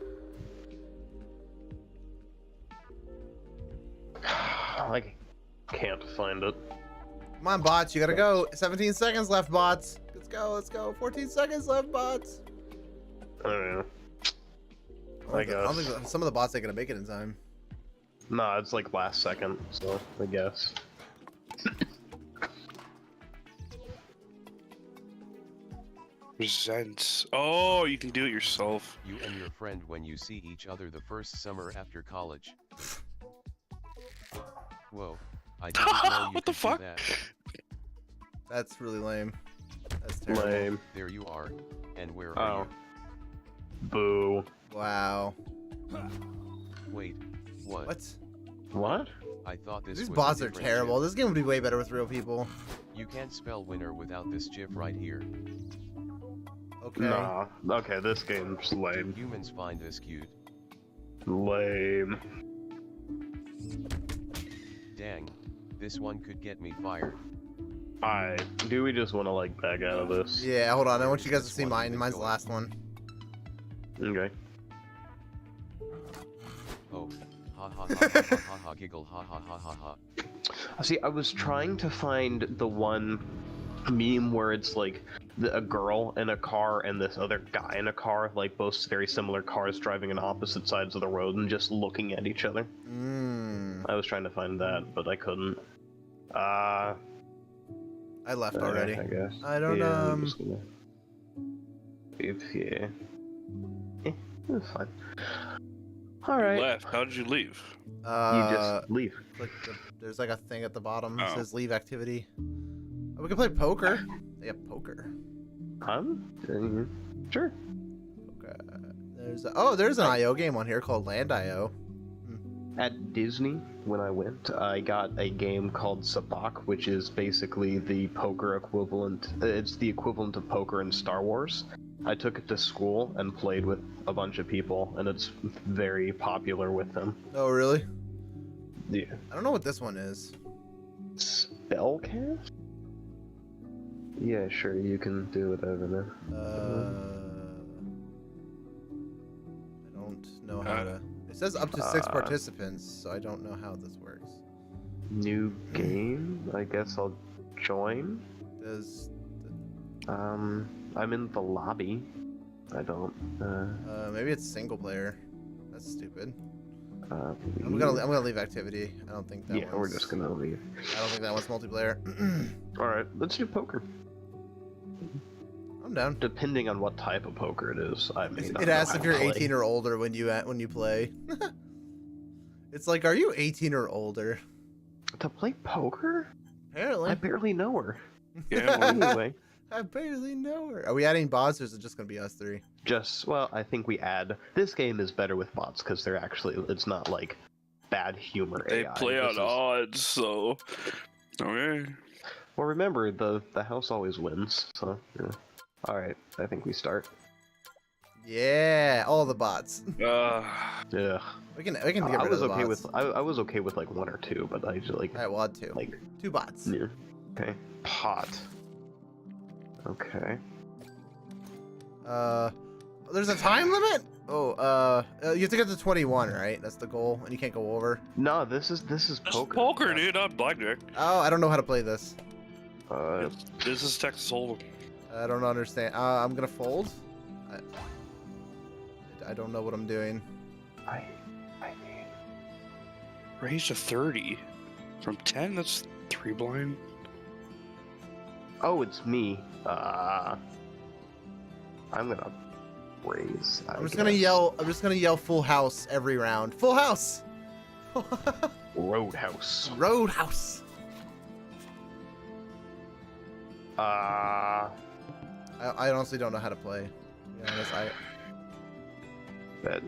A: I can't find it.
C: Come on, bots, you gotta go. 17 seconds left, bots. Let's go. 14 seconds left, bots.
A: I don't know.
C: I don't think some of the bots ain't gonna make it in time.
A: Nah, it's like last second, so I guess.
B: Presents. Oh, you can do it yourself.
F: You and your friend when you see each other the first summer after college. Whoa, I didn't know you
B: What the
F: could do
B: fuck?
F: that.
C: That's really lame. That's terrible.
A: Lame.
F: There you are. And where are
A: Oh. Boo.
C: Wow.
F: you? Wait, what?
C: What?
A: What?
F: I thought this
C: These
F: was a
C: bots are
F: different
C: terrible.
F: GIF.
C: This game would be way better with real people.
F: You can't spell winner without this GIF right here.
C: Okay.
A: Nah. Okay, this game's
F: Do
A: lame.
F: humans find this cute?
A: Lame.
F: Dang, this one could get me fired.
A: Do we just want to like back out of this?
C: Yeah, hold on. I want you guys to
F: This
C: see
F: one
C: mine.
F: been
C: Mine's the
F: going.
C: last one.
A: Okay.
F: Oh, ha ha ha ha ha ha ha giggle ha ha ha ha ha.
A: See, I was trying to find the one meme where it's like a girl in a car and this other guy in a car, like both very similar cars driving on opposite sides of the road and just looking at each other.
C: Mmm.
A: I was trying to find that, but I couldn't.
C: I left already.
A: I guess.
C: I don't,
A: I'm just gonna leave here. It's fine. Alright.
B: Left. How did you leave?
A: You just leave.
C: There's like a thing at the bottom that
B: Oh.
C: says leave activity. Oh, we can play poker. They have poker.
A: Sure.
C: Okay. There's an IO game on here called Land IO.
A: At Disney, when I went, I got a game called Sabak, which is basically the poker equivalent. It's the equivalent of poker in Star Wars. I took it to school and played with a bunch of people, and it's very popular with them.
C: Oh, really?
A: Yeah.
C: I don't know what this one is.
A: Spellcast? Yeah, sure, you can do whatever now.
C: I don't know how to. It says up to 6 participants, so I don't know how this works.
A: New game? I guess I'll join.
C: Does
A: I'm in the lobby. I don't,
C: maybe it's single player. That's stupid. I'm
A: leave.
C: gonna leave activity. I don't think that.
A: Yeah, we're just gonna leave.
C: I don't think that one's multiplayer.
A: Alright, let's do poker.
C: I'm down.
A: Depending on what type of poker it is, I may not
C: It
A: know
C: asks
A: how
C: if you're
A: to play.
C: 18 or older when you play. It's like, are you 18 or older?
A: To play poker?
C: Apparently.
A: I barely know her.
B: Yeah, well,
A: Anyway,
C: I barely know her. Are we adding bots or is it just gonna be us three?
A: I think we add. This game is better with bots because they're actually. It's not like bad humor
B: they
A: AI.
B: play
A: This
B: on
A: is-
B: odds, so okay.
A: Well, remember the house always wins. So yeah. All right, I think we start.
C: Yeah, all the bots.
A: Yeah.
C: We can get rid
A: I
C: of
A: was
C: the
A: okay
C: bots.
A: with I was okay with like 1 or 2, but I just like
C: All right, well, I'll do 2.
A: like
C: 2 bots.
A: yeah. Okay. Pot. Okay.
C: There's a time limit? Oh, you have to get to 21, right? That's the goal, and you can't go over.
A: No, this is
B: This
A: poker.
B: poker, dude, not blackjack.
C: Oh, I don't know how to play this.
B: This is Texas Hold'em.
C: I don't understand. I'm gonna fold. I don't know what I'm doing.
A: I mean,
B: Raise to 30. From 10, that's 3 blind.
A: oh, it's me. I'm gonna raise.
C: I'm just gonna yell. I'm just gonna yell full house every round. Full house.
A: Roadhouse.
C: Roadhouse.
A: Uh,
C: I honestly don't know how to play. To be honest,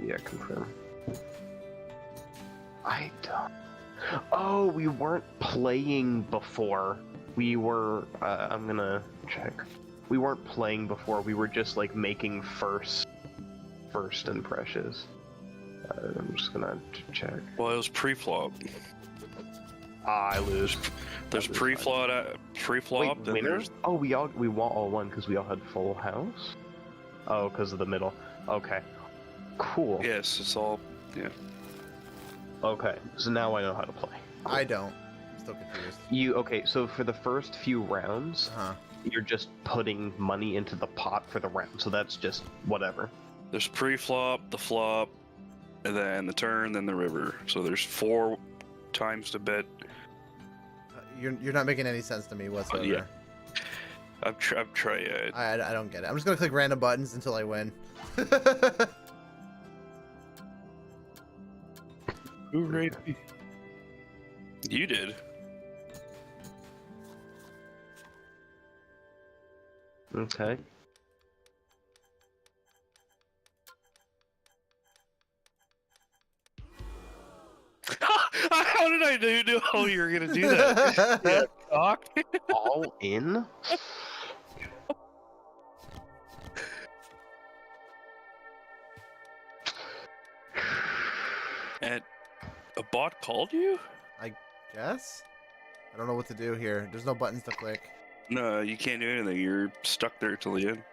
A: yeah, confirm. I don't. Oh, we weren't playing before. We were. I'm gonna check. We weren't playing before. We were just like making first impressions. I'm just gonna check.
B: Well, it was pre-flop.
A: I lose.
B: There's
A: That was
B: pre-flop, pre-flop,
A: Wait,
B: then
A: winners?
B: there's...
A: Oh, we all won because we all had full house. Oh, because of the middle. Okay, cool.
B: Yes, it's all... Yeah.
A: Okay, so now I know how to play.
C: I don't. I'm still confused.
A: Okay? So for the first few rounds, you're just putting money into the pot for the round. So that's just whatever.
B: There's pre-flop, the flop, and then the turn, then the river. So there's 4 times to bet.
C: You're not making any sense to me whatsoever.
B: Yeah. I'm trying.
C: I don't get it. I'm just gonna click random buttons until I win.
B: Who raped me? You did.
A: Okay.
B: How did I know you were gonna do that? Yeah, cock.
A: All in.
B: And a bot called you?
C: Guess? I don't know what to do here. There's no buttons to click.
B: No, you can't do anything. You're stuck there till the end.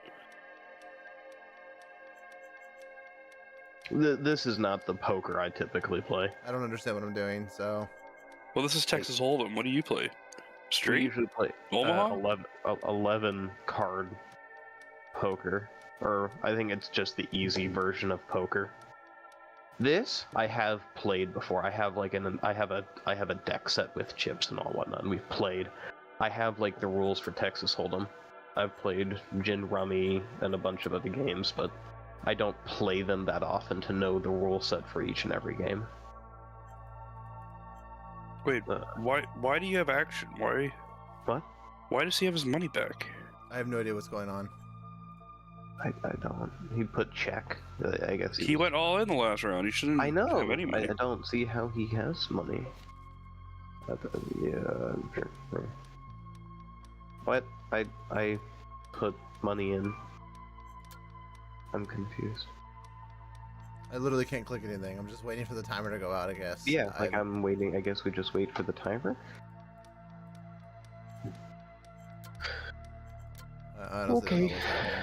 A: This is not the poker I typically play.
C: I don't understand what I'm doing, so...
B: Well, this is Texas Hold'em. What do you play?
A: We
B: Street?
A: usually play
B: Omaha?
A: 11 card poker, or I think it's just the easy version of poker. This I have played before. I have like I have a deck set with chips and all whatnot. And we've played. I have like the rules for Texas Hold'em. I've played Gin Rummy and a bunch of other games, but I don't play them that often to know the rule set for each and every game.
B: Wait, why do you have action? Why?
A: What?
B: Why does he have his money back?
C: I have no idea what's going on.
A: I don't. He put check. I guess
B: He went all in the last round. He shouldn't
A: I know.
B: have any money.
A: I don't see how he has money. Yeah. What? I put money in. I'm confused.
C: I literally can't click anything. I'm just waiting for the timer to go out, I guess.
A: Yeah, like I'm waiting. I guess we just wait for the timer.
C: I honestly don't know
A: Okay.
C: what's happening.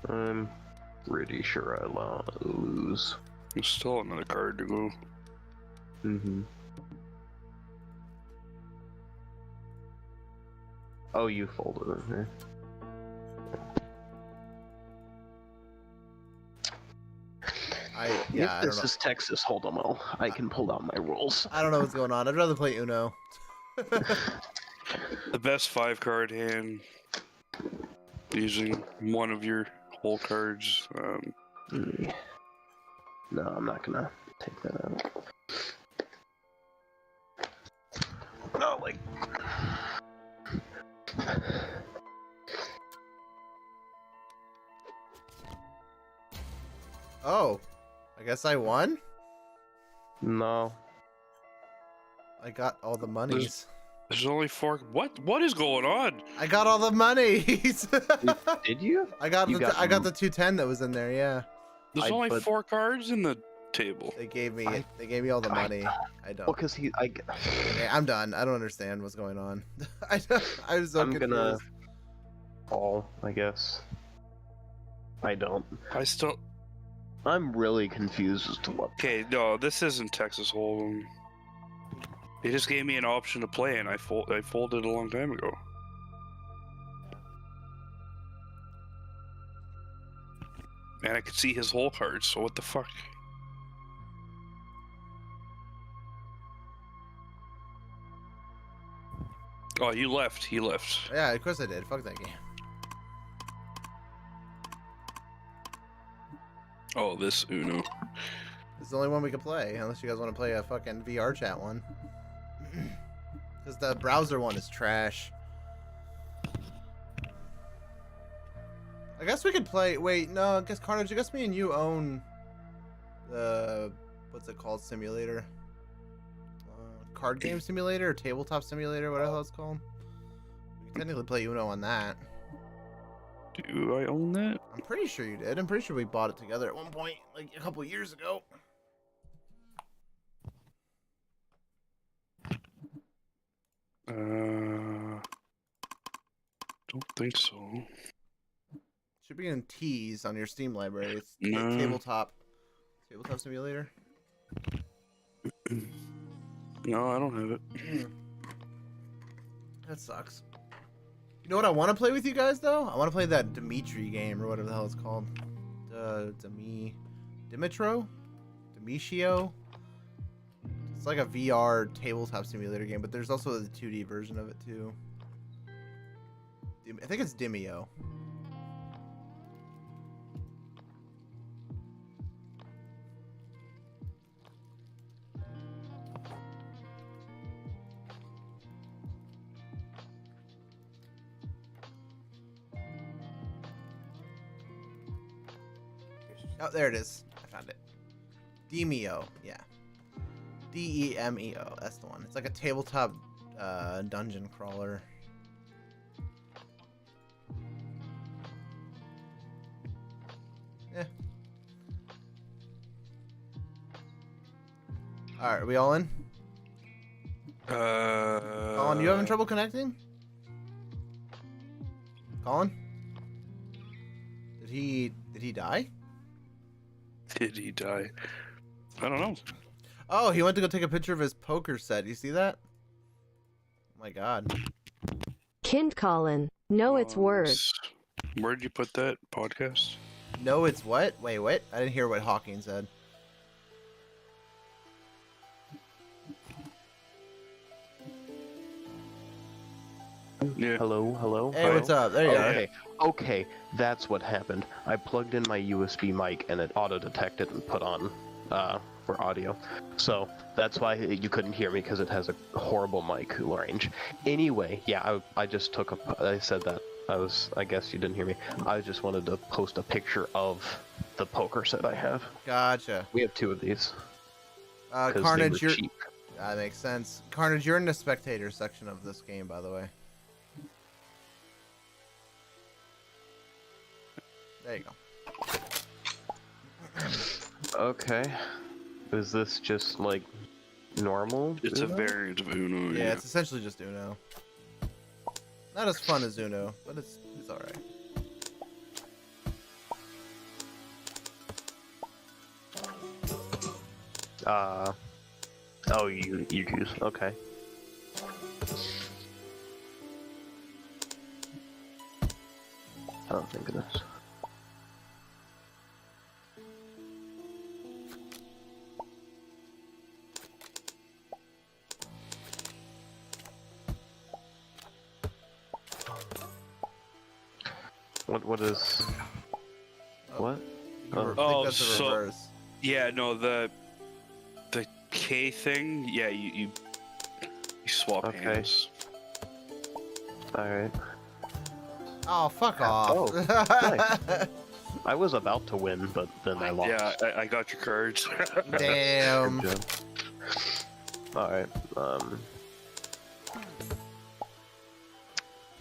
A: I'm pretty sure I lose.
B: There's still another card to go.
A: Mm-hmm. Oh, you folded it. Okay.
C: I
A: If
C: don't
A: this
C: know.
A: is Texas Hold'em, I can pull out my rules.
C: I don't know what's going on. I'd rather play Uno.
B: The best 5-card hand using one of your whole cards.
A: No, I'm not gonna take that out. No, like.
C: Oh, I guess I won?
A: No.
C: I got all the monies.
B: There's only 4. What is going on?
C: I got all the money.
A: Did you?
C: I got
A: You
C: I got the 210 that was in there. Yeah.
B: There's only
A: but-
B: 4 cards in the table.
C: They gave me all the money. I don't.
A: Well, because
C: Okay, I'm done. I don't understand what's going on. I was so
A: I'm
C: confused.
A: gonna fall, I guess. I don't. I'm really confused as to what.
B: Okay, no, this isn't Texas Hold'em. They just gave me an option to play, and I folded a long time ago. And I could see his whole cards, so what the fuck? Oh, you left. He left.
C: Yeah, of course I did. Fuck that game.
B: Oh, this Uno.
C: It's the only one we can play, unless you guys want to play a fucking VR chat one. Because the browser one is trash. I guess we could play. Wait, no. I guess Carnage. I guess me and you own the what's it called? Simulator. Card game simulator or tabletop simulator, whatever the hell it's called. We can technically play Uno on that.
B: Do I own that?
C: I'm pretty sure you did. I'm pretty sure we bought it together at one point, like a couple years ago.
B: Don't think so.
C: Should be in T's on your Steam library. It's
B: No.
C: tabletop simulator.
B: No, I don't have it.
C: That sucks. You know what I want to play with you guys though? I want to play that Dimitri game or whatever the hell it's called. Dimitro? Demitio? It's like a VR tabletop simulator game, but there's also the 2D version of it too. I think it's Dimio. Oh, there it is. I found it. Demio, yeah. Demeo, that's the one. It's like a tabletop dungeon crawler. Yeah. Alright, are we all in? Colin, you having trouble connecting? Colin? Did he die?
B: Did he die? I don't know.
C: Oh, he went to go take a picture of his poker set. You see that? Oh my god.
G: Kind Colin. No, it's word.
B: Where'd you put that podcast?
C: No, it's what? Wait, what? I didn't hear what Hawking said.
B: Yeah.
A: Hello?
C: Hey, what's up? There you are.
A: Okay, that's what happened. I plugged in my USB mic and it auto-detected and put on for audio. So that's why you couldn't hear me, because it has a horrible mic range. Anyway, yeah, I just I said that. I guess you didn't hear me. I just wanted to post a picture of the poker set I have.
C: Gotcha.
A: We have 2 of these. 'Cause
C: Carnage,
A: they were
C: you're...
A: cheap.
C: That makes sense. Carnage, you're in the spectator section of this game, by the way. There you go.
A: Okay. Is this just like normal?
B: It's a
A: Uno?
B: variant of Uno.
C: Yeah, it's essentially just Uno. Not as fun as Uno, but it's alright.
A: Oh, you choose. Okay. I don't think it is. What is... What?
C: I think
B: Oh,
C: that's the
B: so-
C: reverse.
B: Yeah, no, the K thing. Yeah, you swap
A: Okay.
B: hands.
A: Alright.
C: Oh, fuck off.
A: nice. I was about to win, but then I lost.
B: Yeah, I got your cards.
C: Damn.
A: Good job. Alright,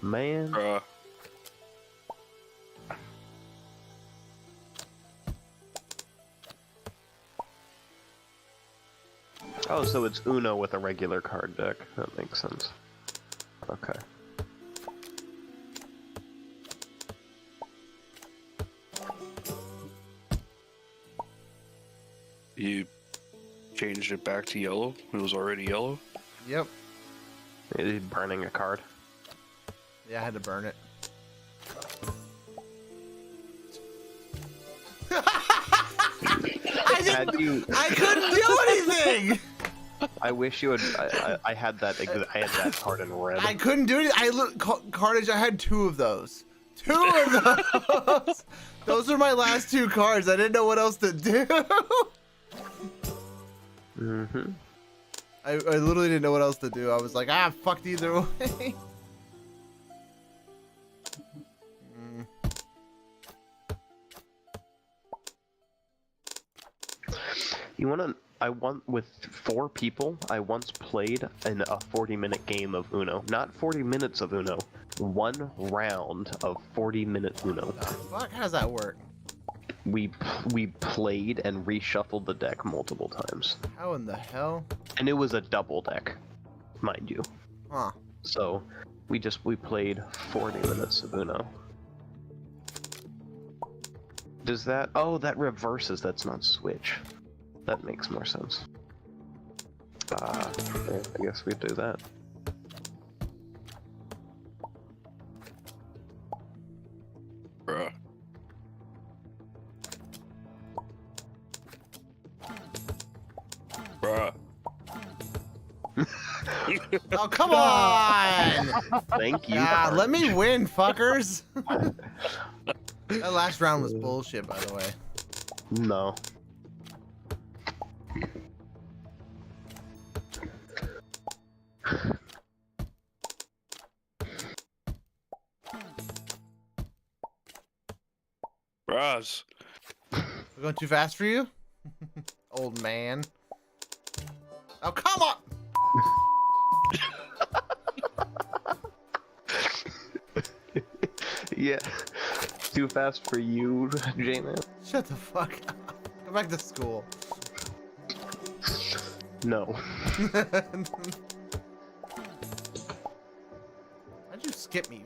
A: Man.
B: Bruh.
A: Oh, so it's Uno with a regular card deck. That makes sense. Okay.
B: You changed it back to yellow? It was already yellow?
C: Yep.
A: Is he burning a card?
C: Yeah, I had to burn it. I couldn't do anything.
A: I wish you had. I had that. I had that card in red.
C: I couldn't do it. Carnage. I had 2 of those. 2 of those. Those are my last 2 cards. I didn't know what else to do.
A: Mm-hmm.
C: I literally didn't know what else to do. I was like, fucked either way.
A: You wanna? I want with 4 people. I once played in a 40-minute game of Uno. Not 40 minutes of Uno. 1 round of 40-minute Uno.
C: The fuck? How does that work?
A: We played and reshuffled the deck multiple times.
C: How in the hell?
A: And it was a double deck, mind you.
C: Huh.
A: So we played 40 minutes of Uno. Does that? Oh, that reverses. That's not switch. That makes more sense. I guess we do that.
B: Bruh. Bruh.
C: Oh, come on!
A: Thank you.
C: Let me win, fuckers. That last round was bullshit, by the way.
A: No.
B: Bruhs.
C: We're going too fast for you? Old man. Oh, come on!
A: Yeah. Too fast for you, J-Man?
C: Shut the fuck up. Go back to school.
A: No.
C: How'd you skip me?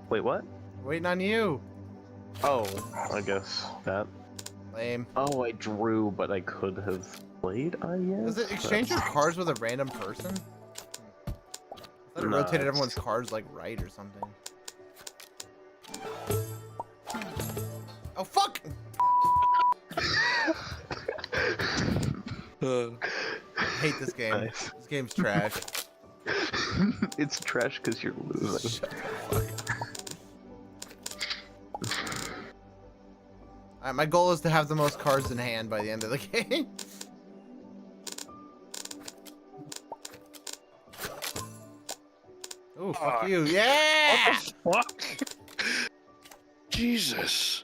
A: Wait, what?
C: Waiting on you.
A: Oh, I guess that.
C: Lame.
A: Oh, I drew, but I could have played, I guess?
C: Does it exchange your cards with a random person? I thought it
A: Nah,
C: rotated
A: it's-
C: everyone's cards like right or something. Oh fuck! I hate this game.
A: Nice.
C: This game's trash.
A: It's trash because you're losing.
C: Shut the fuck up. Alright, my goal is to have the most cards in hand by the end of the game. Oh, fuck you. Yeah!
B: What? Jesus.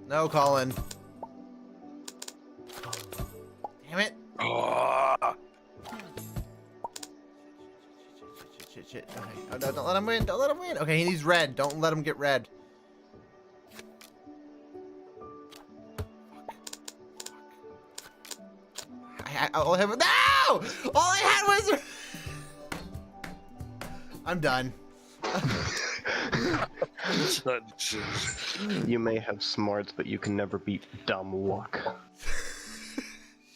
C: No, Colin. Damn it.
B: Ah.
C: Shit. Okay. Oh, no, don't let him win. Don't let him win. Okay, he needs red. Don't let him get red. All I have. No! All I had was. I'm done.
A: You may have smarts, but you can never beat dumb luck.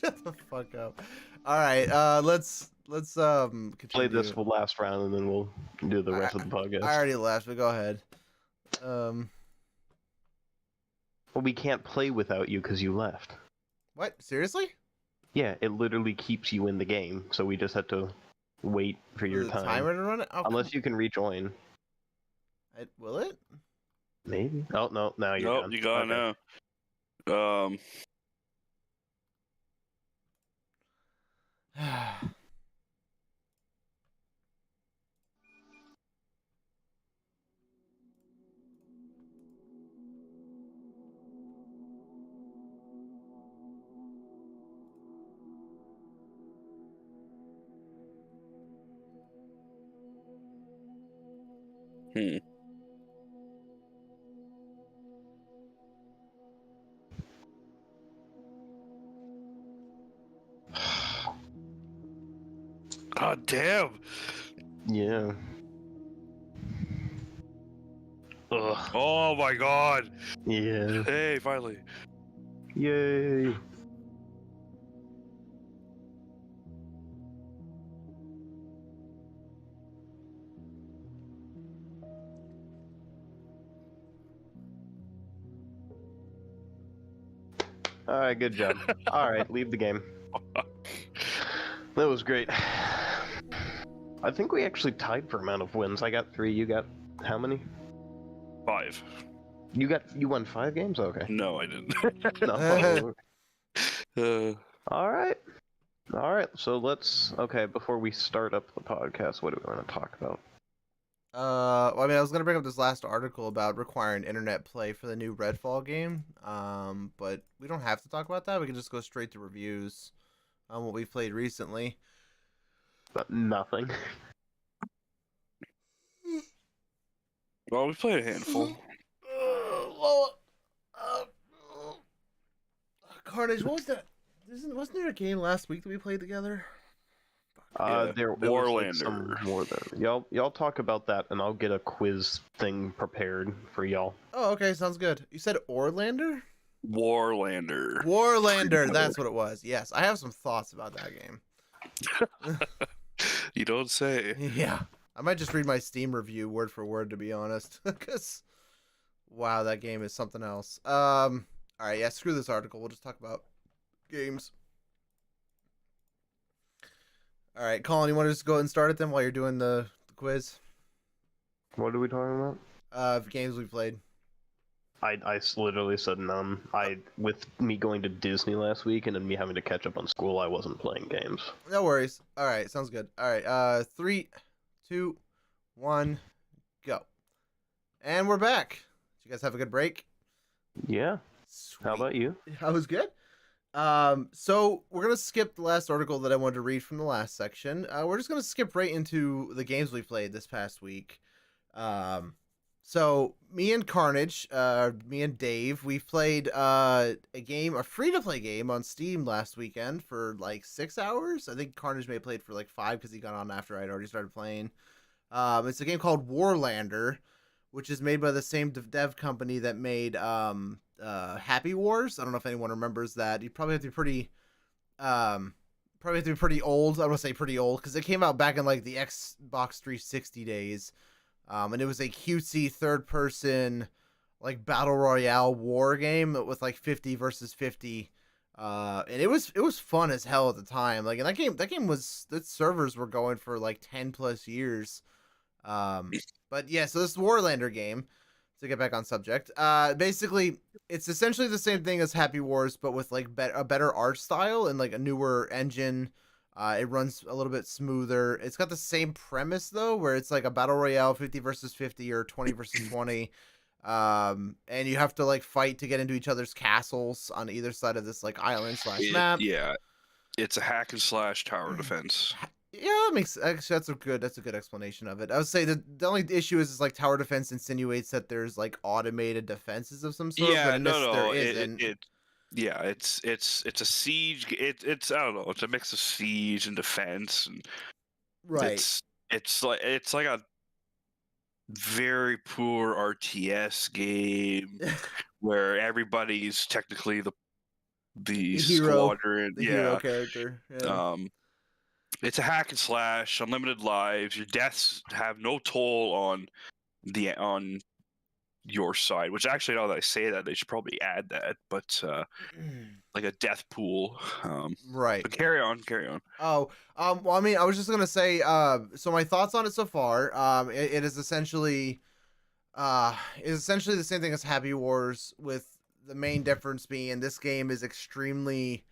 C: Shut the fuck up. All right, let's continue.
A: Play this last round, and then we'll do the rest of the podcast.
C: I already left, but go ahead.
A: Well, we can't play without you because you left.
C: What? Seriously?
A: Yeah, it literally keeps you in the game, so we just have to wait for your
C: The
A: time.
C: timer to run it? Oh,
A: Unless you can rejoin.
C: will it?
A: Maybe. Oh no, now you're
B: Nope,
A: done.
B: you got it now. Hmm. God damn.
A: Yeah. Ugh.
B: Oh my god.
A: Yeah.
B: Hey, finally.
A: Yay. All right, good job. All right, leave the game. That was great. I think we actually tied for amount of wins. I got 3. You got how many?
B: 5.
A: You won 5 games. Okay.
B: No, I didn't.
A: No.
B: Uh,
A: All right. All right. So let's. Okay. Before we start up the podcast, what do we want to talk about?
C: Well, I mean, I was gonna bring up this last article about requiring internet play for the new Redfall game. But we don't have to talk about that. We can just go straight to reviews on what we've played recently.
A: Nothing.
B: well, we played a handful.
C: Well, Carnage. What was that? Wasn't there a game last week that we played together?
B: Yeah,
A: There was like some
B: Warlander.
A: more than y'all talk about that, and I'll get a quiz thing prepared for y'all.
C: Oh, okay, sounds good. You said Orlander?
B: Warlander.
C: Warlander, that's what it was. Yes, I have some thoughts about that game.
B: You don't say.
C: Yeah, I might just read my Steam review word for word to be honest, because wow, that game is something else. All right, yeah, screw this article. We'll just talk about games. All right, Colin, you want to just go ahead and start it then while you're doing the quiz?
A: What are we talking about?
C: Of games we played.
A: I literally said none. With me going to Disney last week and then me having to catch up on school, I wasn't playing games.
C: No worries. All right, sounds good. All right, 3, 2, 1, go. And we're back. Did you guys have a good break?
A: Yeah.
C: Sweet.
A: How about you?
C: That was good. So we're gonna skip the last article that I wanted to read from the last section. We're just gonna skip right into the games we played this past week. So me and Carnage, me and Dave, we played a free-to-play game on Steam last weekend for like 6 hours. I think Carnage may have played for like 5 because he got on after I'd already started playing. It's a game called Warlander, which is made by the same dev company that made Happy Wars. I don't know if anyone remembers that. You probably have to be pretty old. I don't want to say pretty old because it came out back in like the Xbox 360 days. And it was a cutesy third person like battle royale war game with like 50 versus 50. And it was fun as hell at the time. Like, and that game was, the servers were going for like 10 plus years. But yeah, so this Warlander game, to get back on subject, basically it's essentially the same thing as Happy Wars, but with like a better art style and like a newer engine. It runs a little bit smoother. It's got the same premise though, where it's like a battle royale, 50 versus 50 or 20 versus 20. And you have to like fight to get into each other's castles on either side of this like island / map.
B: Yeah, it's a hack and slash tower defense.
C: Yeah, that makes actually that's a good explanation of it. I would say that the only issue is like tower defense insinuates that there's like automated defenses of some sort.
B: Yeah,
C: but in this,
B: no,
C: there isn't.
B: Yeah, it's a siege. It's I don't know. It's a mix of siege and defense. And
C: Right.
B: It's like a very poor RTS game where everybody's technically the
C: hero,
B: squadron.
C: the hero character. Yeah.
B: It's a hack and slash, unlimited lives. Your deaths have no toll on your side. Which actually, now that I say that, they should probably add that. But like a death pool.
C: Right.
B: But carry on.
C: Oh, well, I mean, I was just gonna say, so my thoughts on it so far, it is essentially, is essentially the same thing as Happy Wars, with the main difference being this game is extremely,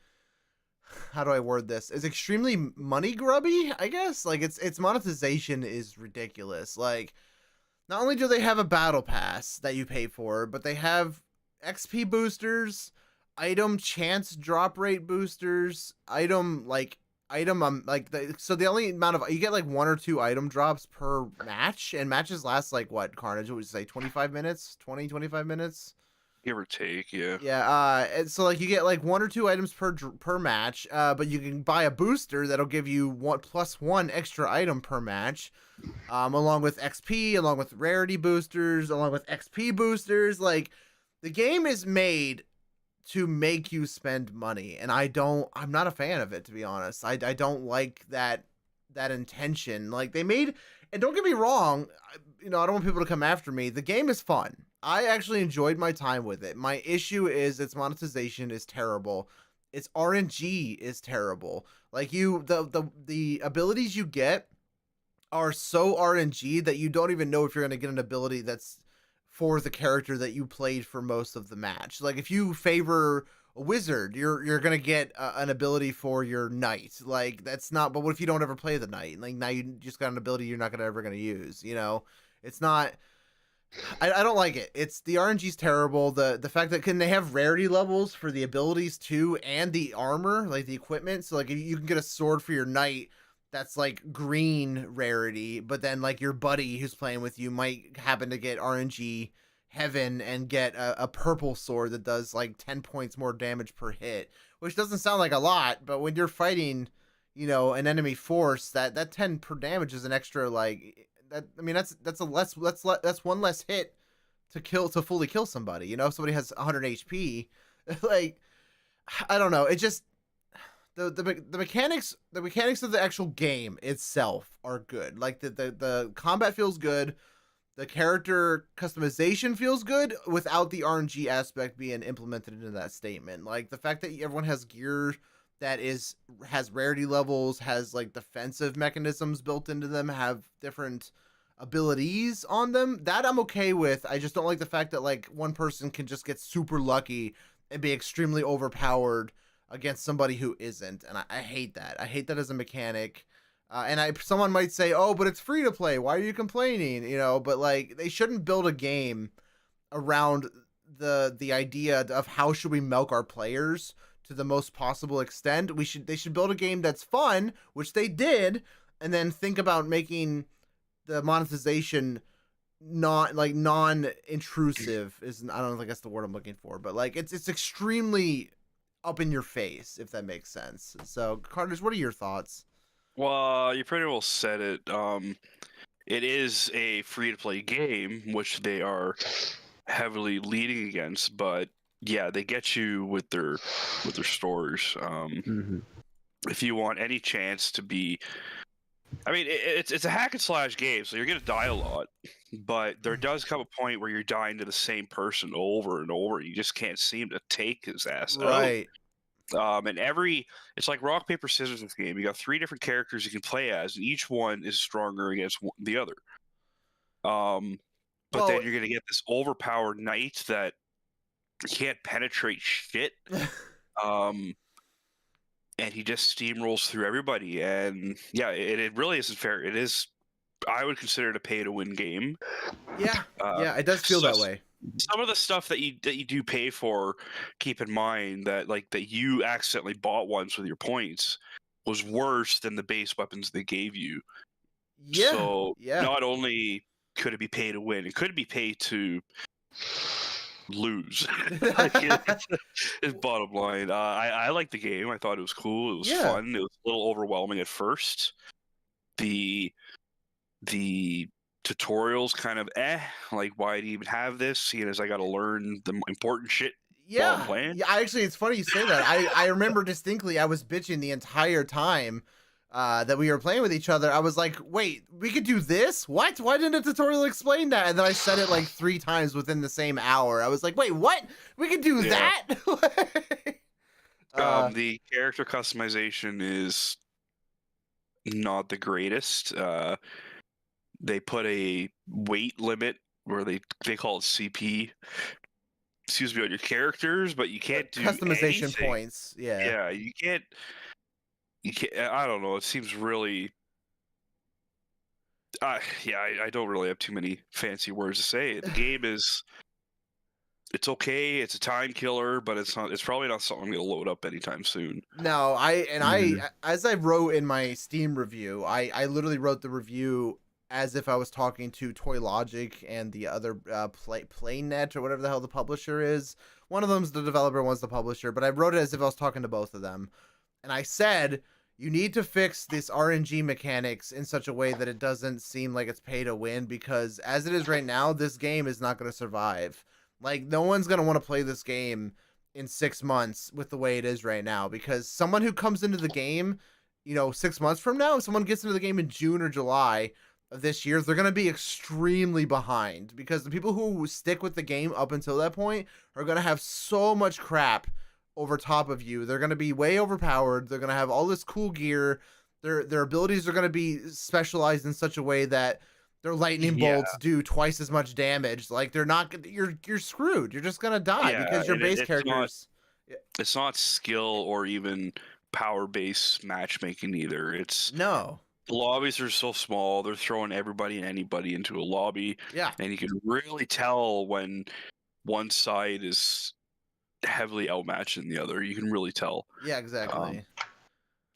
C: how do I word this? Is extremely money grubby, I guess. Like its monetization is ridiculous. Like not only do they have a battle pass that you pay for, but they have XP boosters, item chance drop rate boosters, so the only amount of, you get like 1 or 2 item drops per match, and matches last like what, Carnage, what would you say, 25 minutes, 25 minutes?
B: Give or take, yeah.
C: Yeah, and so like you get like 1 or 2 items per match, but you can buy a booster that'll give you 1 + 1 extra item per match, along with XP, along with rarity boosters, along with XP boosters. Like the game is made to make you spend money, and I'm not a fan of it, to be honest. I don't like that intention. Like they made, and don't get me wrong, I don't want people to come after me. The game is fun. I actually enjoyed my time with it. My issue is its monetization is terrible. Its RNG is terrible. Like the abilities you get are so RNG that you don't even know if you're going to get an ability that's for the character that you played for most of the match. Like if you favor a wizard, you're going to get an ability for your knight. Like that's not, but what if you don't ever play the knight? Like now you just got an ability you're not ever going to use, It's not, I don't like it. It's the RNG's terrible. The fact that, can they have rarity levels for the abilities too, and the armor, like the equipment? So like you can get a sword for your knight that's like green rarity, but then like your buddy who's playing with you might happen to get RNG heaven and get a purple sword that does like 10 points more damage per hit, which doesn't sound like a lot, but when you're fighting, an enemy force, that 10 per damage is an extra, like that. I mean, that's one less hit to fully kill somebody. If somebody has 100 HP, like I don't know. It just, the mechanics of the actual game itself are good. Like the combat feels good. The character customization feels good without the RNG aspect being implemented into that statement. Like the fact that everyone has gear that has rarity levels, has like defensive mechanisms built into them, have different abilities on them, that I'm okay with. I just don't like the fact that like one person can just get super lucky and be extremely overpowered against somebody who isn't, and I hate that. I hate that as a mechanic. Someone might say, "Oh, but it's free to play. Why are you complaining?" But like they shouldn't build a game around the idea of how should we milk our players to the most possible extent. They should build a game that's fun, which they did, and then think about making the monetization non-intrusive. I don't think that's the word I'm looking for, but like it's extremely up in your face, if that makes sense. So, Carnage, what are your thoughts?
B: Well, you pretty well said it. It is a free-to-play game, which they are heavily leading against, but yeah, they get you with their stores. If you want any chance to be, I mean, it's a hack and slash game, so you're gonna die a lot, but there does come a point where you're dying to the same person over and over. You just can't seem to take his ass out.
C: Right.
B: And it's like rock paper scissors in this game. You got 3 different characters you can play as, and each one is stronger against the other. But then you're gonna get this overpowered knight that can't penetrate shit. And he just steamrolls through everybody. And yeah, it really isn't fair. It is, I would consider it a pay-to-win game.
C: Yeah, it does feel that way.
B: Some of the stuff that you do pay for, keep in mind that you accidentally bought once with your points was worse than the base weapons they gave you.
C: Yeah.
B: So not only could it be pay to win, it could be pay to lose. It's bottom line. I liked the game. I thought it was cool. It was fun. It was a little overwhelming at first. The tutorials kind of like, why do you even have this, seeing as I got to learn the important shit while I'm playing?
C: Yeah, actually, it's funny you say that. I remember distinctly I was bitching the entire time that we were playing with each other. I was like, wait, we could do this? What? Why didn't the tutorial explain that? And then I said it like 3 times within the same hour. I was like, wait, what? We could do that?
B: The character customization is not the greatest. They put a weight limit where they call it CP. Excuse me, on your characters, but you can't do
C: Customization
B: anything.
C: points. Yeah.
B: Yeah, you can't. You can't. I don't know. It seems really. Yeah, I don't really have too many fancy words to say. The game is. It's okay. It's a time killer, but it's not. It's probably not something I'm gonna load up anytime soon.
C: No,
A: Mhm.
C: as I wrote in my Steam review, I literally wrote the review as if I was talking to Toy Logic and the other PlayNet or whatever the hell the publisher is. One of them's the developer, one's the publisher, but I wrote it as if I was talking to both of them. And I said, you need to fix this RNG mechanics in such a way that it doesn't seem like it's pay to win, because as it is right now, this game is not going to survive. Like, no one's going to want to play this game in 6 months with the way it is right now, because someone who comes into the game, 6 months from now, if someone gets into the game in June or July of this year, they're going to be extremely behind, because the people who stick with the game up until that point are going to have so much crap over top of you. They're going to be way overpowered. They're going to have all this cool gear. Their abilities are going to be specialized in such a way that their lightning
B: Yeah.
C: bolts do twice as much damage. Like, they're not. You're screwed. You're just going to die
B: Yeah,
C: because your
B: and
C: base
B: it's
C: characters.
B: It's not skill or even power-based matchmaking either. It's
C: No.
B: the lobbies are so small. They're throwing everybody and anybody into a lobby,
C: Yeah.
B: and you can really tell when one side is heavily outmatched than the other. You can really tell.
C: Yeah. Exactly.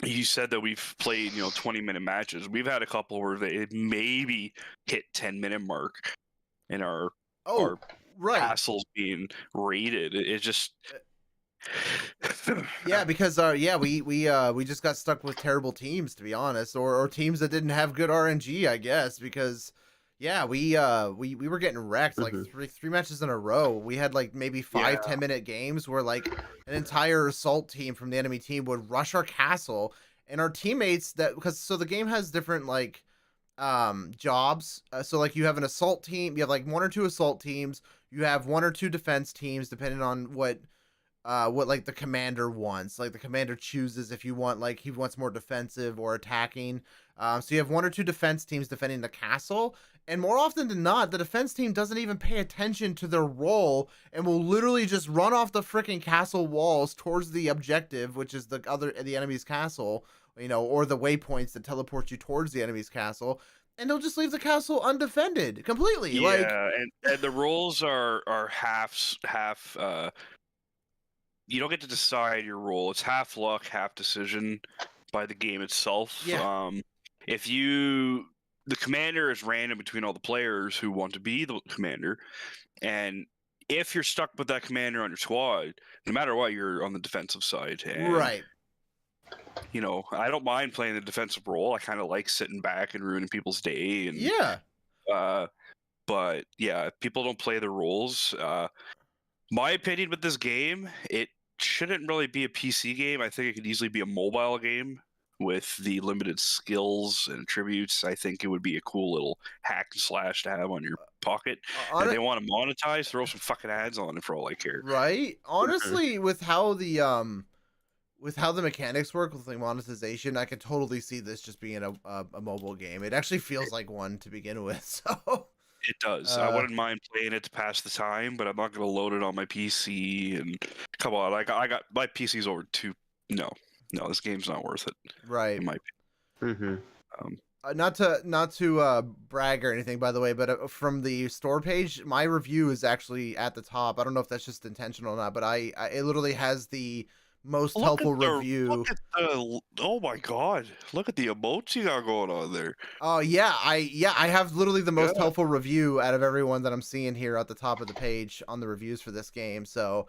B: You said that we've played, 20-minute matches. We've had a couple where they maybe hit 10-minute mark in our
C: Oh, right.
B: castles being raided. It just
C: Yeah, because we just got stuck with terrible teams, to be honest, or teams that didn't have good RNG, I guess, because we were getting wrecked like
A: Mhm.
C: three matches in a row. We had like maybe 5
B: Yeah.
C: 10-minute games where like an entire assault team from the enemy team would rush our castle, and our teammates, so the game has different like jobs. So like you have an assault team, you have like 1 or 2 assault teams, you have 1 or 2 defense teams depending on what like the commander wants. Like the commander chooses if you want, like he wants more defensive or attacking. So you have 1 or 2 defense teams defending the castle, and more often than not, the defense team doesn't even pay attention to their role and will literally just run off the freaking castle walls towards the objective, which is the enemy's castle, or the waypoints that teleport you towards the enemy's castle, and they'll just leave the castle undefended completely.
B: yeah,
C: Like,
B: and the roles are half. You don't get to decide your role. It's half luck, half decision by the game itself.
C: Yeah.
B: If the commander is random between all the players who want to be the commander, and if you're stuck with that commander on your squad, no matter what, you're on the defensive side. And,
C: right.
B: I don't mind playing the defensive role. I kind of like sitting back and ruining people's day. And
C: Yeah.
B: but yeah, people don't play the roles. My opinion with this game, it shouldn't really be a PC game. I think it could easily be a mobile game with the limited skills and attributes. I think it would be a cool little hack and slash to have on your pocket. If they want to monetize, throw some fucking ads on it for all I care.
C: Right? Honestly, with how the mechanics work with the monetization, I could totally see this just being a mobile game. It actually feels like one to begin with. So
B: It does. I wouldn't mind playing it to pass the time, but I'm not going to load it on my PC. And come on, I got my PC's over 2. No, this game's not worth it.
C: right.
B: In my opinion.
A: Mhm.
C: Not to brag or anything, by the way, but from the store page, my review is actually at the top. I don't know if that's just intentional or not, but it literally has the most helpful review.
B: Oh my god! Look at the emotes you got going on there.
C: Oh yeah, I have literally the most helpful review out of everyone that I'm seeing here at the top of the page on the reviews for this game. So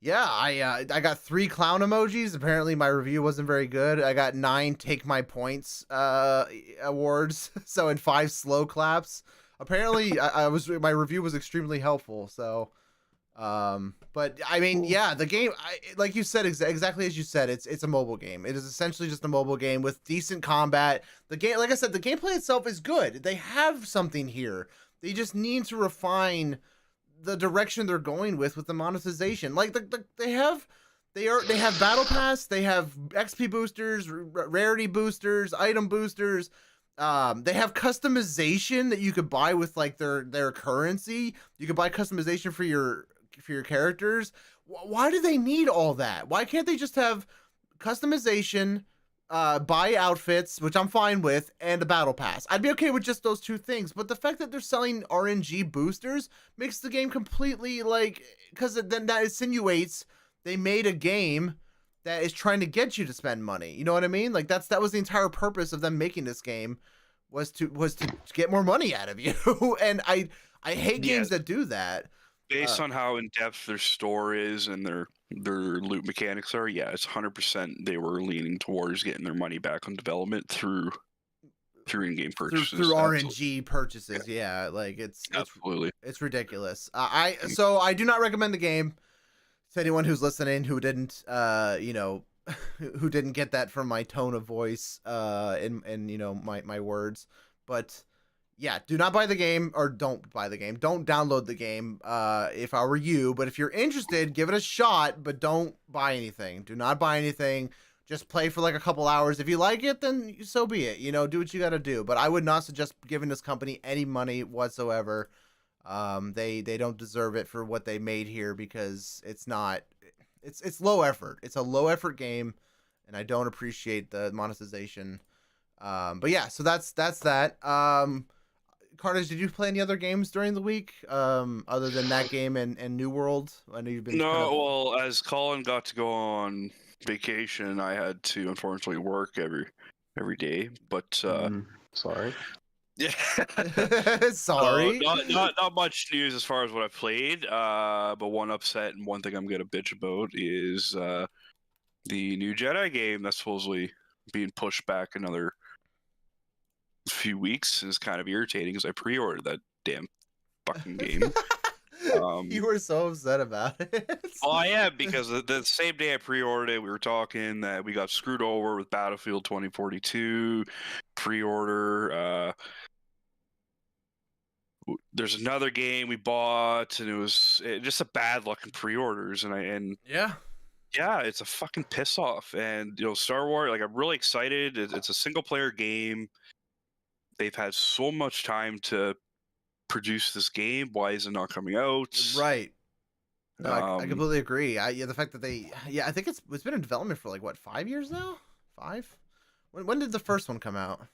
C: yeah, I got 3 clown emojis. Apparently my review wasn't very good. I got 9 take my points awards. So, and 5 slow claps. Apparently my review was extremely helpful. So but I mean, yeah, the game, like you said, exactly as you said, it's a mobile game. It is essentially just a mobile game with decent combat. The game, like I said, the gameplay itself is good. They have something here. They just need to refine the direction they're going with the monetization. Like they have battle pass, they have XP boosters, rarity boosters, item boosters. They have customization that you could buy with like their currency. You could buy customization for your characters. Why do they need all that? Why can't they just have customization, buy outfits, which I'm fine with, and a battle pass? I'd be okay with just those two things. But the fact that they're selling RNG boosters makes the game completely like, because then that insinuates they made a game that is trying to get you to spend money. You know what I mean? Like that was the entire purpose of them making this game, was to get more money out of you. And I hate games that do that.
B: Based on how in depth their store is and their loot mechanics are, yeah, it's 100% they were leaning towards getting their money back on development through in-game purchases.
C: Through RNG purchases, yeah. Like it's
B: absolutely,
C: it's ridiculous. So I do not recommend the game to anyone who's listening who didn't who didn't get that from my tone of voice and my words. But yeah, do not buy the game, or don't buy the game. Don't download the game if I were you. But if you're interested, give it a shot, but don't buy anything. Do not buy anything. Just play for like a couple hours. If you like it, then so be it. Do what you got to do. But I would not suggest giving this company any money whatsoever. They don't deserve it for what they made here, because it's low effort. It's a low effort game, and I don't appreciate the monetization. But yeah, so that's that. Carnage, did you play any other games during the week other than that game and New World? I know you've been.
B: Well, as Colin got to go on vacation, I had to unfortunately work every day. But
A: sorry.
B: Yeah.
C: Sorry.
B: Not much news as far as what I've played. But one upset and one thing I'm gonna bitch about is the new Jedi game that's supposedly being pushed back another few weeks. Is kind of irritating because I pre-ordered that damn fucking game.
C: You were so upset about it.
B: Well, I am, because the same day I pre-ordered it, we were talking that we got screwed over with Battlefield 2042 pre-order. There's another game we bought, and it was just a bad luck in pre-orders, and
C: yeah,
B: it's a fucking piss off. And Star Wars, like, I'm really excited. It's a single player game. They've had so much time to produce this game. Why is it not coming out?
C: Right. No, I completely agree. The fact that I think it's been in development for like what, 5 years now? 5? When did the first one come out?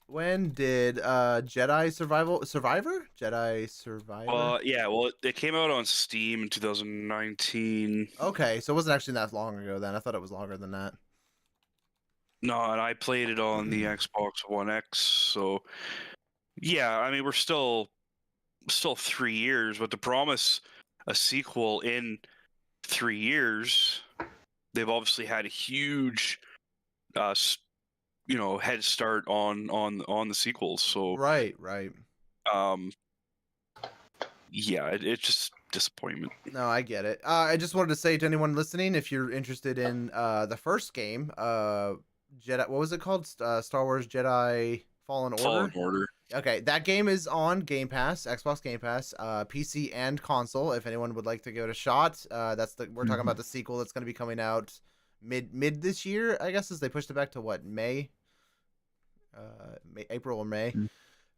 C: When did Jedi Survivor? Jedi Survivor?
B: Well, it came out on Steam in 2019.
C: Okay, so it wasn't actually that long ago then. I thought it was longer than that.
B: No, and I played it on the Xbox One X, so yeah, I mean, we're still 3 years, but to promise a sequel in 3 years, they've obviously had a huge head start on the sequels. So
C: right.
B: Yeah, it's just disappointment.
C: No, I get it. I just wanted to say to anyone listening, if you're interested in the first game, Jedi, what was it called? Star Wars Jedi Fallen Order. Okay, that game is on Game Pass, Xbox Game Pass, PC and console. If anyone would like to give it a shot, we're talking about the sequel that's going to be coming out mid this year, I guess, as they pushed it back to what, April or May.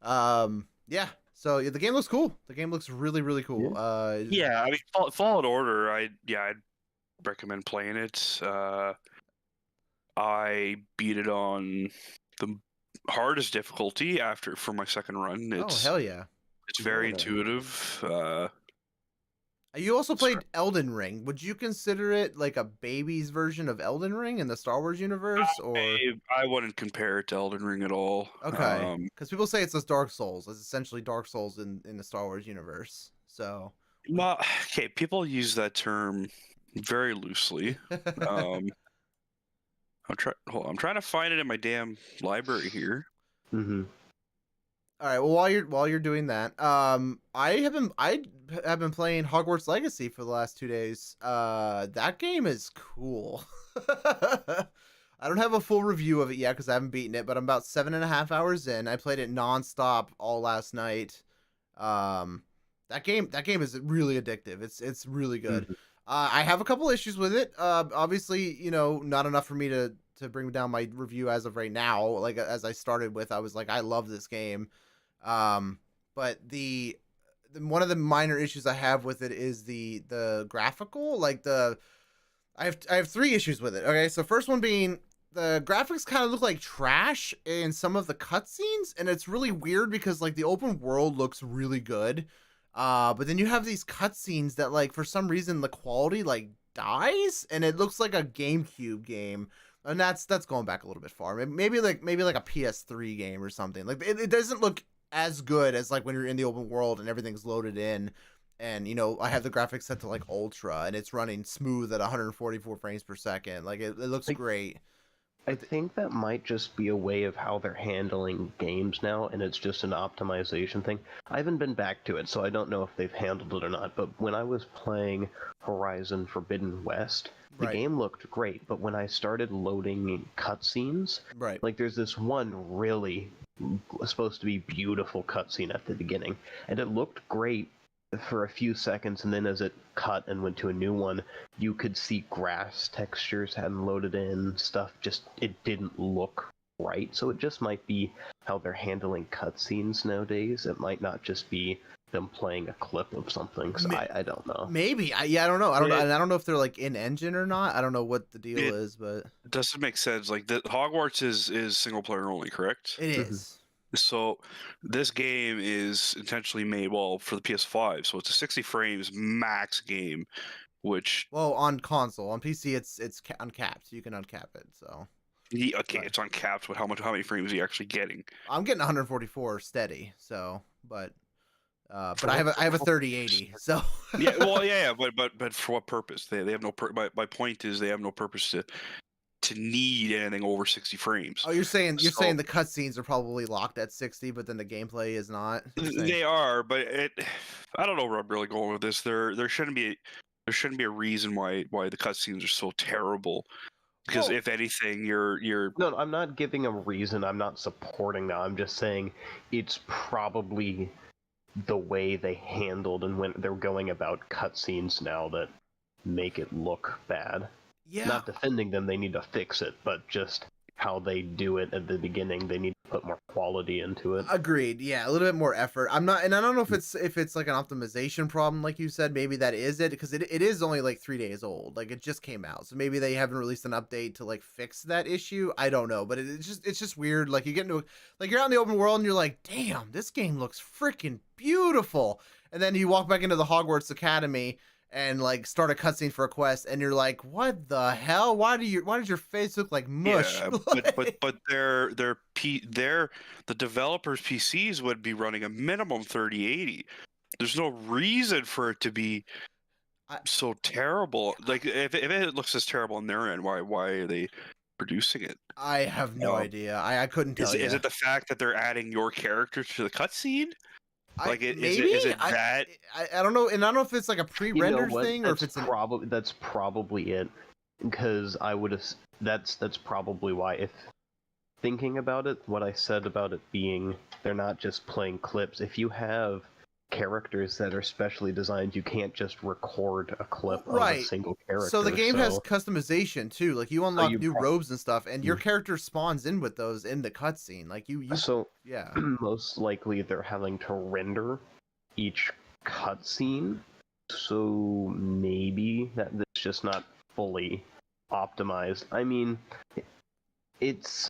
C: Yeah. So the game looks cool. The game looks really, really cool.
B: Yeah, I mean, Fallen Order. I'd recommend playing it. I beat it on the hardest difficulty for my second run.
C: Hell yeah!
B: It's very intuitive.
C: You also played Elden Ring. Would you consider it like a baby's version of Elden Ring in the Star Wars universe, or
B: I wouldn't compare it to Elden Ring at all.
C: Okay, because people say it's just Dark Souls. It's essentially Dark Souls in the Star Wars universe. So,
B: well, okay, people use that term very loosely. I'm trying to find it in my damn library here.
A: Mm-hmm.
C: All right. Well, while you're doing that, I have been playing Hogwarts Legacy for the last 2 days. That game is cool. I don't have a full review of it yet because I haven't beaten it, but I'm about 7.5 hours in. I played it nonstop all last night. That game is really addictive. It's really good. I have a couple issues with it. Obviously, not enough for me to bring down my review as of right now. Like as I started with, I was like, I love this game. But one of the minor issues I have with it is the graphical, like I have three issues with it. Okay, so first one being the graphics kind of look like trash in some of the cutscenes, and it's really weird because like the open world looks really good, but then you have these cutscenes that like for some reason the quality like dies, and it looks like a GameCube game, and that's going back a little bit far. Maybe like a PS3 game or something. Like it doesn't look as good as like when you're in the open world and everything's loaded in. And I have the graphics set to like ultra, and it's running smooth at 144 frames per second. Like it looks great.
A: I think that might just be a way of how they're handling games now, and it's just an optimization thing. I haven't been back to it, so I don't know if they've handled it or not, but when I was playing Horizon Forbidden West, the game looked great, but when I started loading cutscenes, like there's this one really supposed to be beautiful cutscene at the beginning, and it looked great for a few seconds, and then as it cut and went to a new one, you could see grass textures hadn't loaded in, stuff just, it didn't look right. So it just might be how they're handling cutscenes nowadays. It might not just be them playing a clip of something. So I don't know.
C: Maybe. I don't know. I don't know if they're like in engine or not. I don't know what the deal is, but
B: it doesn't make sense. Like the Hogwarts is single player only, correct?
C: It is.
B: So this game is intentionally made for the PS5, so it's a 60 frames max game, which
C: on console, on PC it's uncapped. You can uncap it. So
B: it's uncapped, but how many frames are you actually getting?
C: I'm getting 144 steady. So, but I have a 3080. So
B: but for what purpose? They have no. My point is they have no purpose to need anything over 60 frames.
C: Oh, you're saying the cutscenes are probably locked at 60, but then the gameplay is not.
B: They are, but I don't know where I'm really going with this. There shouldn't be a reason why the cutscenes are so terrible. Because if anything, you're
A: No, I'm not giving a reason. I'm not supporting that. I'm just saying it's probably the way they handled and when they're going about cutscenes now that make it look bad.
C: Yeah.
A: Not defending them, they need to fix it, but just how they do it at the beginning, they need to put more quality into it.
C: Agreed. Yeah, a little bit more effort. I don't know if it's like an optimization problem, like you said. Maybe that is it, because it is only like 3 days old. Like it just came out, so maybe they haven't released an update to like fix that issue. I don't know, but it's just weird. Like you get into you're out in the open world and you're like, damn, this game looks freaking beautiful, and then you walk back into the Hogwarts Academy and like start a cutscene for a quest, and you're like, what the hell? Why does your face look like mush?
B: Yeah, but the developers' PCs would be running a minimum 3080. There's no reason for it to be so terrible. Like if it looks as terrible on their end, why are they producing it?
C: I have no idea. I couldn't tell you.
B: Is it the fact that they're adding your character to the cutscene? Like,
C: maybe?
B: Is it that?
C: I don't know, and I don't know if it's like a pre-rendered thing or if it's
A: that's probably it, because I would have. That's probably why. If thinking about it, what I said about it being they're not just playing clips. If you have characters that are specially designed, you can't just record a clip of a single character.
C: So the game has customization too. Like you unlock new robes and stuff, and your character spawns in with those in the cutscene. Like you yeah.
A: Most likely they're having to render each cutscene, so maybe that's just not fully optimized. I mean, it's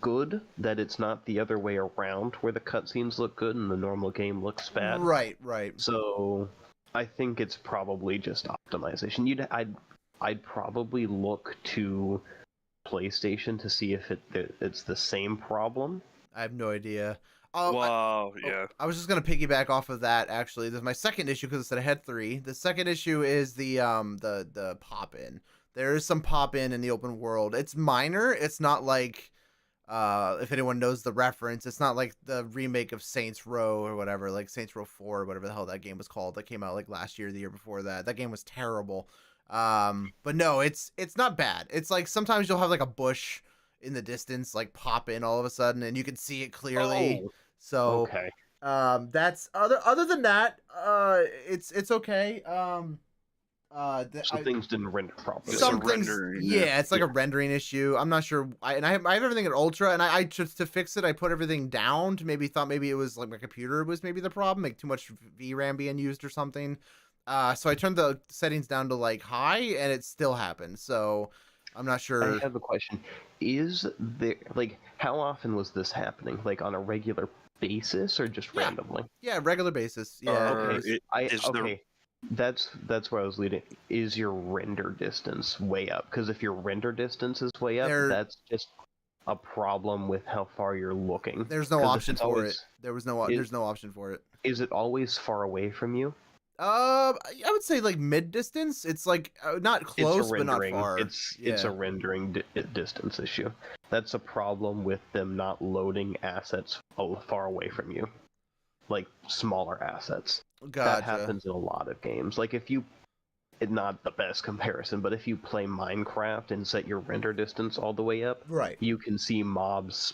A: good that it's not the other way around, where the cutscenes look good and the normal game looks bad.
C: Right.
A: So I think it's probably just optimization. I'd probably look to PlayStation to see if it's the same problem.
C: I have no idea.
B: Yeah.
C: I was just gonna piggyback off of that. Actually, this is my second issue because it said I had 3. The second issue is the pop in. There is some pop in the open world. It's minor. It's not like if anyone knows the reference, it's not like the remake of Saints Row or whatever, like Saints Row 4 or whatever the hell that game was called. That came out like last year, the year before that. That game was terrible. But no, it's not bad. It's like sometimes you'll have like a bush in the distance like pop in all of a sudden, and you can see it clearly. So
A: okay.
C: That's other than that, it's okay.
A: So things didn't render properly.
B: It's
C: some
B: a
C: things,
B: rendering,
C: yeah, it's like
A: Yeah.
C: a rendering issue. I'm not sure. I have everything at ultra, and I just to fix it, I put everything down. To maybe it was like my computer was maybe the problem, like too much VRAM being used or something. So I turned the settings down to like high, and it still happened. So I'm not
A: I
C: sure.
A: have a question. Is there like how often was this happening? Like on a regular basis or just
C: Yeah.
A: randomly?
C: Yeah, regular basis. Yeah.
B: Or
C: just-
B: is the
A: Okay. That's where I was leading. Is your render distance way up? Because if your render distance is way up,
C: There-
A: that's just a problem with how far you're looking.
C: there's no
A: 'Cause if
C: option
A: it's
C: for
A: always-
C: it. There's no option for it.
A: Is it always far away from you?
C: I would say like mid distance. It's like not close,
A: it's a
C: but not
A: rendering.
C: far.
A: It's
C: yeah.
A: a rendering distance issue. That's a problem with them not loading assets far away from you, like smaller assets. That
C: Gotcha.
A: happens in a lot of games. Like if you, not the best comparison, but if you play Minecraft and set your render distance all the way up,
C: Right.
A: you can see mobs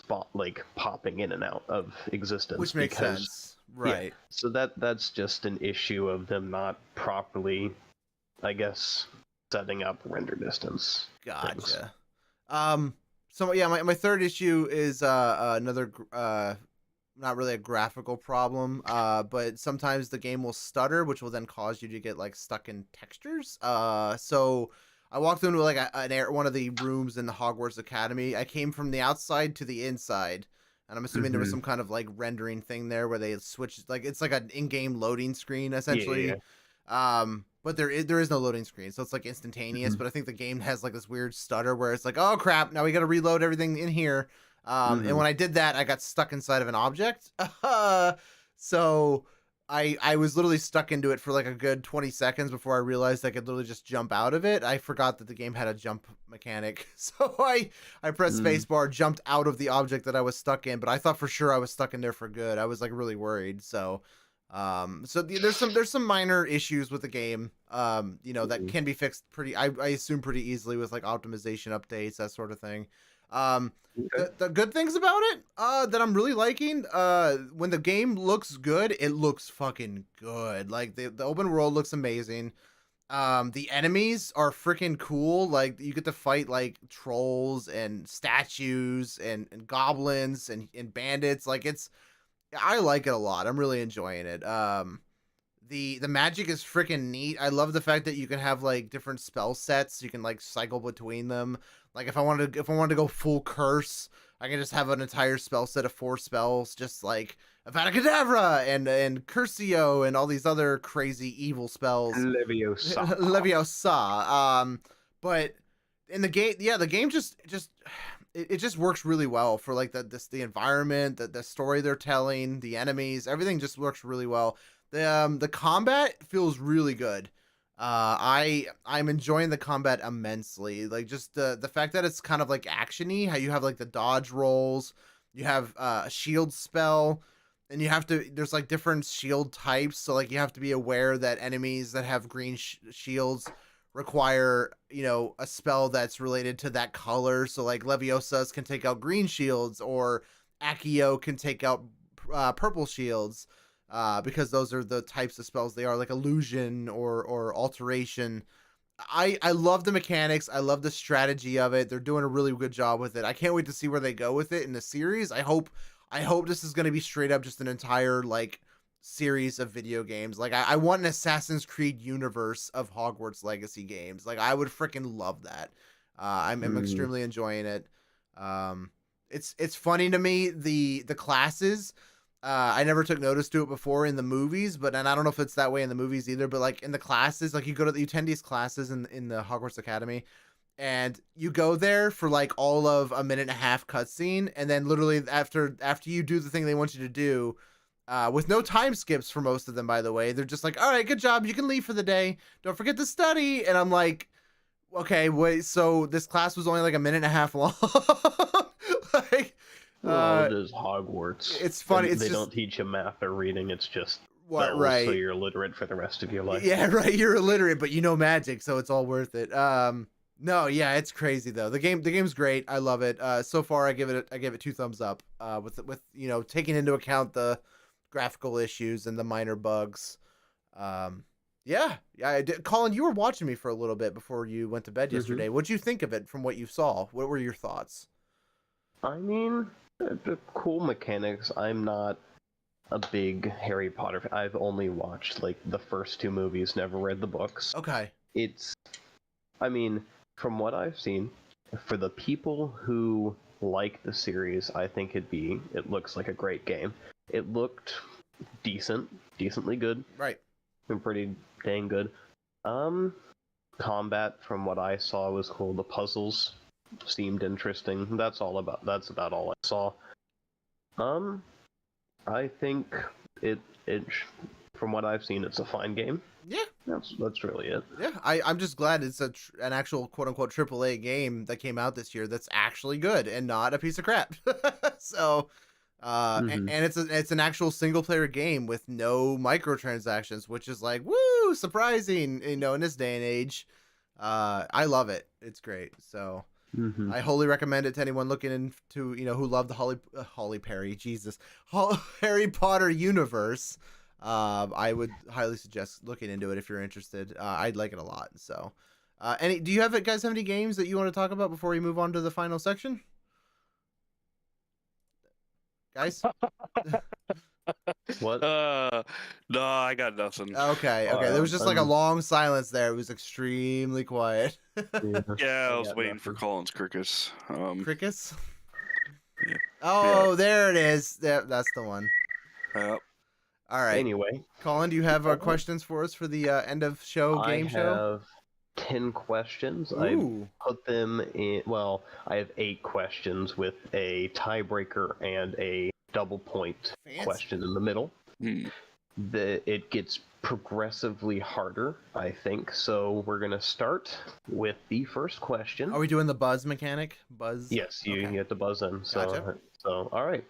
A: popping in and out of existence.
C: Which makes
A: because-
C: sense. Right.
A: So that's just an issue of them not properly, I guess, setting up render distance. things.
C: Gotcha. So yeah, my third issue is another not really a graphical problem, but sometimes the game will stutter, which will then cause you to get like stuck in textures. So I walked into like one of the rooms in the Hogwarts Academy. I came from the outside to the inside, and I'm assuming there was
A: Mhm.
C: some kind of like rendering thing there where they switch, like it's like an in-game loading screen essentially. But there is no loading screen, so it's like instantaneous.
A: Mhm.
C: But I think the game has like this weird stutter where it's like, oh crap, now we got to reload everything in here. And
A: Mhm.
C: when I did that, I got stuck inside of an object. So I was literally stuck into it for like a good 20 seconds before I realized I could literally just jump out of it. I forgot that the game had a jump mechanic. So I pressed spacebar, jumped out of the object that I was stuck in, but I thought for sure I was stuck in there for good. I was like really worried. So there's some minor issues with the game, that can be fixed I assume pretty easily with like optimization updates, that sort of thing. The good things about it, that I'm really liking, when the game looks good, it looks fucking good. Like the open world looks amazing. The enemies are freaking cool. Like you get to fight like trolls and statues and goblins and bandits. Like I like it a lot. I'm really enjoying it. The magic is freaking neat. I love the fact that you can have like different spell sets. You can like cycle between them. Like if I wanted to go full curse, I can just have an entire spell set of 4 spells, just like Avada Kedavra and Curcio and all these other crazy evil spells.
A: Leviosa.
C: Leviosa. But in the game, yeah, the game just it just works really well for like the environment, the story they're telling, the enemies, everything just works really well. The combat feels really good. I'm enjoying the combat immensely. Like just the fact that it's kind of like actiony, how you have like the dodge rolls, you have a shield spell, and there's like different shield types, so like you have to be aware that enemies that have green shields require, a spell that's related to that color. So like Leviosas can take out green shields, or Accio can take out purple shields. Because those are the types of spells they are, like illusion or alteration. I love the mechanics. I love the strategy of it. They're doing a really good job with it. I can't wait to see where they go with it in the series. I hope this is going to be straight up just an entire like series of video games. Like I want an Assassin's Creed universe of Hogwarts Legacy games. Like I would freaking love that. I'm extremely enjoying it. It's funny to me, the classes. I never took notice to it before in the movies, and I don't know if it's that way in the movies either, but like in the classes, like you attend these classes in the Hogwarts Academy, and you go there for like all of a minute and a half cutscene, and then literally after you do the thing they want you to do, with no time skips for most of them, by the way, they're just like, all right, good job, you can leave for the day. Don't forget to study. And I'm like, okay, wait, so this class was only like a minute and a half long. Like,
A: it is Hogwarts.
C: It's funny.
A: They don't teach you math or reading. It's just spells,
C: right?
A: So you're illiterate for the rest of your life.
C: Yeah, right. You're illiterate, but you know magic, so it's all worth it. No, yeah, it's crazy though. The game's great. I love it. So far, I give it 2 thumbs up. With taking into account the graphical issues and the minor bugs. Yeah, I did. Colin, you were watching me for a little bit before you went to bed
A: Mhm.
C: yesterday. What'd you think of it from what you saw? What were your thoughts?
A: I mean, the cool mechanics. I'm not a big Harry Potter fan. I've only watched like the first two movies, never read the books.
C: Okay.
A: It's, I mean, from what I've seen, for the people who like the series, I think it looks like a great game. It looked decently good,
C: Right.
A: and pretty dang good. Combat from what I saw was cool. The puzzles seemed interesting. That's about all I saw. I think it from what I've seen, it's a fine game.
C: Yeah.
A: That's really it.
C: Yeah. I'm just glad it's an actual quote unquote AAA game that came out this year that's actually good and not a piece of crap. So,
A: Mhm.
C: and it's an actual single player game with no microtransactions, which is like woo surprising, in this day and age. I love it. It's great. So.
A: Mhm.
C: I wholly recommend it to anyone looking into, who love the Holly Perry, Jesus, Harry Potter universe. I would highly suggest looking into it if you're interested. I'd like it a lot. So, do you guys have any games that you want to talk about before we move on to the final section? Guys?
A: What?
B: No, I got nothing.
C: Okay. There was just like a
A: I'm-
C: long silence there. It was extremely quiet.
B: Yeah, I was
A: got
B: waiting for
A: nothing.
B: Colin's crickets.
C: Crickets?
B: Yeah.
C: Oh, there it is. That's the one.
B: Yep.
C: All right.
A: Anyway,
C: Colin, do you have questions for us for the end of show
A: I
C: game show?
A: have 10 questions. I
C: Ooh.
A: put them in. Well, I have 8 questions with a tiebreaker and a double point
C: Fancy.
A: question in the middle.
B: Hmm.
A: It gets progressively harder, I think. So we're gonna start with the first question.
C: Are we doing the buzz mechanic? Buzz?
A: Yes, you
C: Okay.
A: get to buzz in. So,
C: Gotcha.
A: so all right.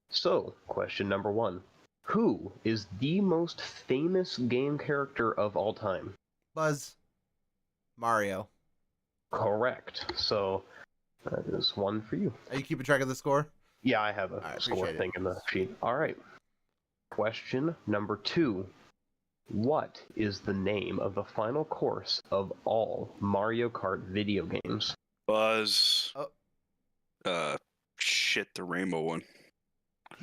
A: So, question number 1: Who is the most famous game character of all time?
C: Buzz. Mario.
A: Correct. So that is one for you.
C: Are you keeping track of the score?
A: Yeah, I have a
C: I
A: score
C: appreciate it.
A: thing in the sheet. All right. Question number 2: What is the name of the final course of all Mario Kart video games?
B: Buzz.
C: Oh.
B: Shit, the rainbow one.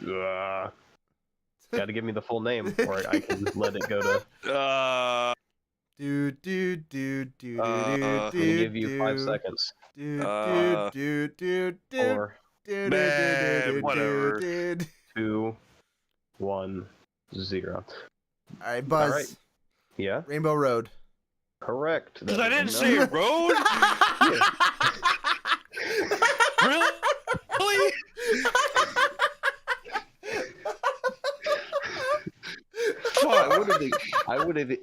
A: Got to give me the full name, or I can let it go to.
C: Do do do do
A: I'm gonna give you 5 seconds.
C: Do do
B: Uh,
C: do do do
A: 4,
C: do
B: man, whatever.
A: 2, 1, 0.
C: All right, Buzz.
A: All right. Yeah,
C: Rainbow Road.
A: correct.
B: Because
A: That
B: I
A: is
B: didn't
A: a
B: say road. Really?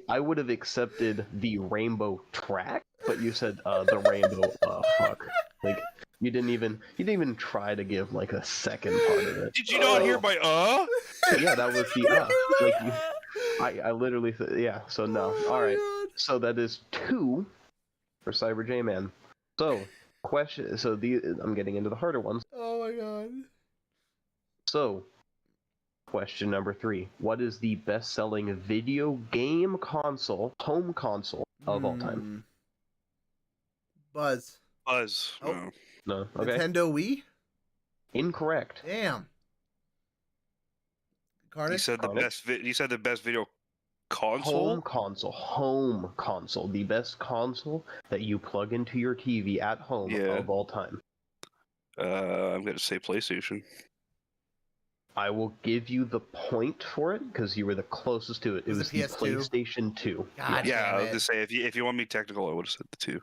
A: I would have accepted the rainbow track, but you said the rainbow. Fuck. Like you didn't even try to give like a second part of it.
B: Did you not hear my
A: Yeah, that was the like I literally yeah. So no. All right. So that is 2 for Cyber J Man. So question. So I'm getting into the harder ones.
C: Oh my god.
A: So, question number 3. What is the best-selling video game console, home console of all time?
C: Buzz.
B: Buzz.
C: Oh.
B: Oh.
A: No. Okay.
C: Nintendo Wii?
A: Incorrect.
C: Damn. Carnage?
B: You said the
A: Carnage?
B: best. You said the best video console.
A: Home console. The best console that you plug into your TV at home
B: Yeah.
A: of all time.
B: I'm gonna say PlayStation.
A: I will give you the point for it because you were the closest to it. It
C: Was
A: was
C: it
A: the
C: PS2?
A: PlayStation 2.
C: God
B: Yeah,
C: damn
B: I was
C: it.
B: gonna say if you want me technical, I would have said the 2.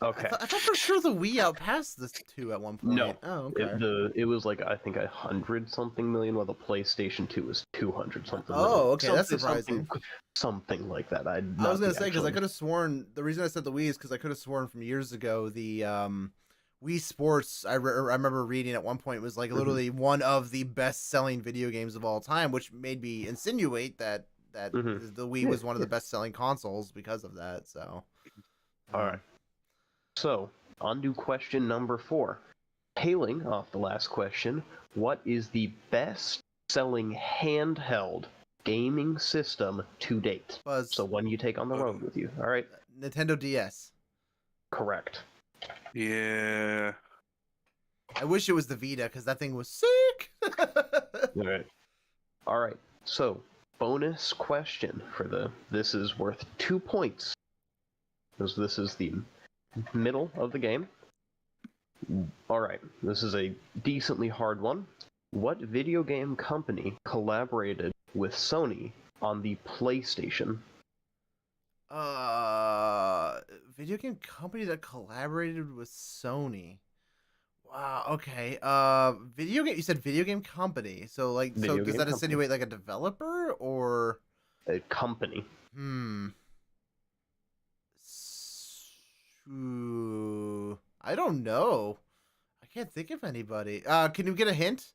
A: Okay.
C: I thought for sure the Wii outpassed the 2 at one point.
A: No.
C: Oh, okay.
A: It was like I think 100-something million, while the PlayStation 2 was 200-something.
C: Oh, okay, that's
A: Something-
C: surprising.
A: Something like that.
C: I was gonna say because I could have sworn the reason I said the Wii is because I could have sworn from years ago the Wii Sports. I remember reading at one point was like literally one of the best-selling video games of all time, which made me insinuate that the Wii was one of the best-selling consoles because of that. So,
A: All right. So on to question number 4. Tailing off the last question, what is the best-selling handheld gaming system to date.
C: Buzz.
A: So one you take on the road with you. All right.
C: Nintendo DS.
A: Correct.
B: Yeah.
C: I wish it was the Vita because that thing was sick.
A: All right. All right. So bonus question for this is worth 2 points because this is the middle of the game. All right. This is a decently hard one. What video game company collaborated with Sony on the PlayStation?
C: Video game company that collaborated with Sony. Wow. Okay. Video game. You said video game company. So like,
A: Video
C: so does
A: game
C: that
A: company.
C: insinuate like a developer or?
A: A company.
C: I don't know. I can't think of anybody. Can you get a hint?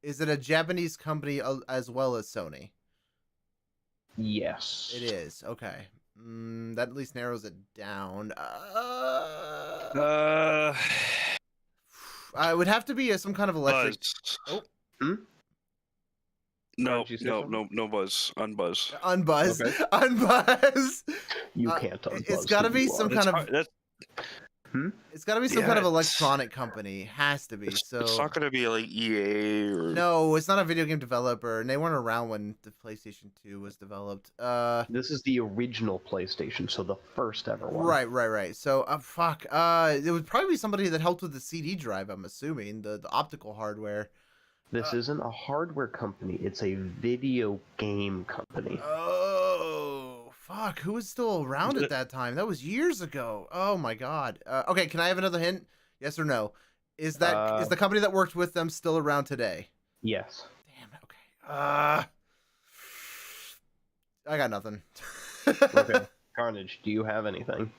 C: Is it a Japanese company as well as Sony?
A: Yes.
C: It is. Okay. That at least narrows it down. It would have to be some kind of electric.
B: Buzz.
C: Oh.
B: No,
A: Did you say
B: no,
A: something?
B: no buzz. Unbuzz.
C: Unbuzz.
A: Okay.
C: Unbuzz.
A: You can't unbuzz.
C: It's got to
A: who
C: be
A: you
C: some
A: are.
C: kind of.
B: That's,
C: It's got to be some
B: Yeah,
C: kind of
B: it's-
C: electronic company. Has to be. So.
B: it's not gonna be like EA or
C: No, it's not a video game developer, and they weren't around when the PlayStation 2 was developed.
A: This is the original PlayStation, so the first ever one.
C: Right. So, fuck. It would probably be somebody that helped with the CD drive. I'm assuming the optical hardware.
A: This isn't a hardware company, it's a video game company.
C: Oh, fuck. Who was still around at that time? That was years ago. Oh my god. Okay, can I have another hint? Yes or no? Is the company that worked with them still around today?
A: Yes.
C: Damn. Okay. I got nothing.
A: Okay. Carnage, do you have anything?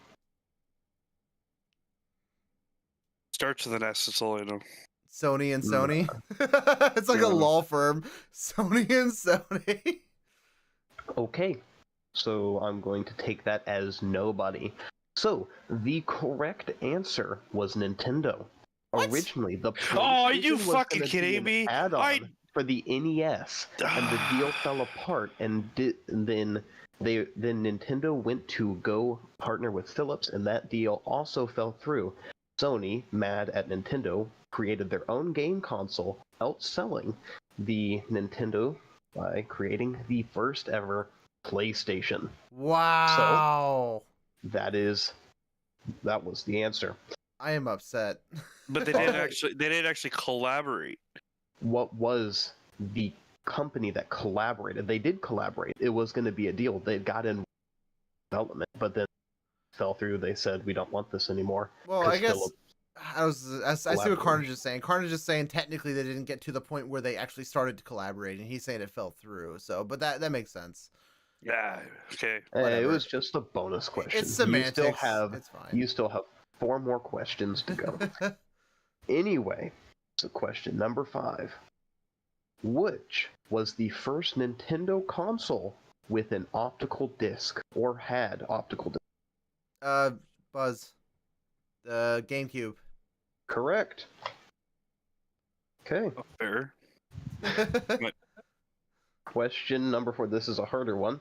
B: starts with an S. That's all I know.
C: Sony and Sony. It's like a law firm. Sony and Sony.
A: Okay. So I'm going to take that as nobody. So the correct answer was Nintendo.
C: What? Oh,
A: Originally, the
B: are you
A: PlayStation was
B: fucking
A: gonna be
B: kidding
A: an
B: me?
A: Add-on for the NES, and the deal fell apart, and then Nintendo went to go partner with Philips, and that deal also fell through. Sony, mad at Nintendo, created their own game console, outselling the Nintendo by creating the first ever PlayStation.
C: Wow.
A: That was the answer.
C: I am upset.
B: But they didn't actually collaborate.
A: What was the company that collaborated? They did collaborate. It was going to be a deal. They got in development, but then fell through. They said, we don't want this anymore.
C: Well,
A: 'cause
C: I guess
A: Philips
C: I see what
A: collaborated.
C: Carnage is saying. Carnage is saying technically they didn't get to the point where they actually started to collaborate, and he's saying it fell through. So, but that makes sense.
B: Yeah. Okay.
A: It
C: whatever.
A: was just a bonus question.
C: It's semantics. It's fine.
A: You still have 4 more questions to go. Anyway, so question number 5. Which was the first Nintendo console with an optical disc or had optical disc?
C: Buzz. The GameCube.
A: Correct. Okay.
B: Fair.
A: Question number 4. This is a harder one.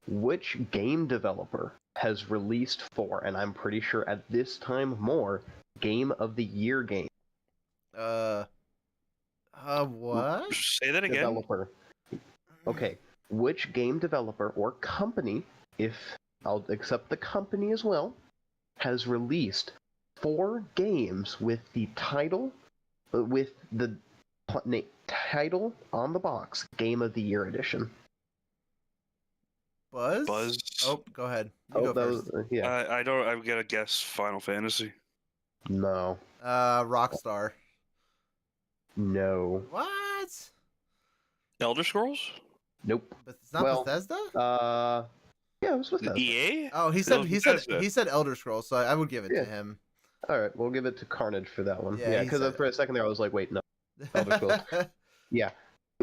A: Which game developer has released 4, and I'm pretty sure at this time more, Game of the Year game?
C: What?
B: Say that again.
A: Developer. Okay. Which game developer or company, if I'll accept the company as well, has released 4 games with the title, title on the box, Game of the Year edition?
C: Buzz?
B: Buzz.
C: Oh, go ahead. You go
A: that
C: first.
A: was, yeah.
B: I don't. I'm gonna guess Final Fantasy.
A: No.
C: Rockstar.
A: No.
C: What?
B: Elder Scrolls.
A: Nope.
C: But it's not
A: Well,
C: Bethesda?
A: Yeah, it was with that.
B: EA.
C: Oh, he
B: No,
C: said
B: Bethesda.
C: Elder Scrolls, so I would give it
A: Yeah.
C: to him.
A: All right, we'll give it to Carnage for that one.
C: Yeah,
A: Yeah,
C: he
A: because
C: said
A: for a second there I was like, wait, no. Elder Scrolls. Yeah.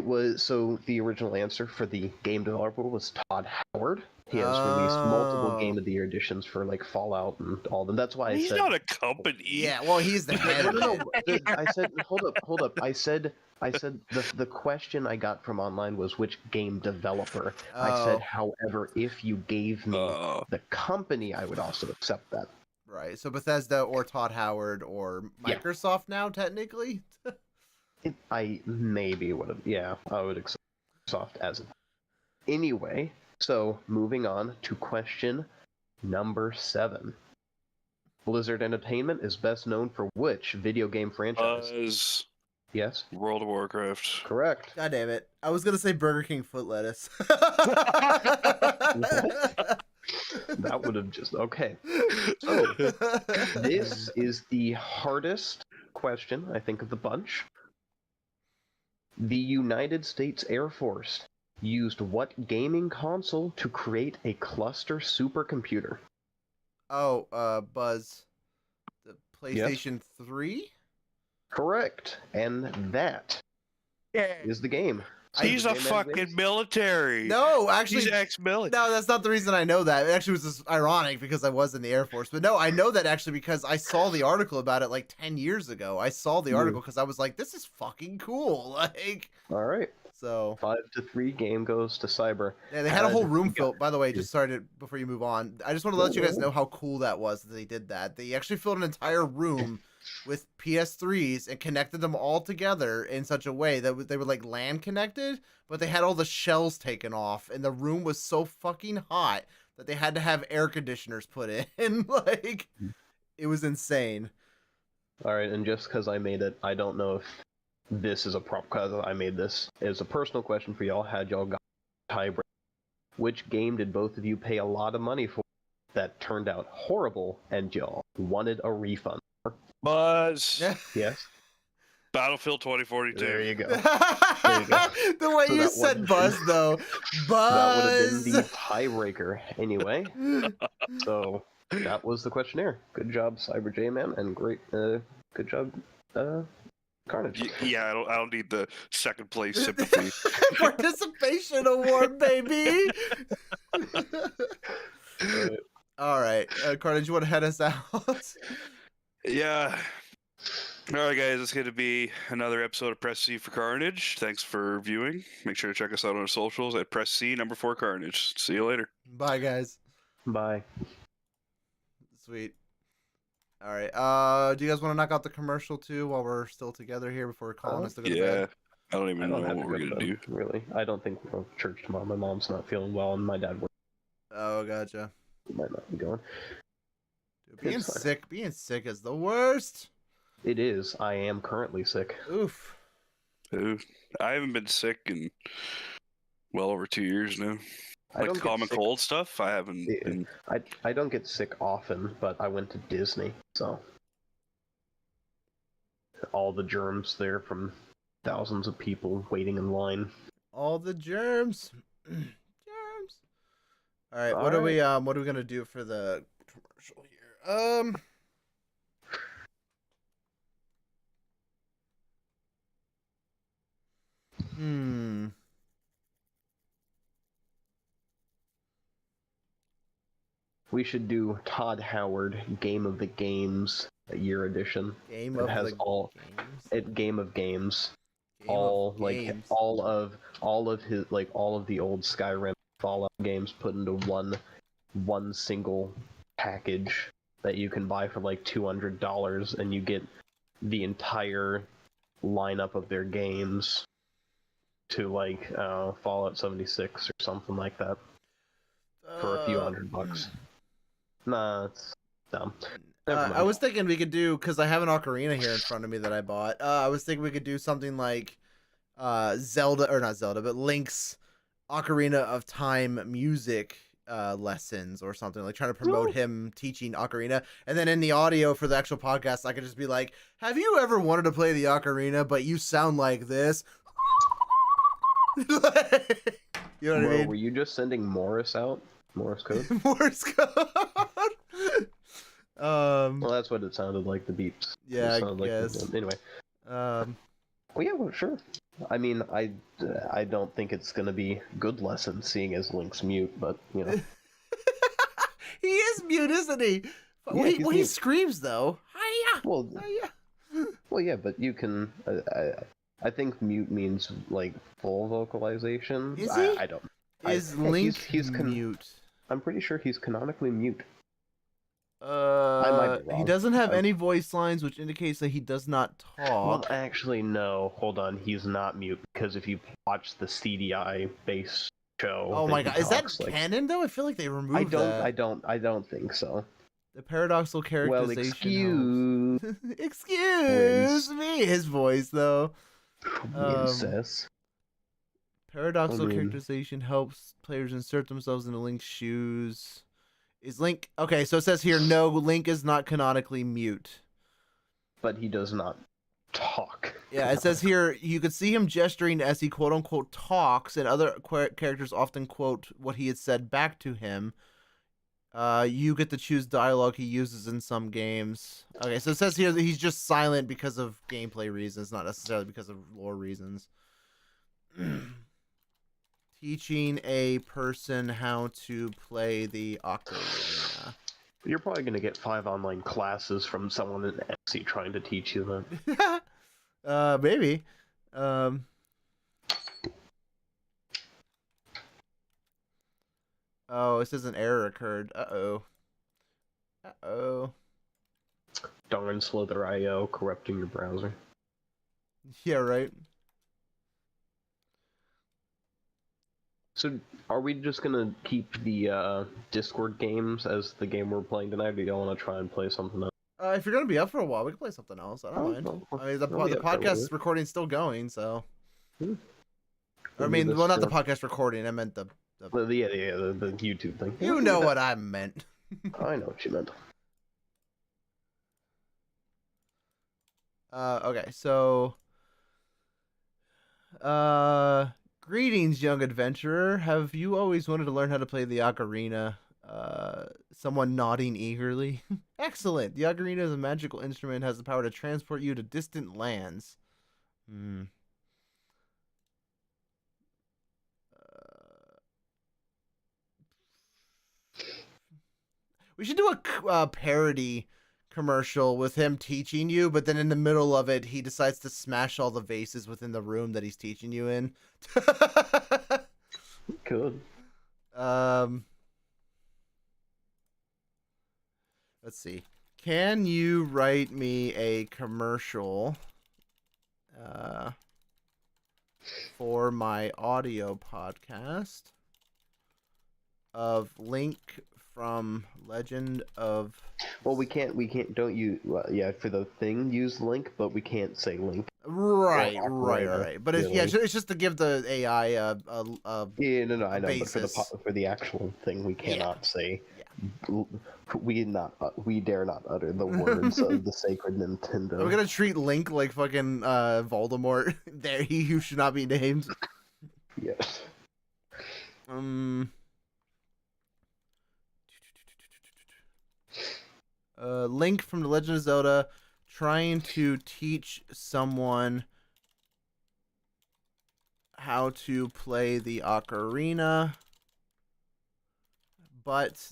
A: It was so the original answer for the game developer was Todd Howard. He has released multiple Game of the Year editions for like Fallout and all of them. That's why I
B: He's
A: said
B: not a company.
C: Yeah, well, he's the head of it.
A: I said hold up. I said the question I got from online was which game developer. I
C: Oh.
A: said, however, if you gave me
B: Uh,
A: the company, I would also accept that.
C: Right. So Bethesda or Todd Howard or
A: Yeah.
C: Microsoft now, technically.
A: I maybe would have. Yeah, I would accept Microsoft as it. Anyway, so moving on to question number 7. Blizzard Entertainment is best known for which video game franchise?
B: Buzz.
A: Yes,
B: World of Warcraft.
A: correct.
C: God damn it! I was gonna say Burger King foot lettuce.
A: That would have just okay. So this is the hardest question I think of the bunch. The United States Air Force used what gaming console to create a cluster supercomputer?
C: Oh, Buzz, the PlayStation 3.
A: Correct. And that is the game.
B: He's a
A: Cyber J Man
B: fucking
A: wins.
B: military.
C: No, actually,
B: He's ex-military.
C: no, that's not the reason I know that. It actually was just ironic because I was in the Air Force. But no, I know that actually because I saw the article about it like 10 years ago. I saw the article because I was like, this is fucking cool. Like,
A: All right.
C: so
A: 5-3. Game goes to Cyber.
C: yeah, they had a whole room
A: you got-
C: filled. By the way, just started before you move on. I just want to let you guys know how cool that was that they did that. They actually filled an entire room with PS3s and connected them all together in such a way that they were like LAN connected, but they had all the shells taken off, and the room was so fucking hot that they had to have air conditioners put in. Like, it was insane.
A: All right, and just because I made it, I don't know if this is a prop because I made this. It's a personal question for y'all. Had y'all got tiebreaker? Which game did both of you pay a lot of money for that turned out horrible and y'all wanted a refund?
B: Buzz.
A: Yes.
B: Battlefield 2042.
A: There you go.
C: The way
A: So
C: you
A: that
C: said
A: would-
C: Buzz, though.
A: That would have
C: Buzz!
A: been the tiebreaker anyway. So that was the questionnaire. Good job, Cyber J Man, and great, good job, Carnage.
B: Yeah, I don't need the second place sympathy.
C: Participation award, baby! All right. Carnage, you want to head us out?
B: Yeah. All right, guys, it's going to be another episode of Press C for Carnage. Thanks for viewing. Make sure to check us out on our socials at Press C #4 Carnage. See you later.
C: Bye, guys.
A: Bye.
C: Sweet. All right. Do you guys want to knock out the commercial too while we're still together here before calling us to go to
B: Yeah.
C: bed?
B: I don't
A: I
B: even
A: don't
B: know
A: have
B: what
A: to
B: we're
A: go
B: going
A: to
B: to
A: bed,
B: do.
A: really. I don't think we're going to church tomorrow. My mom's not feeling well, and my dad
C: Oh, gotcha.
A: might not be going.
C: Dude, being
A: It's fine.
C: sick is the worst.
A: It is. I am currently sick.
C: Oof.
B: Ooh, I haven't been sick in well over 2 years now.
A: I
B: Like
A: don't
B: the
A: get
B: common
A: sick-
B: cold stuff, I haven't
A: Yeah.
B: been.
A: I don't get sick often, but I went to Disney, so all the germs there from thousands of people waiting in line.
C: All the germs. Germs. All right.
A: All
C: What are we gonna do for the commercial here?
A: We should do Todd Howard Game of the Games Year Edition.
C: Game
A: It
C: of
A: has
C: the
A: all
C: games.
A: Game of Games.
C: Game
A: all
C: of
A: like
C: games.
A: all of his like all of the old Skyrim Fallout games put into one single package that you can buy for like $200, and you get the entire lineup of their games to like Fallout 76 or something like that for a few $100. Nah, it's dumb. Never mind.
C: I was thinking we could do, because I have an ocarina here in front of me that I bought. I was thinking we could do something like Zelda, or not Zelda, but Link's Ocarina of Time music lessons or something, like trying to promote him teaching ocarina. And then in the audio for the actual podcast, I could just be like, have you ever wanted to play the ocarina, but you sound like this? You know what I
A: Bro,
C: mean?
A: were you just sending Morse code?
C: Morse code.
A: Well, that's what it sounded like. The beeps.
C: Yeah,
A: It sounded
C: I
A: like
C: guess.
A: anyway.
C: All
A: Well, yeah, well, sure. I mean, I don't think it's gonna be good lessons seeing as Link's mute, but you know.
C: He is mute, isn't he?
A: Yeah, he's
C: He
A: mute.
C: screams though. Hiya!
A: Well,
C: Hiya!
A: well, yeah, but you can. I think mute means like full vocalization.
C: Is he?
A: I don't.
C: Is
A: yeah,
C: Link
A: he's
C: mute?
A: I'm pretty sure he's canonically mute. I might be
C: He
A: wrong.
C: doesn't have any voice lines, which indicates that he does not talk.
A: Well, actually, no. Hold on. He's not mute because if you watch the CDI base show,
C: Oh
A: then
C: my
A: he
C: god, is that
A: talks, like,
C: canon though? I feel like they removed that.
A: I don't think so.
C: The paradoxical
A: Well,
C: characterization. Excuse me, his voice though.
A: Princess.
C: Paradoxical
A: I mean-
C: characterization helps players insert themselves into Link's shoes. Is Link okay? So it says here, no, Link is not canonically mute.
A: But he does not talk.
C: Yeah, it says here you could see him gesturing as he quote unquote talks, and other characters often quote what he had said back to him. You get to choose dialogue he uses in some games. Okay, so it says here that he's just silent because of gameplay reasons, not necessarily because of lore reasons. Teaching a person how to play the ocarina.
A: You're probably going to get 5 online classes from someone in Etsy trying to teach you that.
C: Maybe. Oh, it says an error occurred. Uh-oh. Uh-oh.
A: Darn Slither IO corrupting your browser.
C: Yeah, right.
A: So, are we just gonna keep the Discord games as the game we're playing tonight, or do y'all want to try and play something else?
C: If you're gonna be up for a while, we can play something else. I don't mind. I mean, the
A: I'll be up for a
C: podcast
A: little
C: recording's still going, so.
A: Hmm.
C: I mean, well, not the podcast recording. I meant the
A: the YouTube thing.
C: You know what I meant.
A: I know what you meant.
C: Okay, so. Greetings, young adventurer. Have you always wanted to learn how to play the ocarina? Someone nodding eagerly. Excellent. The ocarina is a magical instrument, has the power to transport you to distant lands. We should do a parody commercial with him teaching you, but then in the middle of it, he decides to smash all the vases within the room that he's teaching you in.
A: Good.
C: Let's see. Can you write me a commercial for my audio podcast of Link from Legend of...
A: Well, we can't, don't use, well, yeah, for the thing, use Link, but we can't say Link.
C: Right.
A: Ocarina,
C: But it's,
A: yeah,
C: it's just to give the AI
A: Yeah, no, I know,
C: basis.
A: but for the actual thing, we cannot say.
C: Yeah.
A: We dare not utter the words of the sacred Nintendo.
C: Are we gonna treat Link like fucking Voldemort? There, he who should not be named.
A: Yes.
C: Link from The Legend of Zelda trying to teach someone how to play the ocarina, but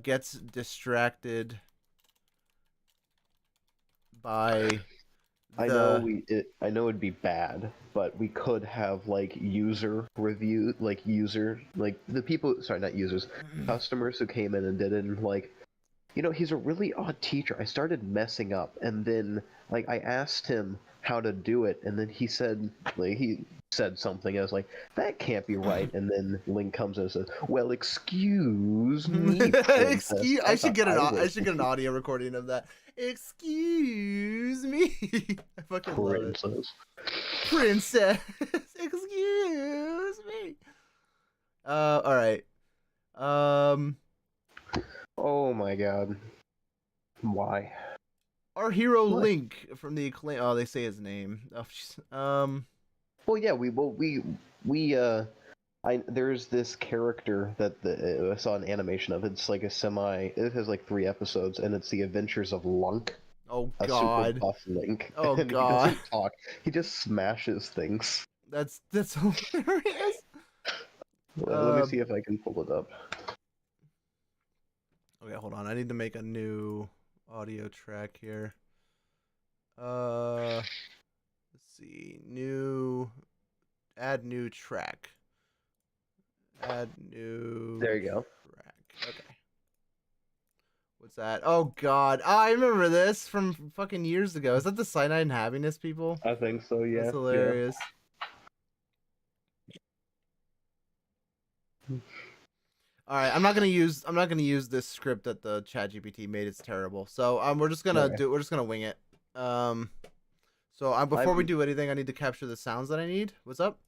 C: gets distracted by
A: I know it'd be bad, but we could have like user review, like the people, sorry, not users, customers who came in and did it, and like, you know, he's a really odd teacher. I started messing up, and then like I asked him how to do it, and then he said something. I was like, that can't be right. And then Link comes in and says, "Well, excuse me."
C: Excuse. I should get an audio recording of that. Excuse me. I fucking love it. Princess. Excuse me. All right.
A: Oh my god. Why?
C: Our hero Link from the acclaim. Oh, they say his name. Oh, jeez.
A: Well, yeah, there's this character that I saw an animation of. It's like it has like 3 episodes, and it's the Adventures of Lunk.
C: Oh
A: a
C: God.
A: super buff Link.
C: Oh,
A: and
C: God.
A: He doesn't talk. He just smashes things.
C: That's hilarious.
A: Let me see if I can pull it up.
C: Okay, hold on. I need to make a new audio track here. Let's see. Add new track. Add new
A: There you go.
C: track. Okay. What's that? Oh God. Oh, I remember this from fucking years ago. Is that the Cyanide and Happiness people?
A: I think so. Yeah.
C: That's hilarious. All right, I'm not gonna use this script that the ChatGPT made. It's terrible. So we're just gonna wing it. So before we do anything, I need to capture the sounds that I need. What's up?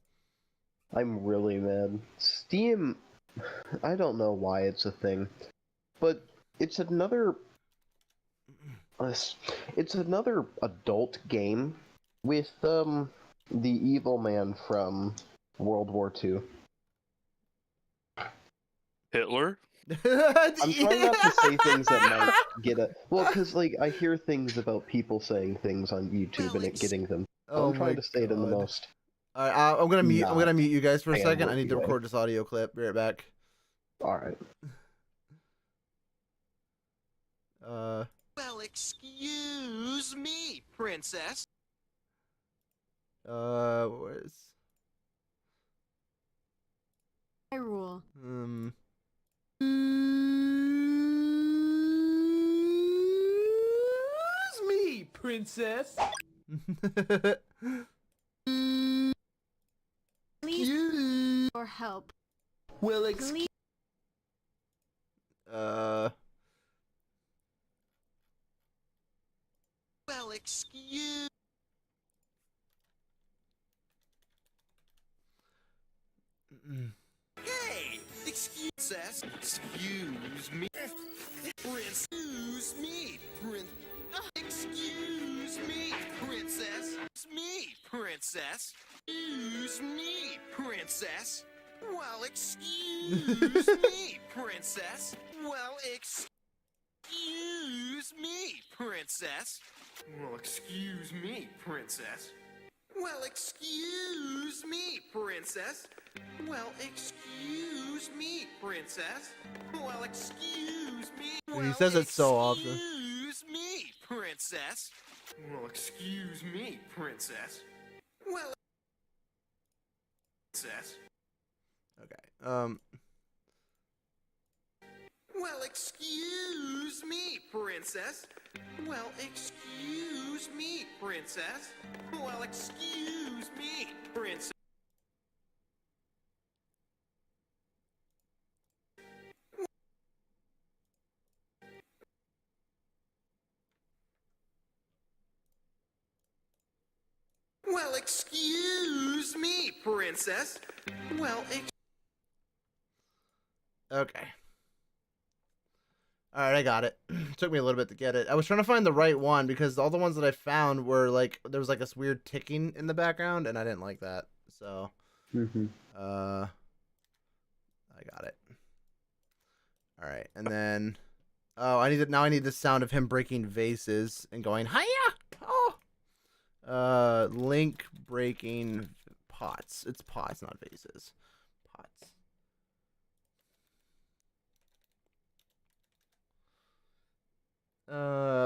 A: I'm really mad. Steam, I don't know why it's a thing, but it's another adult game with the evil man from World War II.
B: Hitler?
A: I'm trying not to say things that might get because like I hear things about people saying things on YouTube and it getting them. So I'm trying to say it in the most.
C: All right, I'm gonna mute you guys for a second. I need to
A: way.
C: record this audio clip. Be right back.
A: All right.
H: Well, excuse me, princess.
C: Where's
I: I rule.
H: Excuse me, princess.
I: Please or help.
H: Well,
I: Please.
H: Well, excuse. Hey, excuse me, prince. Excuse me, prince. Excuse me, princess. Me, princess. Excuse me, princess. Well, excuse me, princess. Well, excuse me, princess. Well, excuse me, princess. Well, excuse me, princess. Well, excuse me, princess. Well, excuse me.
C: He says it so often.
H: Excuse me, princess. Well, excuse me, princess. Well, princess.
C: Okay.
H: Well, excuse me, princess. Well, excuse me, princess. Well, excuse me, princess. Well, excuse me, princess. Well,
C: Okay. All right, I got it. Took me a little bit to get it. I was trying to find the right one because all the ones that I found were like there was like this weird ticking in the background, and I didn't like that. So, I got it. All right, and then I need the sound of him breaking vases and going hiya. Oh, Link breaking pots. It's pots, not vases. Pots.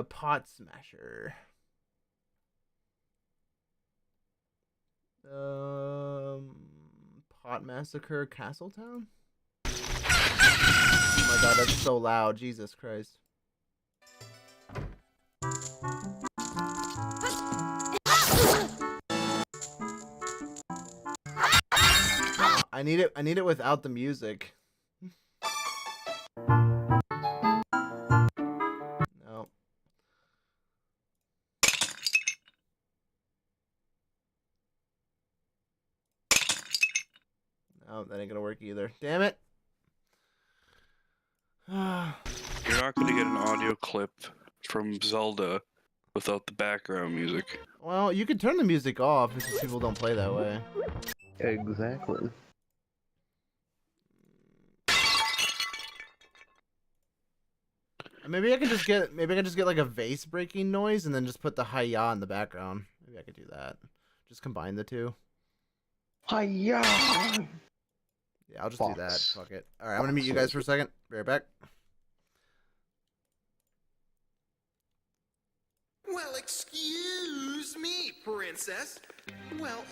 C: Pot Smasher. Pot Massacre Castletown? Oh my god, that's so loud. Jesus Christ. I need it without the music. No. No, that ain't gonna work either. Damn it.
B: You're not going to get an audio clip from Zelda without the background music.
C: Well, you can turn the music off because people don't play that way.
A: Exactly.
C: Maybe I can just get like a vase breaking noise and then just put the hi-ya in the background. Maybe I could do that. Just combine the two.
A: Hiya!
C: Yeah, I'll just do that.
A: Fox.
C: Fuck it. All right, I'm gonna mute you guys for a second. Be right back.
H: Well, excuse me, princess. Well,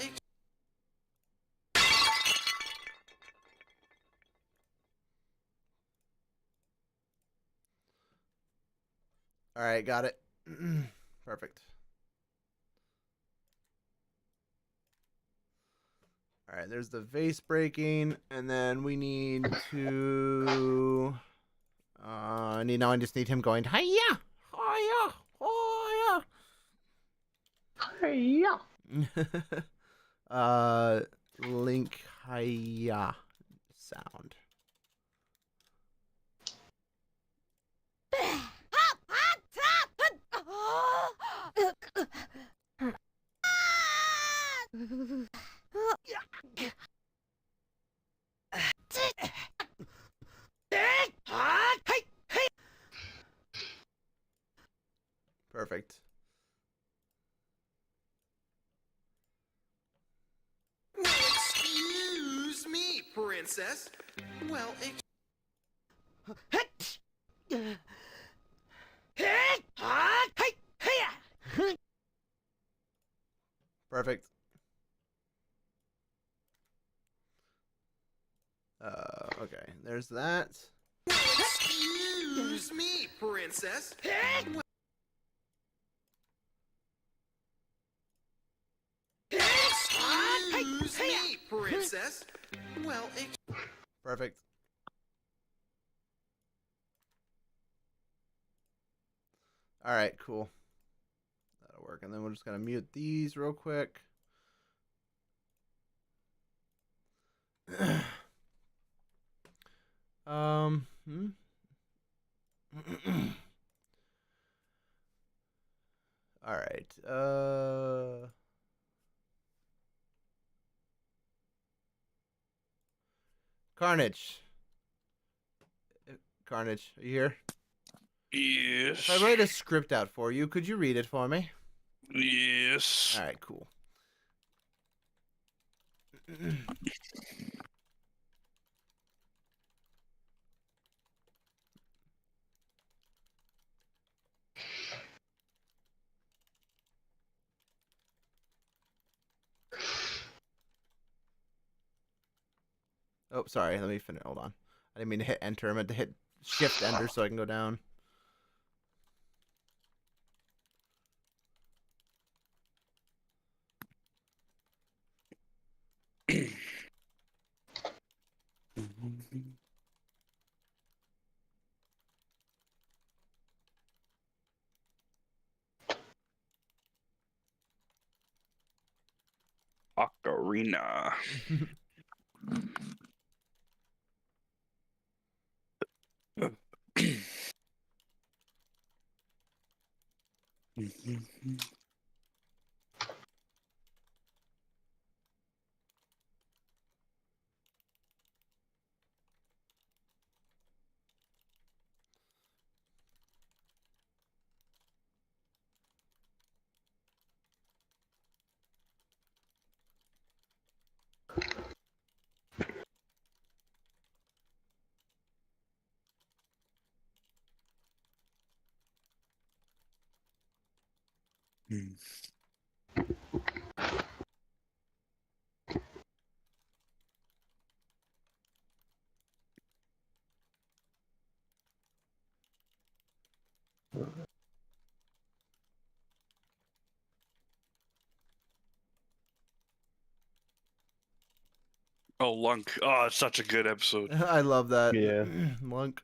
C: All right, got it. Perfect. All right, there's the vase breaking, and then we need to. I just need him going hiya, hiya, hiya.
A: Hiya!
C: Link hiya sound. Perfect.
H: well, excuse me, princess. Well,
C: Perfect. Okay. There's that.
H: excuse me, princess. Excuse me, princess. Well,
C: Perfect. All right. Cool. That'll work. And then we're just gonna mute these real quick. Hmm? All right. Carnage. Carnage, are you here?
B: Yes.
C: If I write a script out for you, could you read it for me?
B: Yes.
C: All right, cool. Oh, sorry. Let me finish. Hold on. I didn't mean to hit enter. I meant to hit shift enter so I can go down.
B: Ocarina. Oh, Lunk. Oh, it's such a good episode.
C: I love that.
A: Yeah.
C: Monk.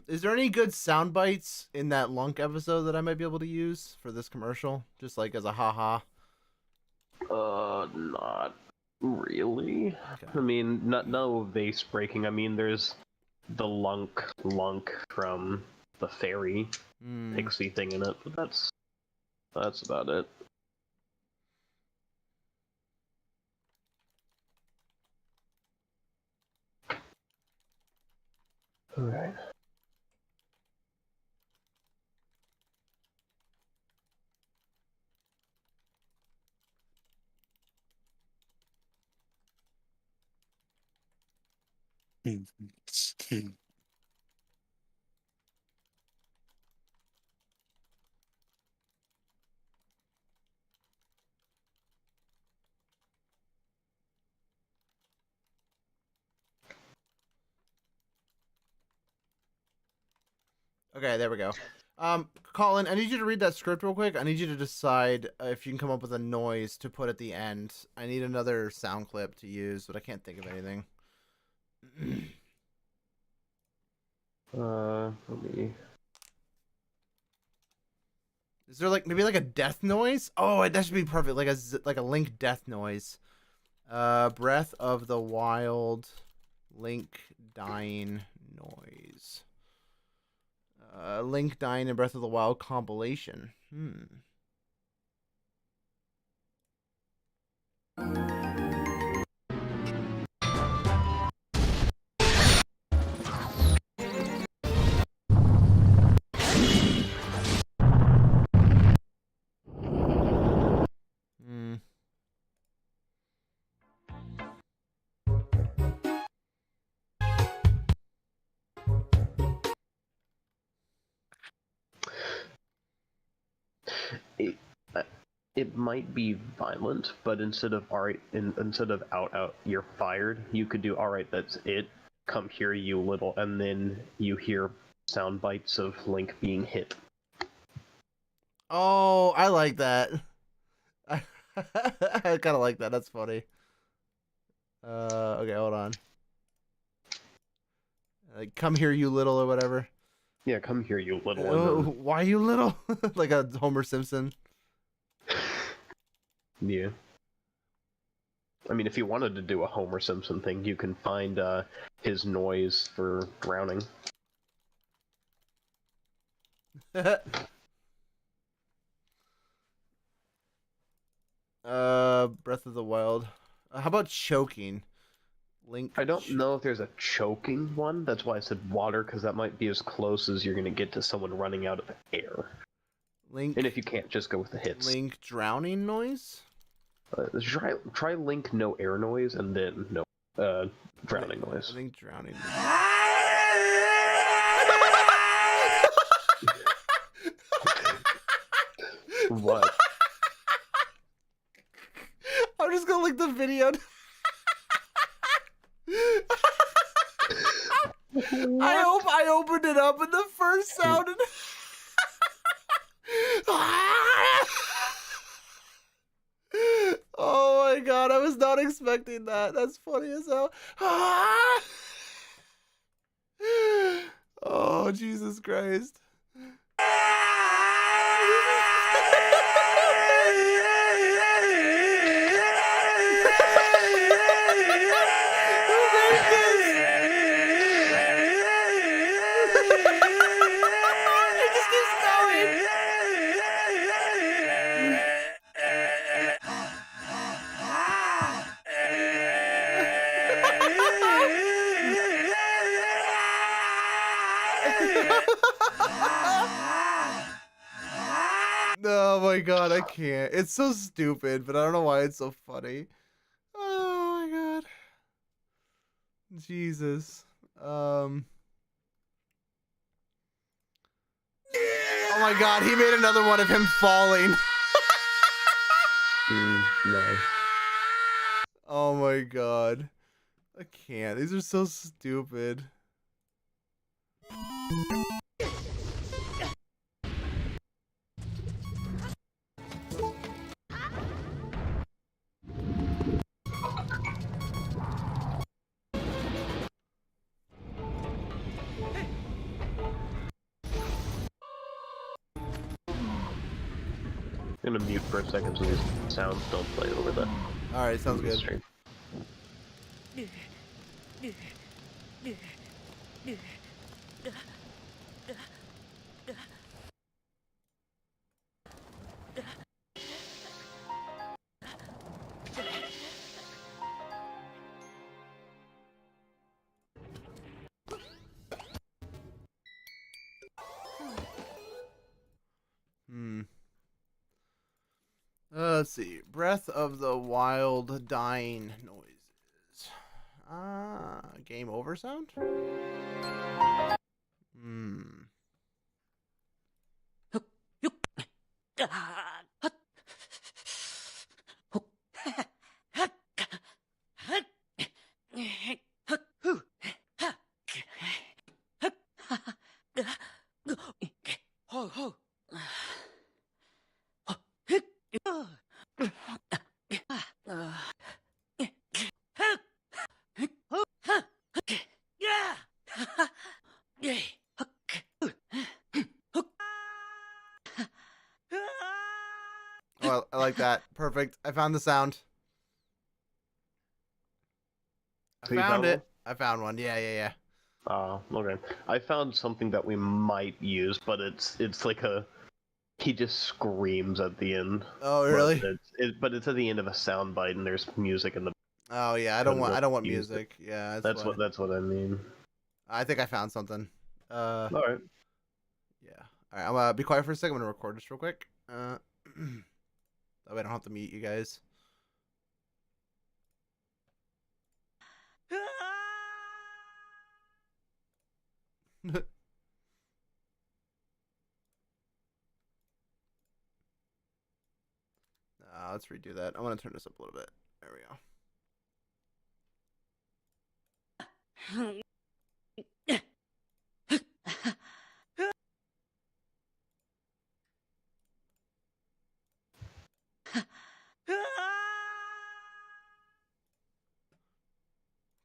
C: Is there any good sound bites in that Lunk episode that I might be able to use for this commercial? Just like as a haha.
A: Not really.
C: Okay.
A: I mean, no vase breaking. I mean, there's the lunk from the fairy pixie thing in it, but that's about it. Alright.
C: Okay, there we go. Colin, I need you to read that script real quick. I need you to decide if you can come up with a noise to put at the end. I need another sound clip to use, but I can't think of anything.
A: Let me...
C: Is there maybe a death noise? Oh, that should be perfect. Like a Link death noise. Breath of the Wild, Link dying noise. Link dying and Breath of the Wild compilation.
A: It might be violent, but instead of out you're fired, you could do alright, that's it, come here you little, and then you hear sound bites of Link being hit.
C: Oh, I like that. I kind of like that. That's funny. Okay, hold on. Like, come here, you little, or whatever.
A: Yeah, come here, you little.
C: Oh, why you little? Like a Homer Simpson.
A: Yeah. I mean, if you wanted to do a Homer Simpson thing, you can find his noise for drowning.
C: Breath of the Wild. How about choking? Link.
A: I don't know if there's a choking one. That's why I said water, because that might be as close as you're gonna get to someone running out of air.
C: Link.
A: And if you can't, just go with the hits.
C: Link drowning noise.
A: Try Link no air noise and then no drowning noise.
C: I think drowning.
A: What?
C: I'm just gonna link the video. I hope I opened it up and the first sound. Oh my god, I was not expecting that. That's funny as hell. Oh, Jesus Christ. Oh my god, I can't. It's so stupid, but I don't know why it's so funny. Oh my god. Jesus. Oh my god, he made another one of him falling.
A: No.
C: Oh my god. I can't. These are so stupid.
A: gonna mute for a second so these sounds don't play over the
C: All right, sounds good.
A: stream.
C: Let's see. Breath of the Wild dying noises. Game over sound? Oh, I like that. Perfect. I found the sound. I
A: So you
C: found
A: found
C: it. I found one. Yeah.
A: Okay. I found something that we might use, but it's like he just screams at the end.
C: Oh, really?
A: But it's at the end of a soundbite, and there's music in the.
C: Oh, yeah. I don't want
A: Use it.
C: music. Yeah,
A: That's what I mean.
C: I think I found something.
A: All right.
C: Yeah. All right. I'm gonna be quiet for a second. I'm gonna record this real quick. That way I don't have to mute you guys. Let's redo that. I want to turn this up a little bit. There we go.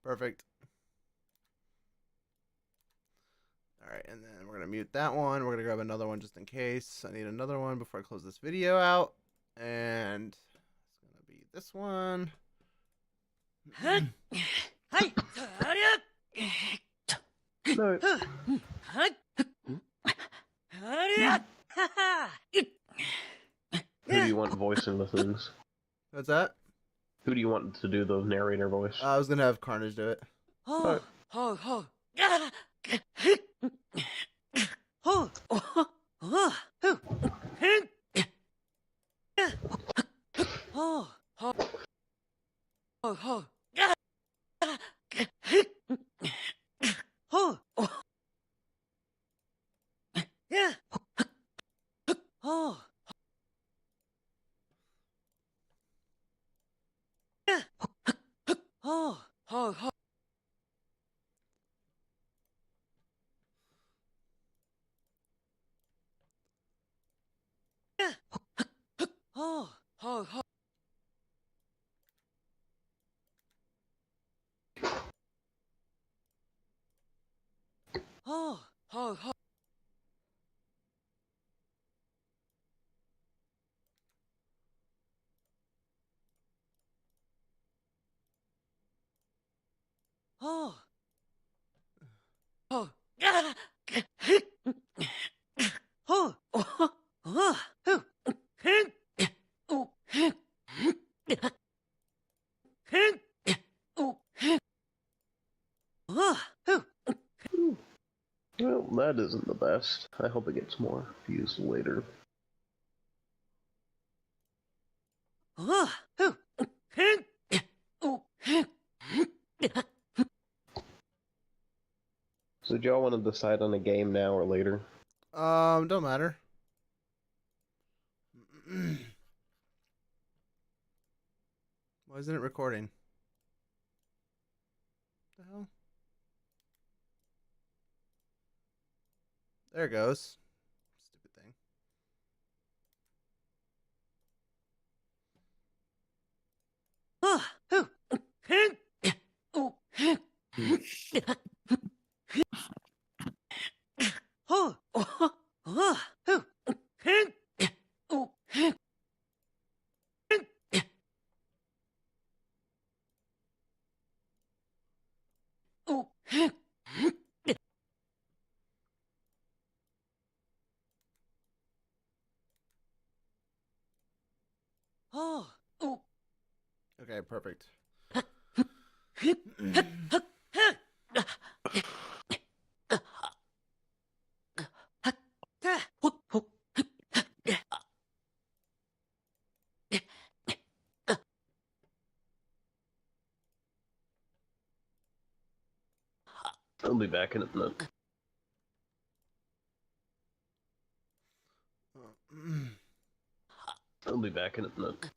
C: Perfect. All right, and then we're going to mute that one. We're going to grab another one just in case. I need another one before I close this video out. And it's going to be this one.
A: No. Who do you want voicing the things?
C: What's that?
A: Who do you want to do the narrator voice?
C: I was going to have Carnage do it.
A: Alright. Well, that isn't the best. I hope it gets more views later. So do y'all want to decide on a game now or later?
C: Don't matter. Why isn't it recording? What the hell? There it goes. Stupid thing. Okay, perfect.
A: I'll be back in a minute. I'll be back in a minute.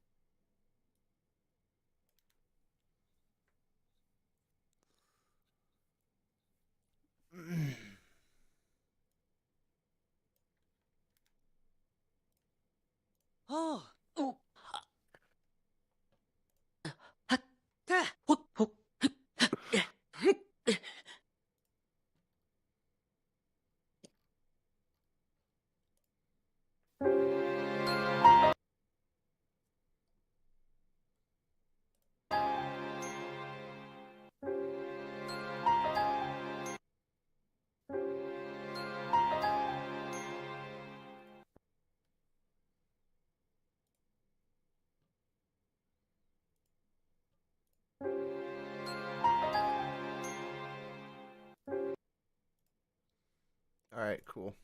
A: All right, cool.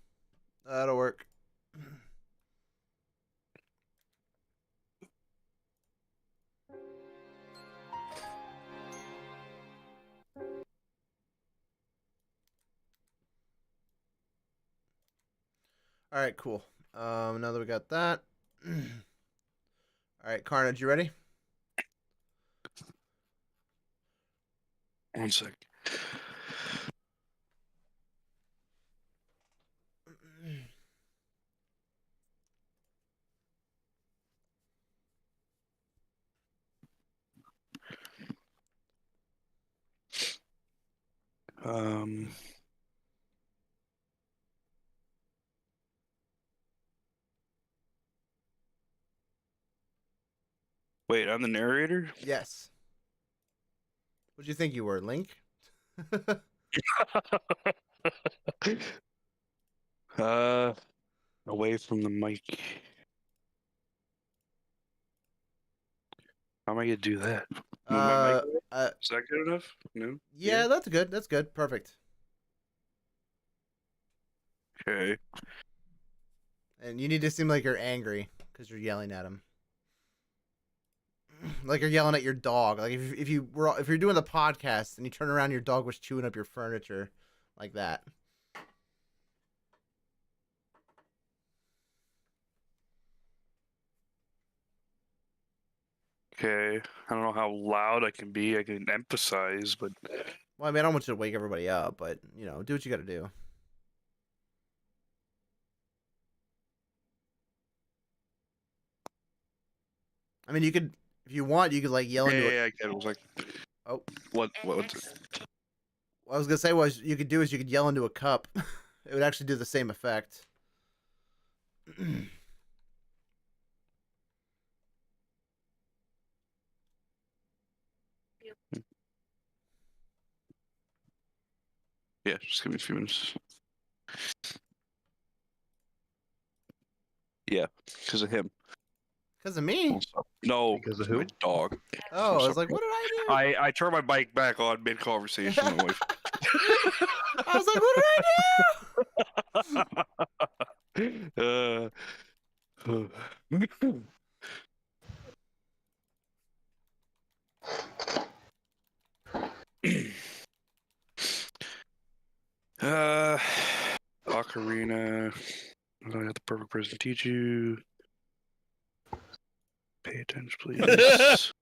A: That'll work. All right, cool. Now that we got that. All right, Carnage, you ready?
B: One sec. Um. Wait, I'm the narrator?
C: Yes. What'd you think you were, Link?
B: Away from the mic. How am I gonna do that? Move my mic away? Is that good enough? No?
C: Yeah, that's good. That's good. Perfect.
B: Okay.
C: And you need to seem like you're angry because you're yelling at him. Like you're yelling at your dog. Like if you're doing the podcast and you turn around, your dog was chewing up your furniture, like that.
B: Okay. I don't know how loud I can be. I can emphasize, but
C: Well, I mean, I don't want you to wake everybody up, but you know, do what you got to do. I mean, you could, if you want, you could like yell into
B: yeah, I get it. It was like,
C: Oh,
B: what?
C: what I was gonna say was you could yell into a cup. It would actually do the same effect.
B: Yeah, just give me a few minutes. Yeah, because of him.
C: Because of me?
B: No,
A: Because of
B: my
A: who?
B: dog.
C: Oh, I was like, what did I
B: I turned my bike back on mid conversation. My wife.
C: I was like, what did I
B: Ocarina. I got the perfect person to teach you. Pay attention, please.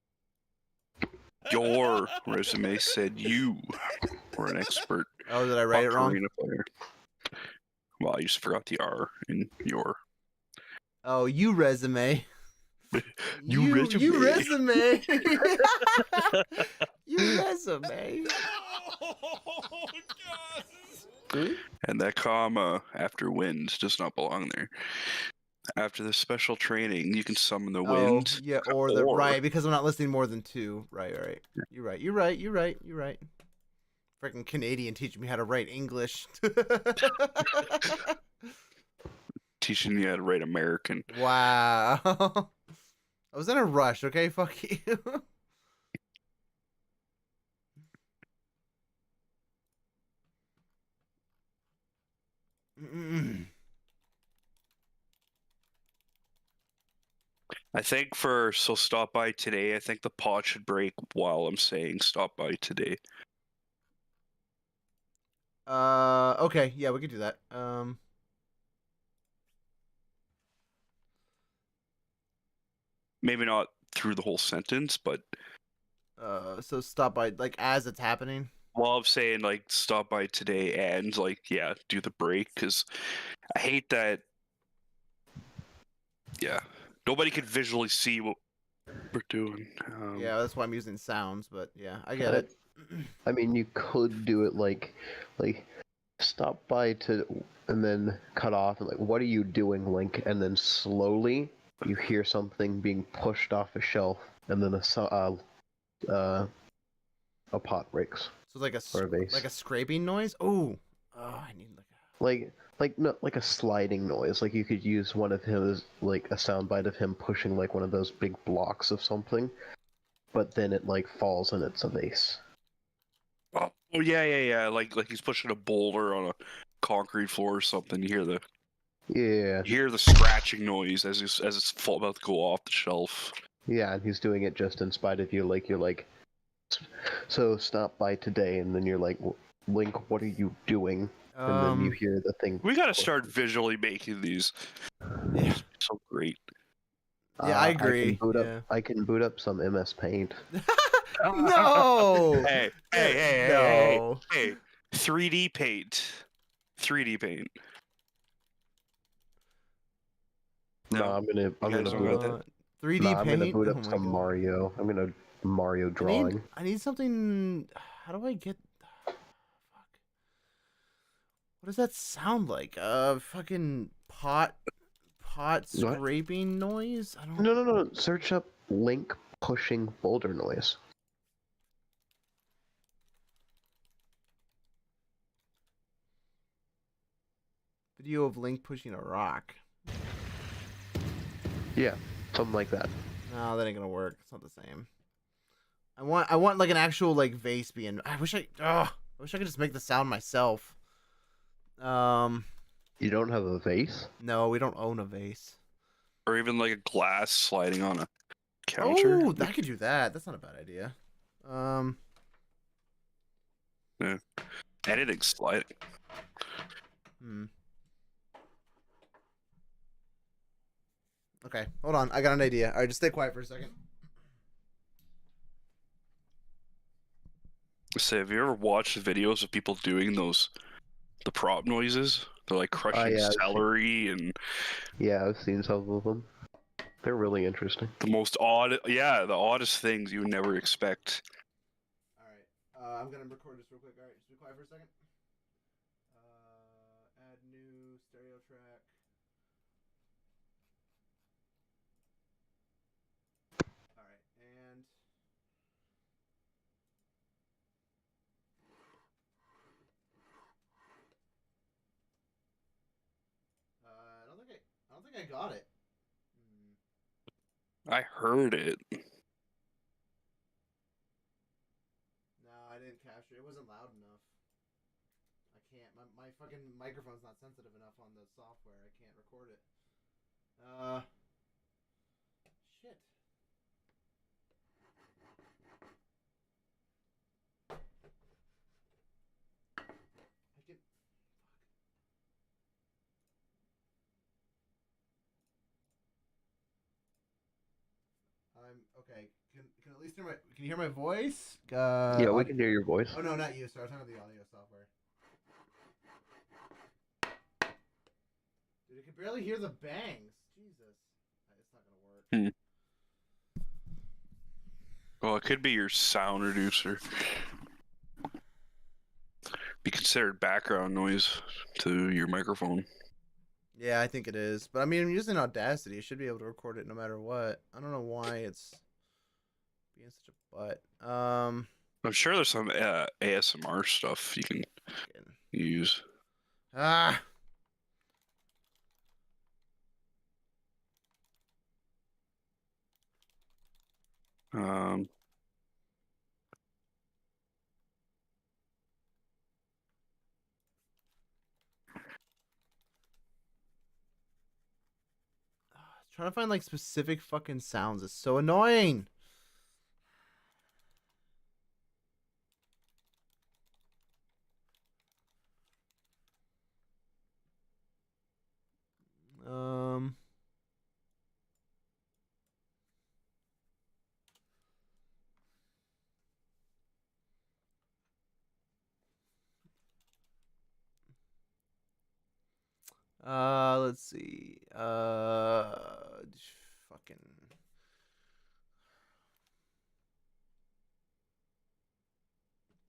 B: Your resume said you were an expert.
C: Oh, did I write it wrong?
B: Ocarina player. Well, I just forgot the R in your.
C: Oh, you resume.
B: You resume.
C: You resume. You resume.
B: And that comma after wind does not belong there. After the special training, you can summon the wind.
C: Oh, yeah, or the right, because I'm not listing more than two. Right. You're right. Freaking Canadian teaching me how to write English.
B: Teaching you how to write American.
C: Wow. I was in a rush, okay? Fuck you.
B: I think stop by today. I think the pod should break while I'm saying stop by today.
C: Okay, yeah, we could do that.
B: Maybe not through the whole sentence, but
C: So stop by like as it's happening.
B: while I'm saying like stop by today and like yeah, do the break because I hate that. Yeah, nobody could visually see what we're doing.
C: Yeah, that's why I'm using sounds, but yeah, I get it.
A: I mean, you could do it like stop by to, and then cut off, and like, what are you doing, Link? And then slowly you hear something being pushed off a shelf, and then a pot breaks.
C: So like
A: or a vase.
C: like a scraping noise. Oh, I need like
A: like a sliding noise. Like you could use one of his, like a soundbite of him pushing like one of those big blocks of something, but then it like falls and it's a vase.
B: Oh yeah. Like he's pushing a boulder on a concrete floor or something. You hear the scratching noise as it's about to go off the shelf.
A: Yeah, and he's doing it just in spite of you. Like you're like, so stop by today, and then you're like, Link, what are you doing? And then you hear the thing.
B: We gotta start visually making these.
C: Yeah.
B: So great.
C: Yeah, I agree.
A: I can boot up some MS Paint.
C: No.
B: Hey. 3D paint. 3D paint.
A: No, I'm gonna boot up.
C: 3D
A: paint. I'm gonna boot up
C: Oh my
A: some
C: God.
A: Mario. I'm gonna Mario drawing.
C: I need something. How do I get? Fuck. What does that sound like? Fucking pot scraping noise. I don't.
A: No. Search up Link pushing boulder noise.
C: Video of Link pushing a rock.
A: Yeah, something like that.
C: No, that ain't gonna work. It's not the same. I want like an actual like vase being. I wish I could just make the sound myself.
A: You don't have a vase?
C: No, we don't own a vase.
B: Or even like a glass sliding on a counter.
C: Oh, I could do that. That's not a bad idea.
B: Yeah. Anything sliding.
C: Okay, hold on. I got an idea. All right, just stay quiet for a second.
B: Say, have you ever watched videos of people doing the prop noises? They're like crushing celery and.
A: Yeah, I've seen some of them. They're really interesting.
B: The oddest things you would never expect.
C: All right, I'm gonna record this real quick. All right, just be quiet for a second. Add new stereo track. All right, and. I don't think I got it.
B: I heard it.
C: No, I didn't capture it. It wasn't loud enough. I can't. My fucking microphone's not sensitive enough on the software. I can't record it. Shit. I can. I'm okay. Can at least hear my. Can you hear my voice?
A: Yeah, we can hear your voice.
C: Oh no, not you. Sorry, I was talking about the audio software. Dude, I can barely hear the bangs. Jesus, it's not gonna work.
B: Well, it could be your sound reducer. Be considered background noise to your microphone.
C: Yeah, I think it is. But I mean, I'm using Audacity. I should be able to record it no matter what. I don't know why it's being such a butt.
B: I'm sure there's some ASMR stuff you can use.
C: Ah.
B: Um,
C: Trying to find like specific fucking sounds is so annoying. Um. Let's see. Fucking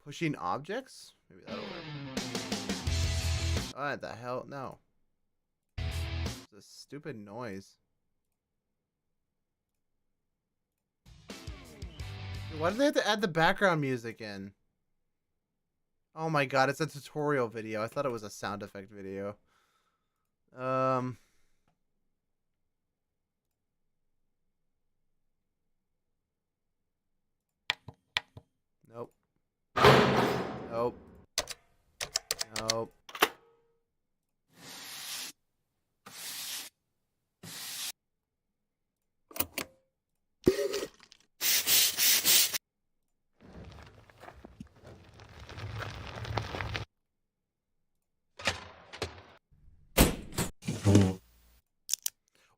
C: pushing objects? Maybe that'll work. What the hell? No. It's a stupid noise. Why do they have to add the background music in? Oh my god, it's a tutorial video. I thought it was a sound effect video. Nope. Nope. Nope.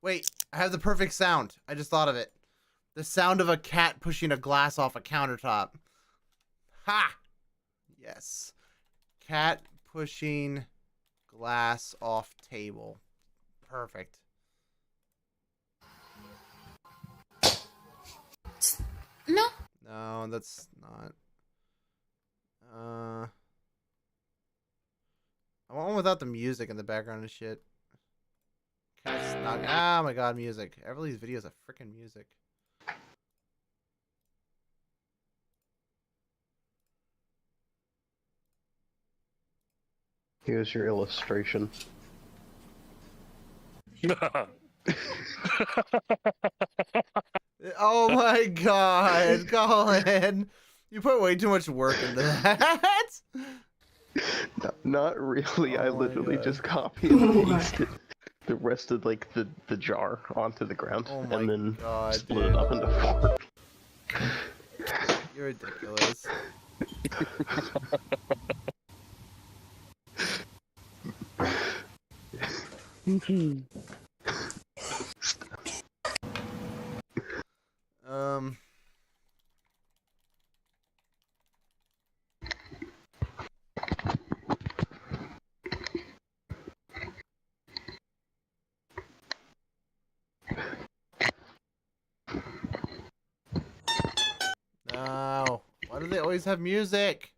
C: Wait, I have the perfect sound. I just thought of it. The sound of a cat pushing a glass off a countertop. Ha! Yes. Cat pushing glass off table. Perfect.
I: No.
C: No, that's not. I want one without the music in the background and shit. Cat's not. Ah, my god, music. Every these videos have freaking music.
A: Here's your illustration.
C: Oh my god, Colin. You put way too much work into that.
A: Not really. I
C: Oh my
A: literally
C: God.
A: just copy and pasted the rest of like the jar onto the ground
C: Oh my
A: and then
C: God,
A: split
C: dude.
A: it up into 4.
C: You're ridiculous. Um. No. Why do they always have music?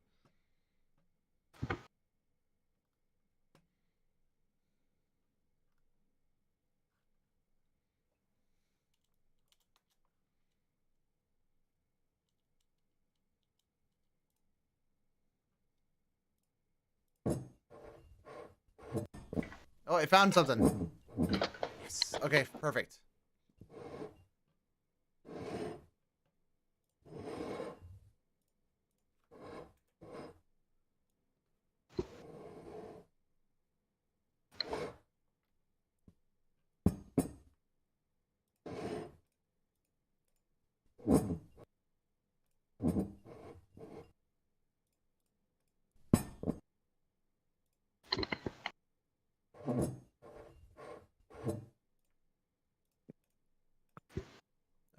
C: Oh, I found something. Yes. Okay, perfect.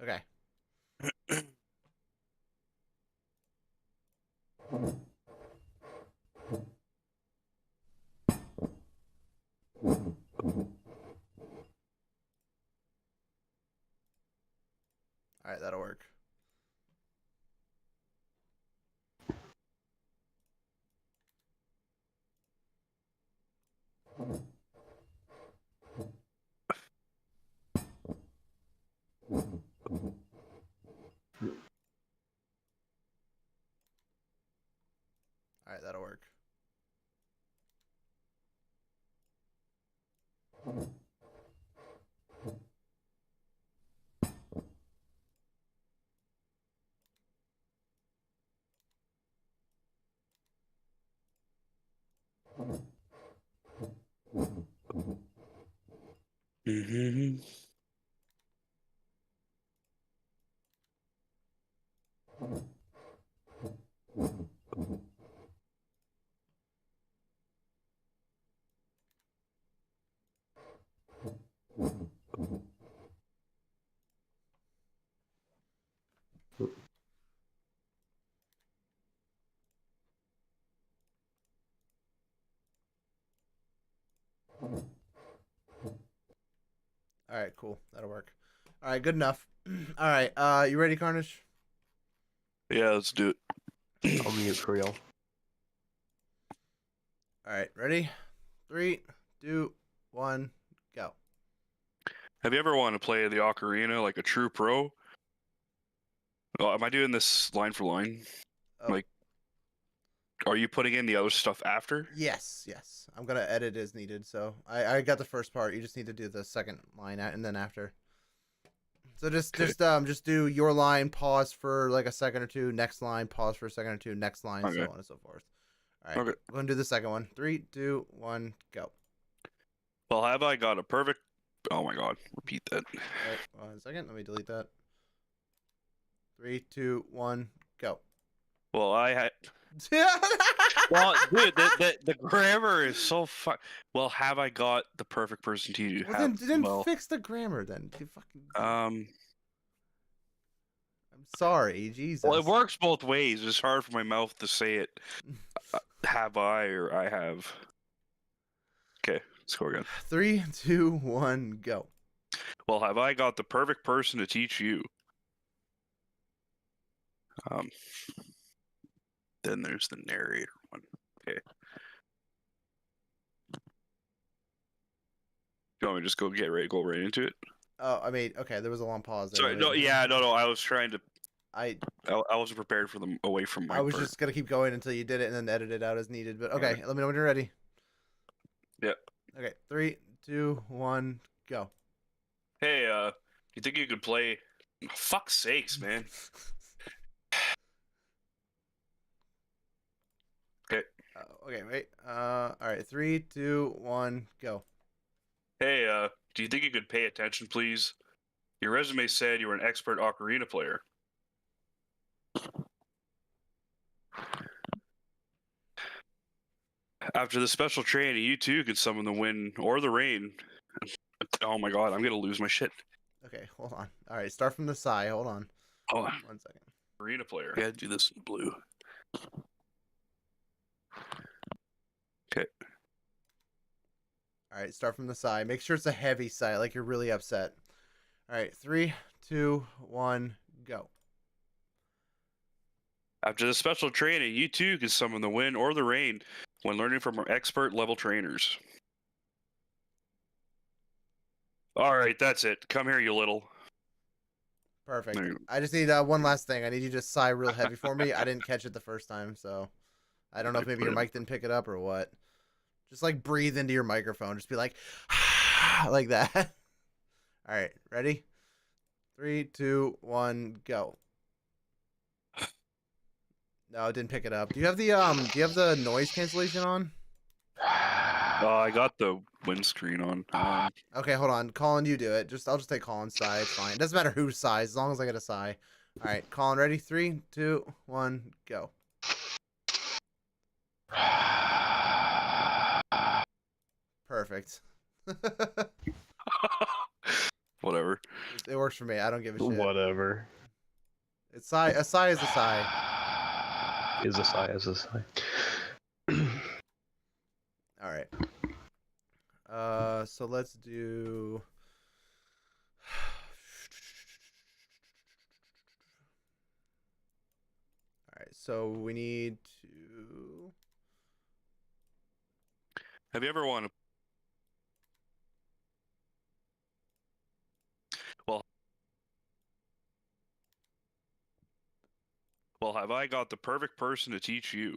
C: Okay. All right, that'll work. All right, that'll work.
B: Mm-hmm.
C: All right, cool. That'll work. All right, good enough. All right, you ready, Carnage?
B: Yeah, let's do it.
A: I'll mute for real.
C: All right, ready? 3, 2, 1, go.
B: Have you ever wanted to play the ocarina like a true pro? Oh, am I doing this line for line?
C: Oh.
B: Like, are you putting in the other stuff after?
C: Yes, yes. I'm gonna edit as needed. So I got the first part. You just need to do the second line and then after. So just do your line, pause for like a second or two, next line, pause for a second or two, next line,
B: Okay.
C: so on and so forth. All right,
B: Okay.
C: we're gonna do the second one. 3, 2, 1, go.
B: Well, have I got a perfect? Oh my God! Repeat that.
C: Wait, 1 second. Let me delete that. 3, 2, 1, go.
B: Well, I had. Well, dude, the grammar is so fuck. Well, have I got the perfect person to you?
C: Well,
B: Have,
C: then
B: well,
C: fix the grammar then. You fucking.
B: um.
C: I'm sorry, Jesus.
B: Well, it works both ways. It's hard for my mouth to say it. Have I or I have? Okay, let's go again.
C: 3, 2, 1, go.
B: Well, have I got the perfect person to teach you? Then there's the narrator one. Okay. You want me to just go right into it?
C: Oh, I mean, okay, there was a long pause there.
B: Sorry, no, yeah, no. I was trying to.
C: I
B: wasn't prepared for them away from my.
C: I was
B: part.
C: just gonna keep going until you did it and then edit it out as needed. But okay,
B: Alright.
C: let me know when you're ready.
B: Yeah.
C: Okay, 3, 2, 1, go.
B: Hey, you think you could play? Oh, fuck's sakes, man. Okay.
C: Okay, wait. All right, 3, 2, 1, go.
B: Hey, do you think you could pay attention, please? Your resume said you were an expert ocarina player. After the special training, you too could summon the wind or the rain. Oh my God, I'm gonna lose my shit.
C: Okay, hold on. All right, start from the side. Hold on.
B: Hold on.
C: 1 second.
B: Arena player. I gotta do this in blue. Okay.
C: All right, start from the side. Make sure it's a heavy sigh, like you're really upset. All right, 3, 2, 1, go.
B: After the special training, you too can summon the wind or the rain when learning from our expert level trainers. All right, that's it. Come here, you little.
C: Perfect.
B: There you go.
C: I just need one last thing. I need you to sigh real heavy for me. I didn't catch it the first time, so I don't know if maybe your mic didn't pick it up or what. Just like breathe into your microphone. Just be like, like that. All right, ready? 3, 2, 1, go. No, it didn't pick it up. Do you have the noise cancellation on?
B: I got the windscreen on.
C: Okay, hold on. Colin, you do it. I'll just take Colin's sigh. It's fine. It doesn't matter who sighs, as long as I get a sigh. All right, Colin, ready? 3, 2, 1, go. Perfect.
B: Whatever.
C: It works for me. I don't give a shit.
A: Whatever.
C: A sigh is a sigh.
A: Is a sigh is a sigh.
C: All right. So let's do. All right. So we need to.
B: Have you ever wanted? Well, have I got the perfect person to teach you?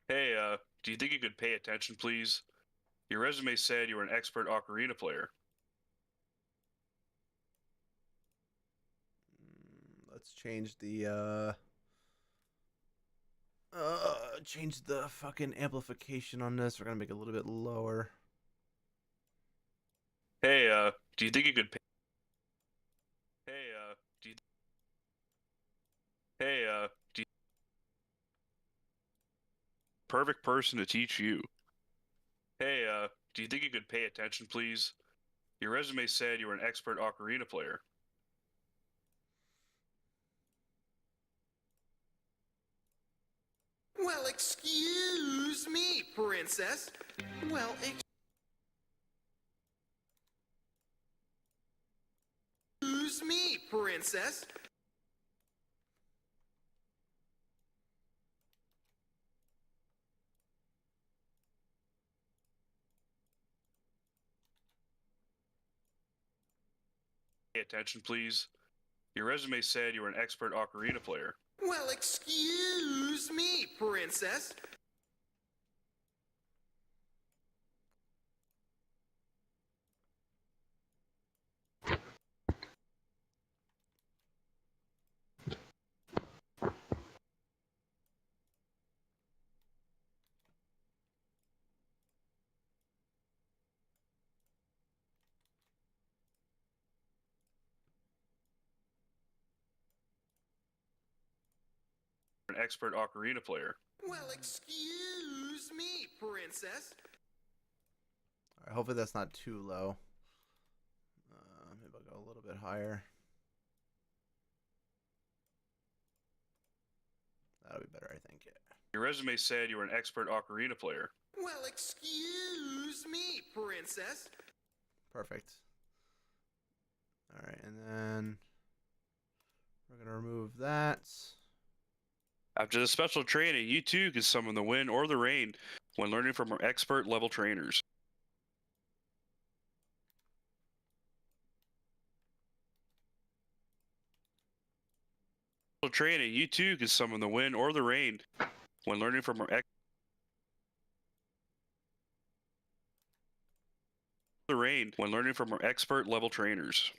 B: Hey, do you think you could pay attention, please? Your resume said you were an expert ocarina player.
C: Let's change the change the fucking amplification on this. We're gonna make it a little bit lower.
B: Hey, do you think you could pay? Hey, do you? Hey, do you? Perfect person to teach you. Hey, do you think you could pay attention, please? Your resume said you were an expert ocarina player.
H: Well, excuse me, princess. Well, excuse me, princess.
B: Pay attention, please. Your resume said you were an expert ocarina player.
H: Well, excuse me, princess.
B: An expert ocarina player.
H: Well, excuse me, princess.
C: All right, hopefully that's not too low. Maybe I'll go a little bit higher. That'll be better, I think. Yeah.
B: Your resume said you were an expert ocarina player.
H: Well, excuse me, princess.
C: Perfect. All right, and then we're gonna remove that.
B: After the special training, you too can summon the wind or the rain when learning from our expert level trainers. Special training, you too can summon the wind or the rain when learning from our expert level trainers.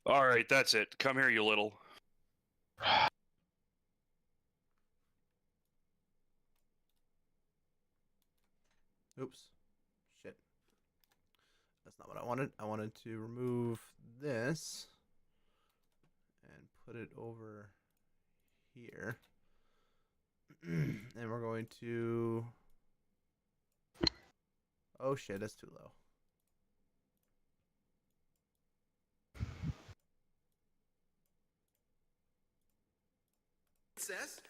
B: All right, that's it. Come here, you little.
C: Oops. Shit. That's not what I wanted. I wanted to remove this and put it over here. And we're going to... Oh shit, that's too low.
H: Princess.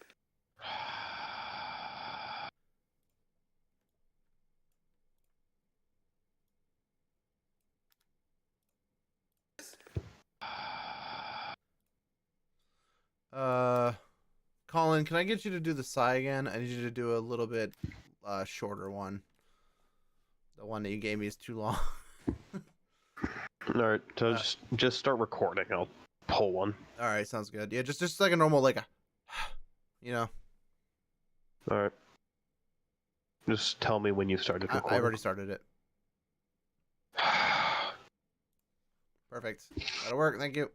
C: Colin, can I get you to do the sigh again? I need you to do a little bit shorter one. The one that you gave me is too long.
A: All right, so just start recording. I'll pull one.
C: All right, sounds good. Yeah, just like a normal like a, you know.
A: All right. Just tell me when you started recording.
C: I've already started it. Perfect. That'll work. Thank you.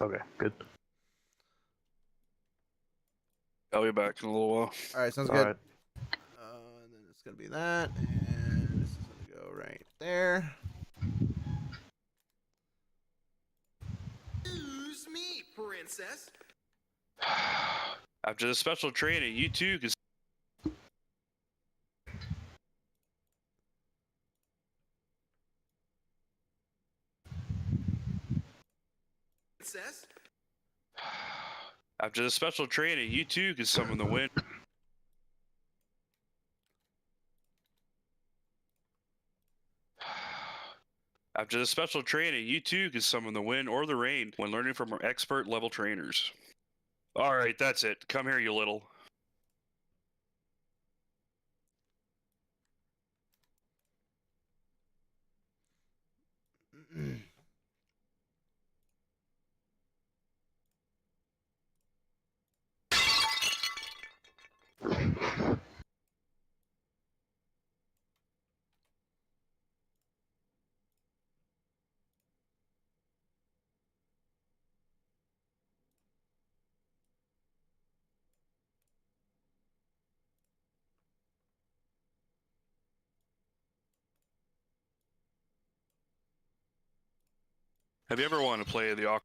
A: Okay, good.
B: I'll be back in a little while.
C: All right, sounds
A: All
C: good.
A: right.
C: And then it's gonna be that, and this is gonna go right there.
H: Excuse me, princess.
B: After the special training, you too can.
H: Princess.
B: After the special training, you too can summon the wind. After the special training, you too can summon the wind or the rain when learning from our expert level trainers. All right, that's it. Come here, you little. Have you ever wanted to play the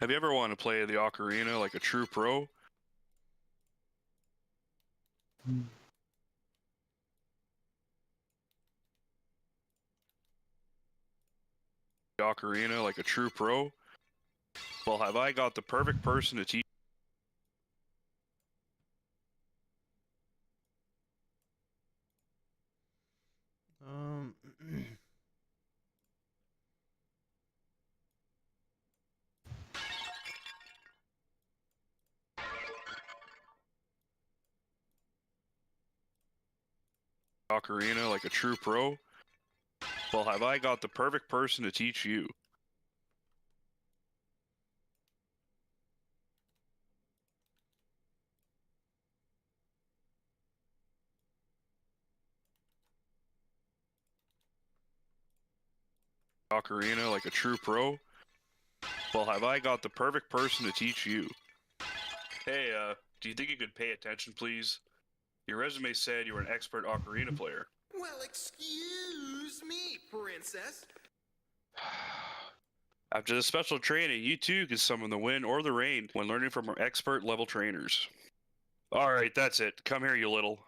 B: Have you ever wanted to play the ocarina like a true pro? The ocarina like a true pro? Well, have I got the perfect person to teach? Ocarina like a true pro? Well, have I got the perfect person to teach you? Ocarina like a true pro? Well, have I got the perfect person to teach you? Hey, do you think you could pay attention, please? Your resume said you were an expert ocarina player.
H: Well, excuse me, princess.
B: After the special training, you too can summon the wind or the rain when learning from our expert level trainers. Alright, that's it. Come here, you little.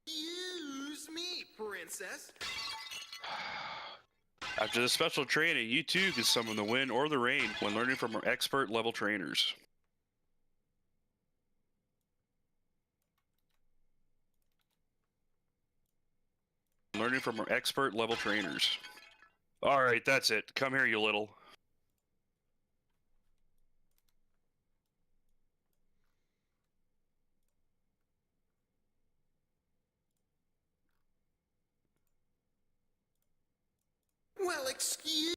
H: Excuse me, princess.
B: After the special training, you too can summon the wind or the rain when learning from our expert level trainers. Learning from our expert level trainers. Alright, that's it. Come here, you little.
H: Well, excuse.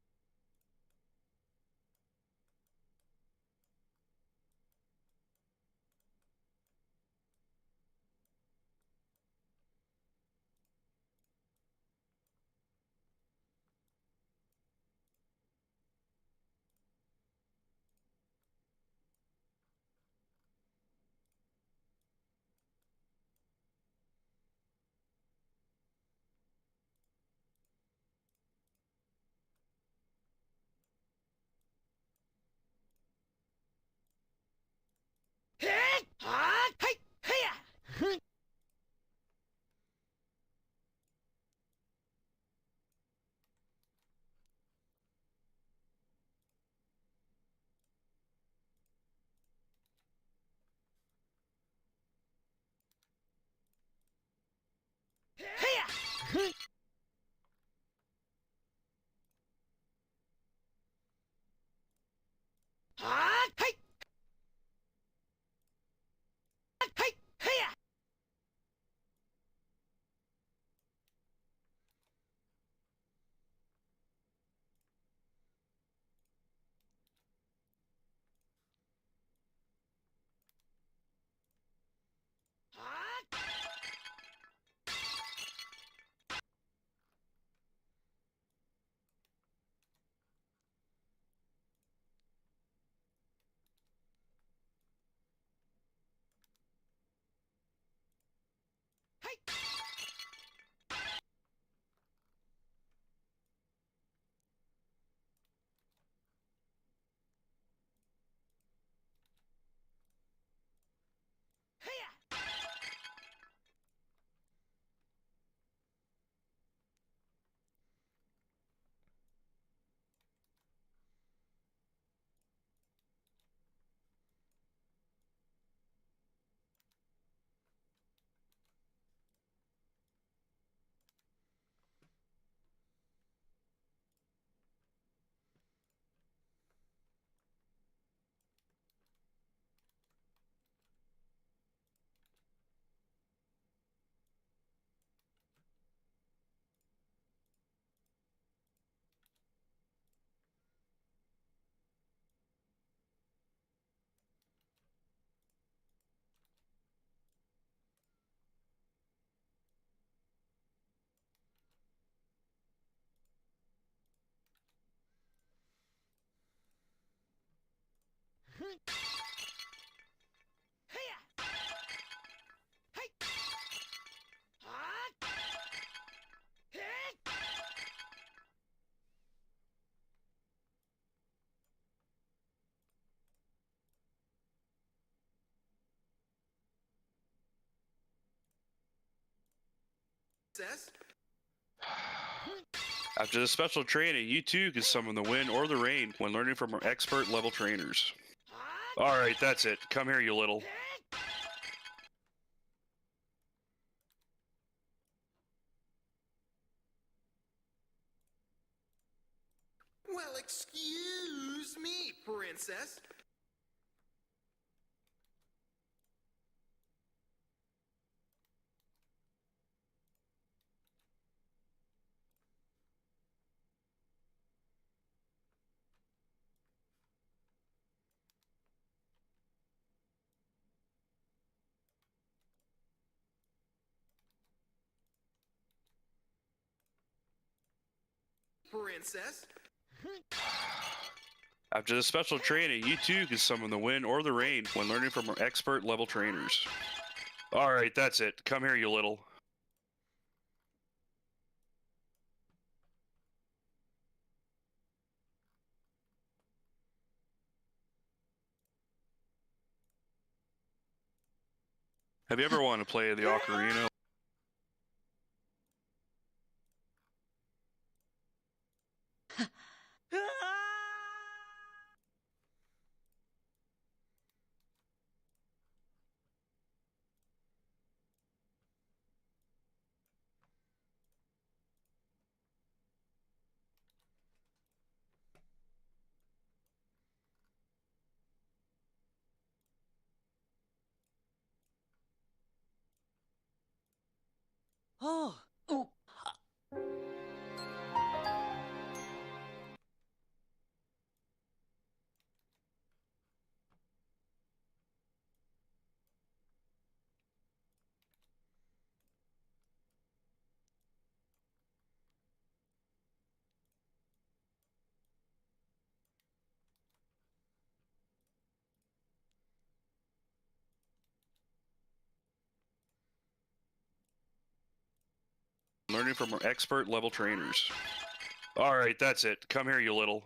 H: Princess.
B: After the special training, you too can summon the wind or the rain when learning from our expert level trainers. Alright, that's it. Come here, you little.
H: Well, excuse me, Princess. Princess.
B: After the special training, you too can summon the wind or the rain when learning from our expert level trainers. Alright, that's it. Come here, you little. Have you ever wanted to play the ocarina? Learning from our expert level trainers. Alright, that's it. Come here, you little.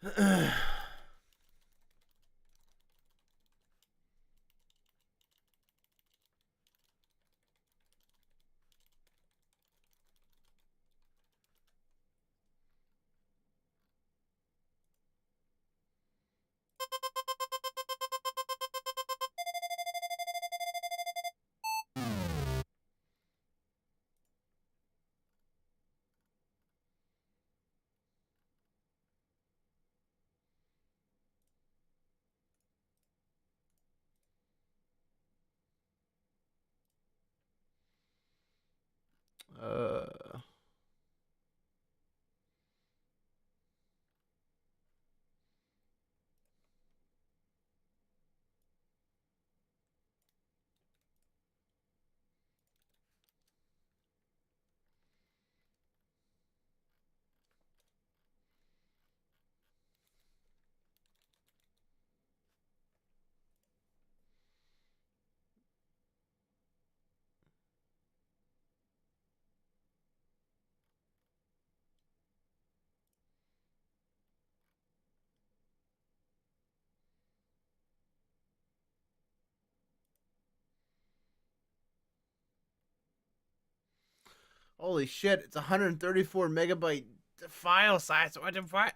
C: uh, holy shit, it's 134 megabyte file size. What the fuck?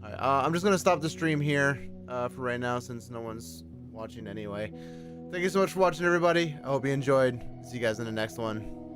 C: Alright, I'm just gonna stop the stream here for right now since no one's watching anyway. Thank you so much for watching, everybody. I hope you enjoyed. See you guys in the next one.